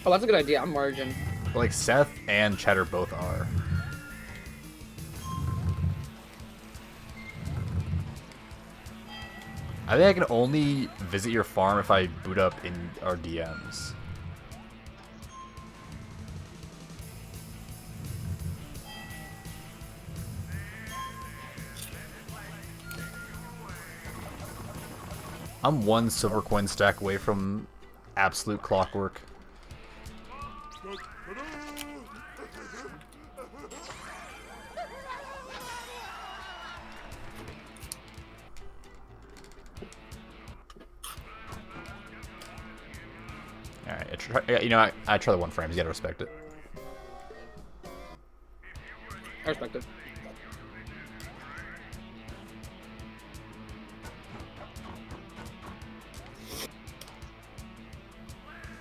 Oh, that's a good idea. I'm merging. Like Seth and Cheddar both are. I think I can only visit your farm if I boot up in our DMs. I'm one silver coin stack away from absolute clockwork. Alright, you know, I try the one frames, you gotta respect it. I respect it.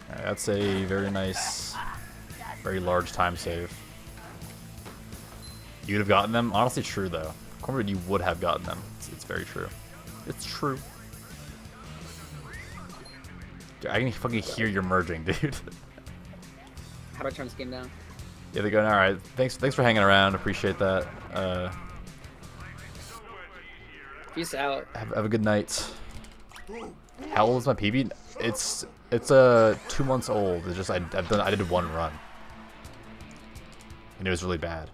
Alright, that's a very nice, very large time save. You would have gotten them? Honestly, true though. Cornbread, you would have gotten them. It's very true. It's true. Dude, I can fucking hear your merging, dude. How do I turn this game down? Yeah, they're going, alright, thanks for hanging around, appreciate that. Peace out. Have a good night. How old is my PB? It's 2 months old. It's just I did one run. And it was really bad.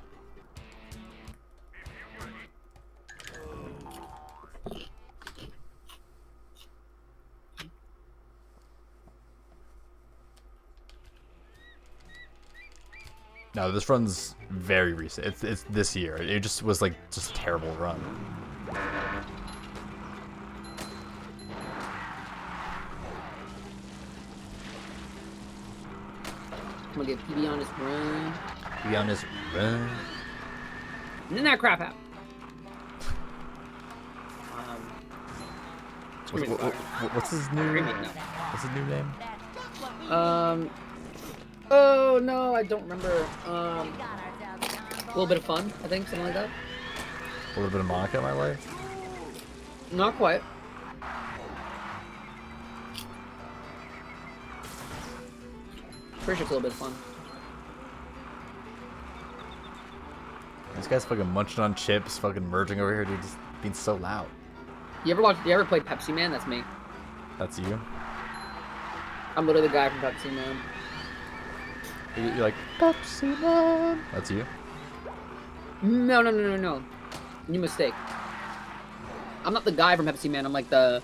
No, this run's very recent. It's this year. It just was like just a terrible run. I'm gonna get PB on his run. Be on this run. And then that crap out. What's his new? Screaming, no. What's his new name? That's just what we Oh no, I don't remember. got ourselves little bit of fun, I think, something like that. A little bit of Monica in my life. Not quite. Pretty sure it's a little bit of fun. This guy's fucking munching on chips, fucking merging over here, dude, just being so loud. You ever played Pepsi Man? That's me. That's you? I'm literally the guy from Pepsi Man. You're like, Pepsi Man. That's you? No. You mistake. I'm not the guy from Pepsi Man. I'm like the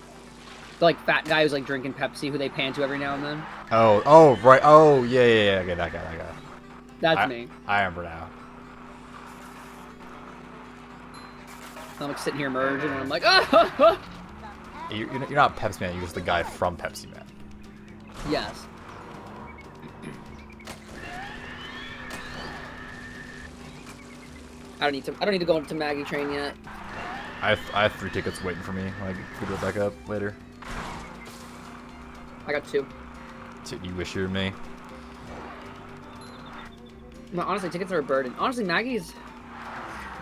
like fat guy who's like drinking Pepsi, who they pan to every now and then. Oh, right. Oh, yeah. Okay, that guy. That's me. I remember now. I'm like sitting here merging, and I'm like, ah! You're not Pepsi Man. You're just the guy from Pepsi Man. Yes. I don't need to go into Maggie Train yet. I have 3 tickets waiting for me when I go back up later. I got 2. You wish you were me. No, honestly, tickets are a burden. Honestly, Maggie's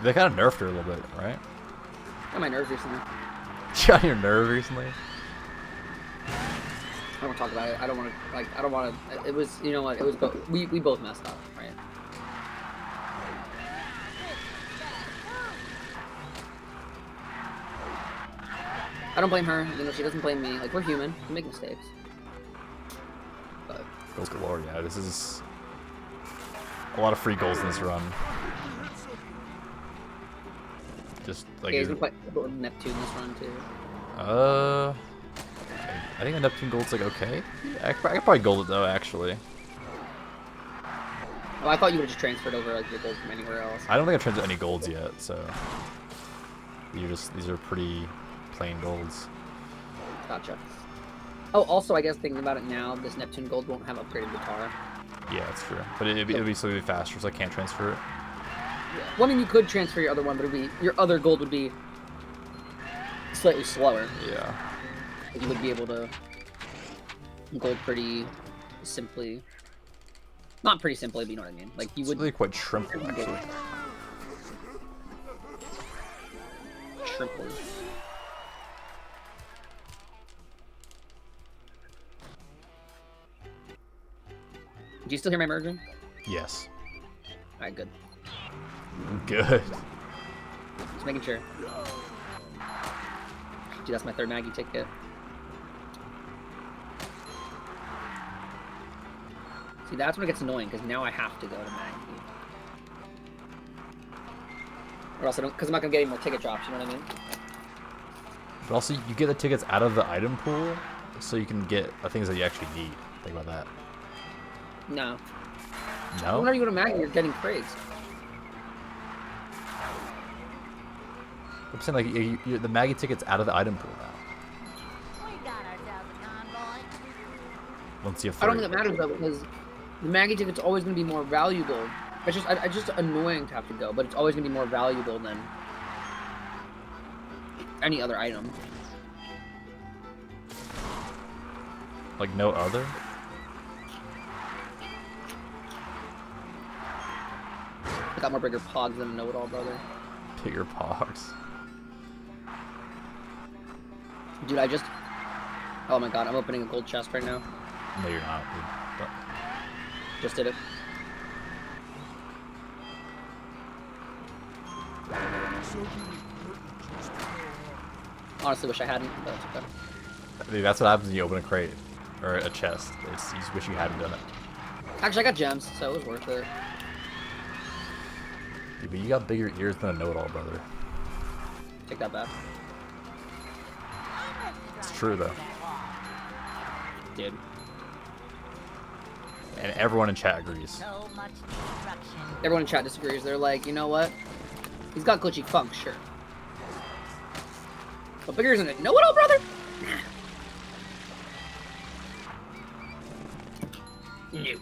They kind of nerfed her a little bit, right? got my nerves recently. You got your nerve recently? I don't want to talk about it. I don't want to. It was, you know what? It was both. We both messed up, right? I don't blame her. You know, she doesn't blame me. Like, we're human. We make mistakes. But Goals galore, yeah. This is a lot of free goals in this run. Just like yeah, he's been playing Neptune this run too. I think a Neptune gold's like okay. I could probably gold it though, actually. Oh, I thought you would have just transferred over like your gold from anywhere else. I don't think I've transferred any golds yet, so these are pretty plain golds. Gotcha. Oh, also, I guess thinking about it now, this Neptune gold won't have upgraded guitar. Yeah, that's true. But it'd be slightly faster, so I can't transfer it. Yeah. Well, I mean, you could transfer your other one, but your other gold would be slightly slower. Yeah. But you would be able to gold pretty simply. Not pretty simply, but you know what I mean. Like you It's would really quite shrimply, actually. triple. Do you still hear my merging? Yes. Alright, good. Good. Just making sure. Dude, that's my 3rd Maggie ticket. See, that's when it gets annoying, because now I have to go to Maggie. Or else I don't, because I'm not going to get any more ticket drops, you know what I mean? But also, you get the tickets out of the item pool, so you can get the things that you actually need. Think about that. No. No? Whenever you go to Maggie, you're getting crates. I'm saying, like, the Maggie ticket's out of the item pool now. We got ourselves a convoy. Once you have I don't 3. think it matters, though, because the Maggie ticket's always going to be more valuable. It's just annoying to have to go, but it's always going to be more valuable than any other item. Like, no other? I got more bigger pogs than a know-it-all, brother. Bigger pogs. Dude, oh my god, I'm opening a gold chest right now. No, you're not. But Just did it. Honestly, wish I hadn't, but it's okay. dude, that's what happens when you open a crate. Or a chest. You just wish you hadn't done it. Actually, I got gems, so it was worth it. Dude, but you got bigger ears than a know-it-all, brother. Take that back. It's true, though. Dude. And everyone in chat agrees. So much destruction. Everyone in chat disagrees. They're like, you know what? He's got glitchy funk, sure. But bigger isn't it? Know-it-all, brother? No.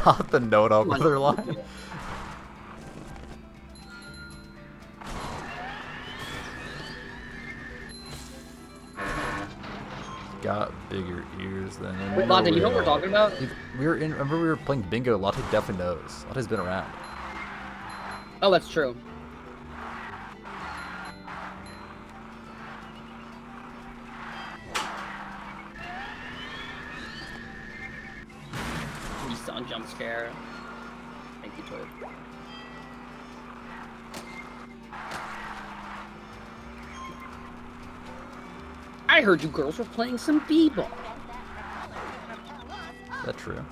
Not the know-it-all brother line. Got bigger ears than a Wait, Latte, you know what we're talking about? Remember we were playing bingo. Latte definitely knows. Latte's been around. Oh, that's true. Nissan jump scare. Thank you, Toad. I heard you girls were playing some b-ball. That's true.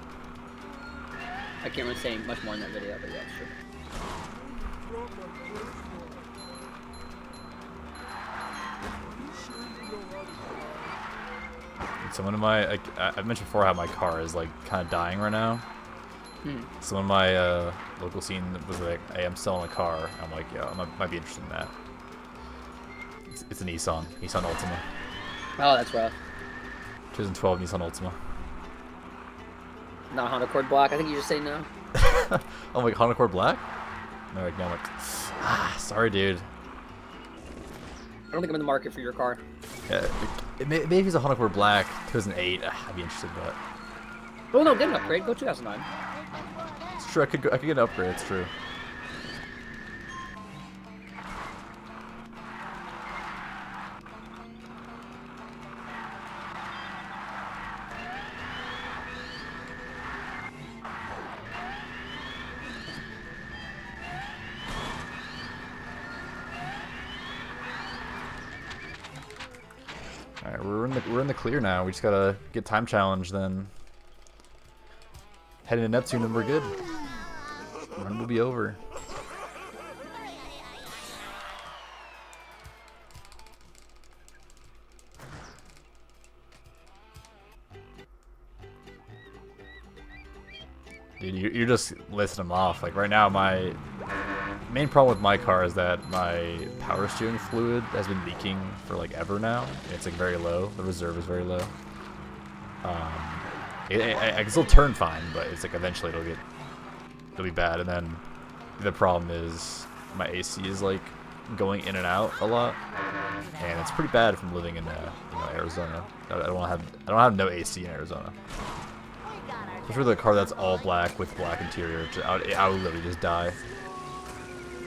I can't really say much more in that video, but yeah, it's true. Drop my first one. You sure you know how to drive? So one of my, like, I mentioned before how my car is like kind of dying right now. So one of my local scene was like, "Hey, I'm selling a car." I'm like, "Yeah, I might be interested in that." It's a Nissan Altima, Oh, that's rough. 2012 Nissan Altima. Not Honda Accord Black. I think you just say no. I'm like, Honda Accord Black? No, like, no, I'm like, sorry, dude. I don't think I'm in the market for your car. Yeah, maybe it's a Honda Accord Black 2008. I'd be interested, but Oh no, get an upgrade. Go 2009. it's true. I could get an upgrade. It's true. All right, we're in the clear now. We just gotta get time challenge, then head into Neptune, and we're good. Run will be over. Dude, you're just listing them off. Like right now, my main problem with my car is that my power steering fluid has been leaking for like ever now. It's like very low. The reserve is very low. I can still turn fine, but it's like eventually it'll be bad. And then the problem is my AC is like going in and out a lot, and it's pretty bad from living in Arizona. I don't have no AC in Arizona. Especially with a car that's all black with black interior, I would literally just die.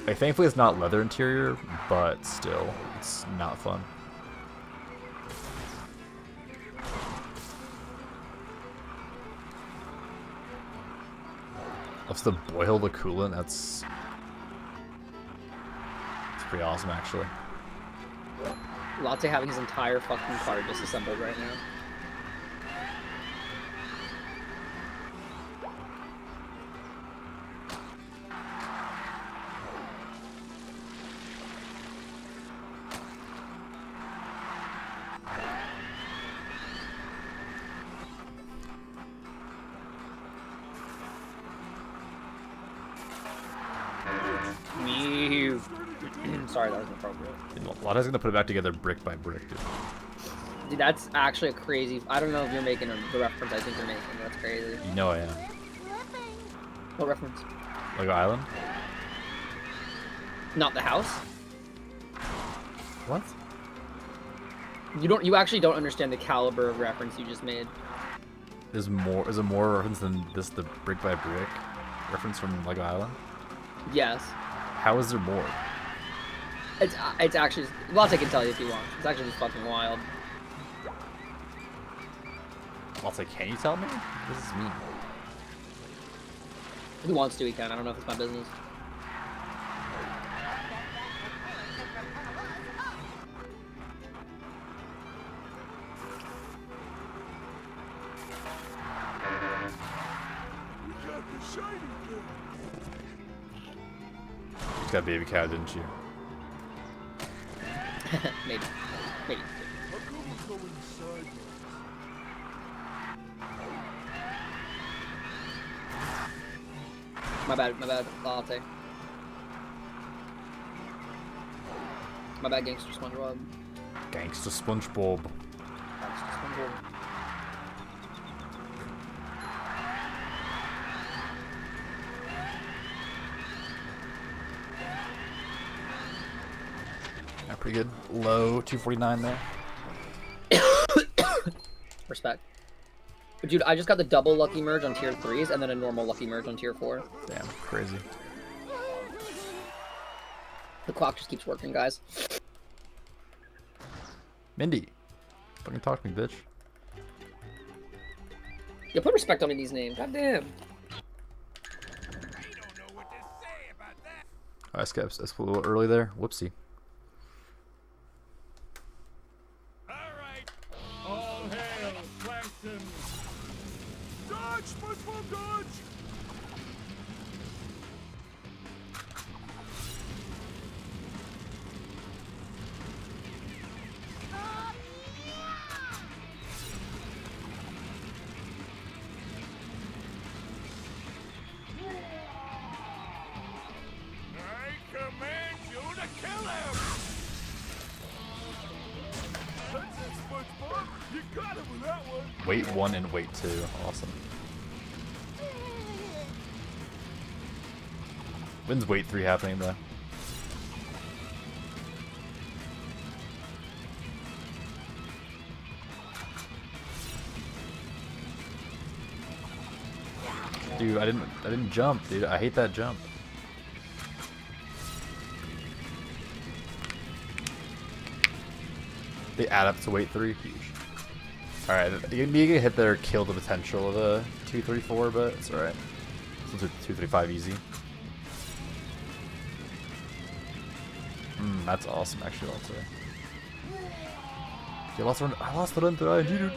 Like, thankfully it's not leather interior, but still, it's not fun. What's the boil the coolant? That's pretty awesome, actually. Latte having his entire fucking car disassembled right now. Sorry, that was inappropriate. Latte's gonna put it back together brick by brick, dude. Dude, that's actually a crazy... I don't know if you're making the reference I think you're making. That's crazy. You know I am. What reference? Lego Island? Not the house? What? You actually don't understand the caliber of reference you just made. Is it more reference than this, the brick by brick reference from Lego Island? Yes. How is there more? It's actually... Latte can tell you if you want. It's actually just fucking wild. Latte, can you tell me? This is me. If he wants to, he can. I don't know if it's my business. We got the shiny thing. You just got baby cow, didn't you? Maybe. Maybe. How come we're going sideways? My bad, Latte. My bad, Gangster SpongeBob. Gangsta SpongeBob. Gangster SpongeBob. Yeah, pretty good. Low 249 there. Respect. But dude, I just got the double lucky merge on tier 3s and then a normal lucky merge on tier 4. Damn, crazy. The clock just keeps working, guys. Mindy. Fucking talk to me, bitch. Yeah, put respect on these names. Goddamn. I skipped. That's a little early there. Whoopsie. Alright. All hail, Plankton. Dodge, SpongeBob, dodge! I command you to kill him! That's it, SpongeBob! You got him with that one! Wait 1 and wait 2. Awesome. When's wait 3 happening though? Dude, I didn't jump, dude. I hate that jump. They add up to wait 3. Huge. Alright, you can hit there, kill the potential of a 234, but it's alright. Since 235 easy. That's awesome, actually. I'll say. I lost the run to I dude. Well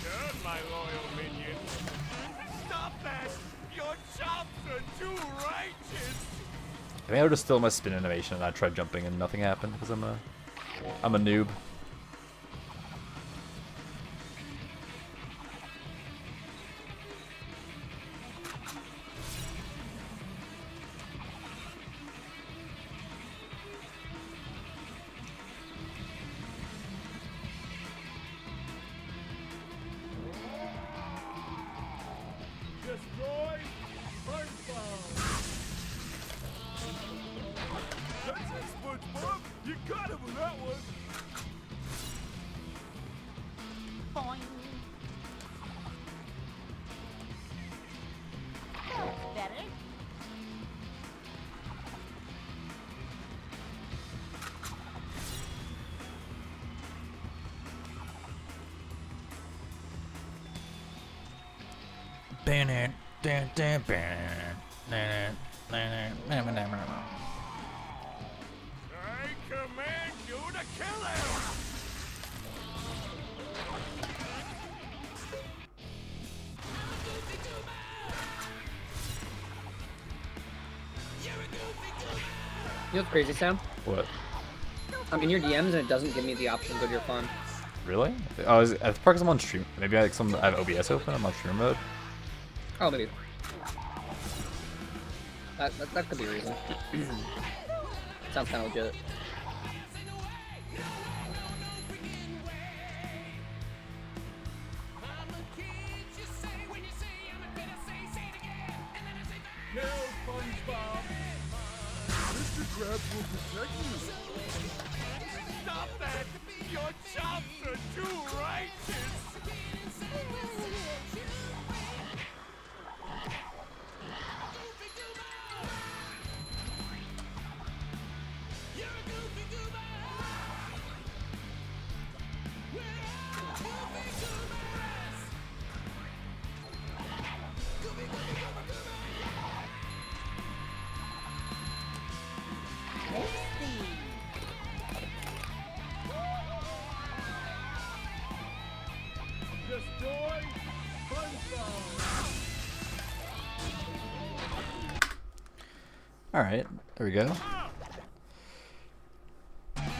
done, my loyal minion. Stop that! Your chops are too righteous! I think I would just still my spin animation and I tried jumping and nothing happened because I'm a noob. Destroy SpongeBob! That's it, SpongeBob! You got him with that one! Boing. That's better. I command you to kill him! You know what's crazy, Sam? What? I'm in your DMs and it doesn't give me the option to go to your phone. Really? Oh, it's because I'm on stream. Maybe I have OBS open. I'm on stream mode. Oh, maybe. That could be a reason. Sounds kind of legit. Kill SpongeBob! Mr. Krabs will protect you! Stop that! Your chops are too righteous! Destroy SpongeBob! Alright, there we go.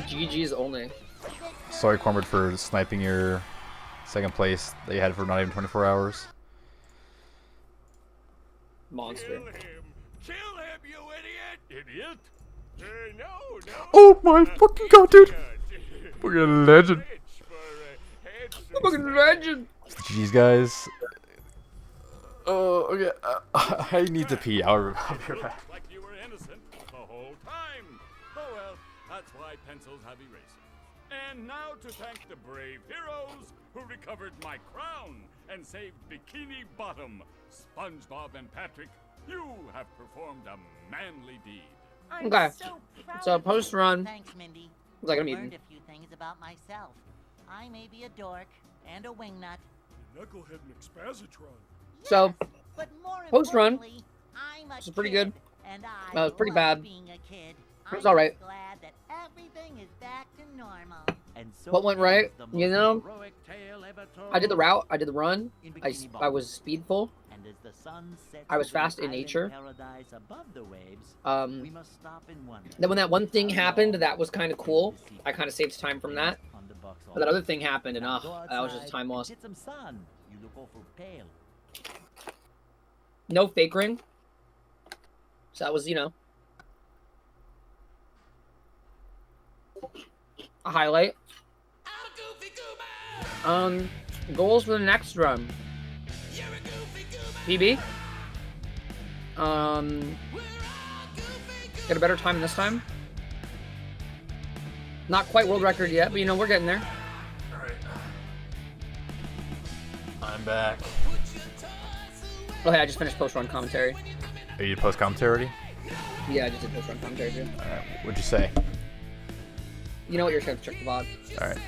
GG's only. Sorry, Cornbird, for sniping your second place that you had for not even 24 hours. Monster. Kill him! Kill him, you idiot! Idiot? No. Oh my fucking god, dude! Fucking legend. Fucking legend! Jeez, guys. Oh, okay. I need to pee. I'll be right back. Like you were innocent the whole time. Oh well, that's why pencils have erasers. And now to thank the brave heroes who recovered my crown and saved Bikini Bottom, SpongeBob and Patrick, You have performed a manly deed. I'm Okay. So, proud So of you. post-run. Thanks, Mindy. It's like I'm Learned eating. a few things about myself. I may be a dork and a wingnut. Knucklehead McSpazatron. So, But more post-run. importantly, I'm a This is pretty kid, good. And It's pretty love bad. Being a kid. It was I'm alright. just glad that everything is back to normal. And so What went right? You know, heroic tale ever told. I did the route. I did the run. In I Bikini I Bottom. was speedful. And as the sun sets I was over fast the in island nature. paradise above the waves, we must stop and wonder. Then when that one thing how happened, long that was kind of cool. the secret I kind of saved time from that. on the box But that office. other thing happened, and Now go that was just a outside time and loss. get some sun. You look awful pale. No fake ring. So that was, you know, a highlight. Goals for the next run. PB. Get a better time this time. Not quite world record yet, but you know, we're getting there. Alright. I'm back. Oh, hey, I just finished post-run commentary. Are you post commentary already? Yeah, I just did post-run commentary too. Alright. What'd you say? You know what? You're just gonna have to check the VOD. Alright.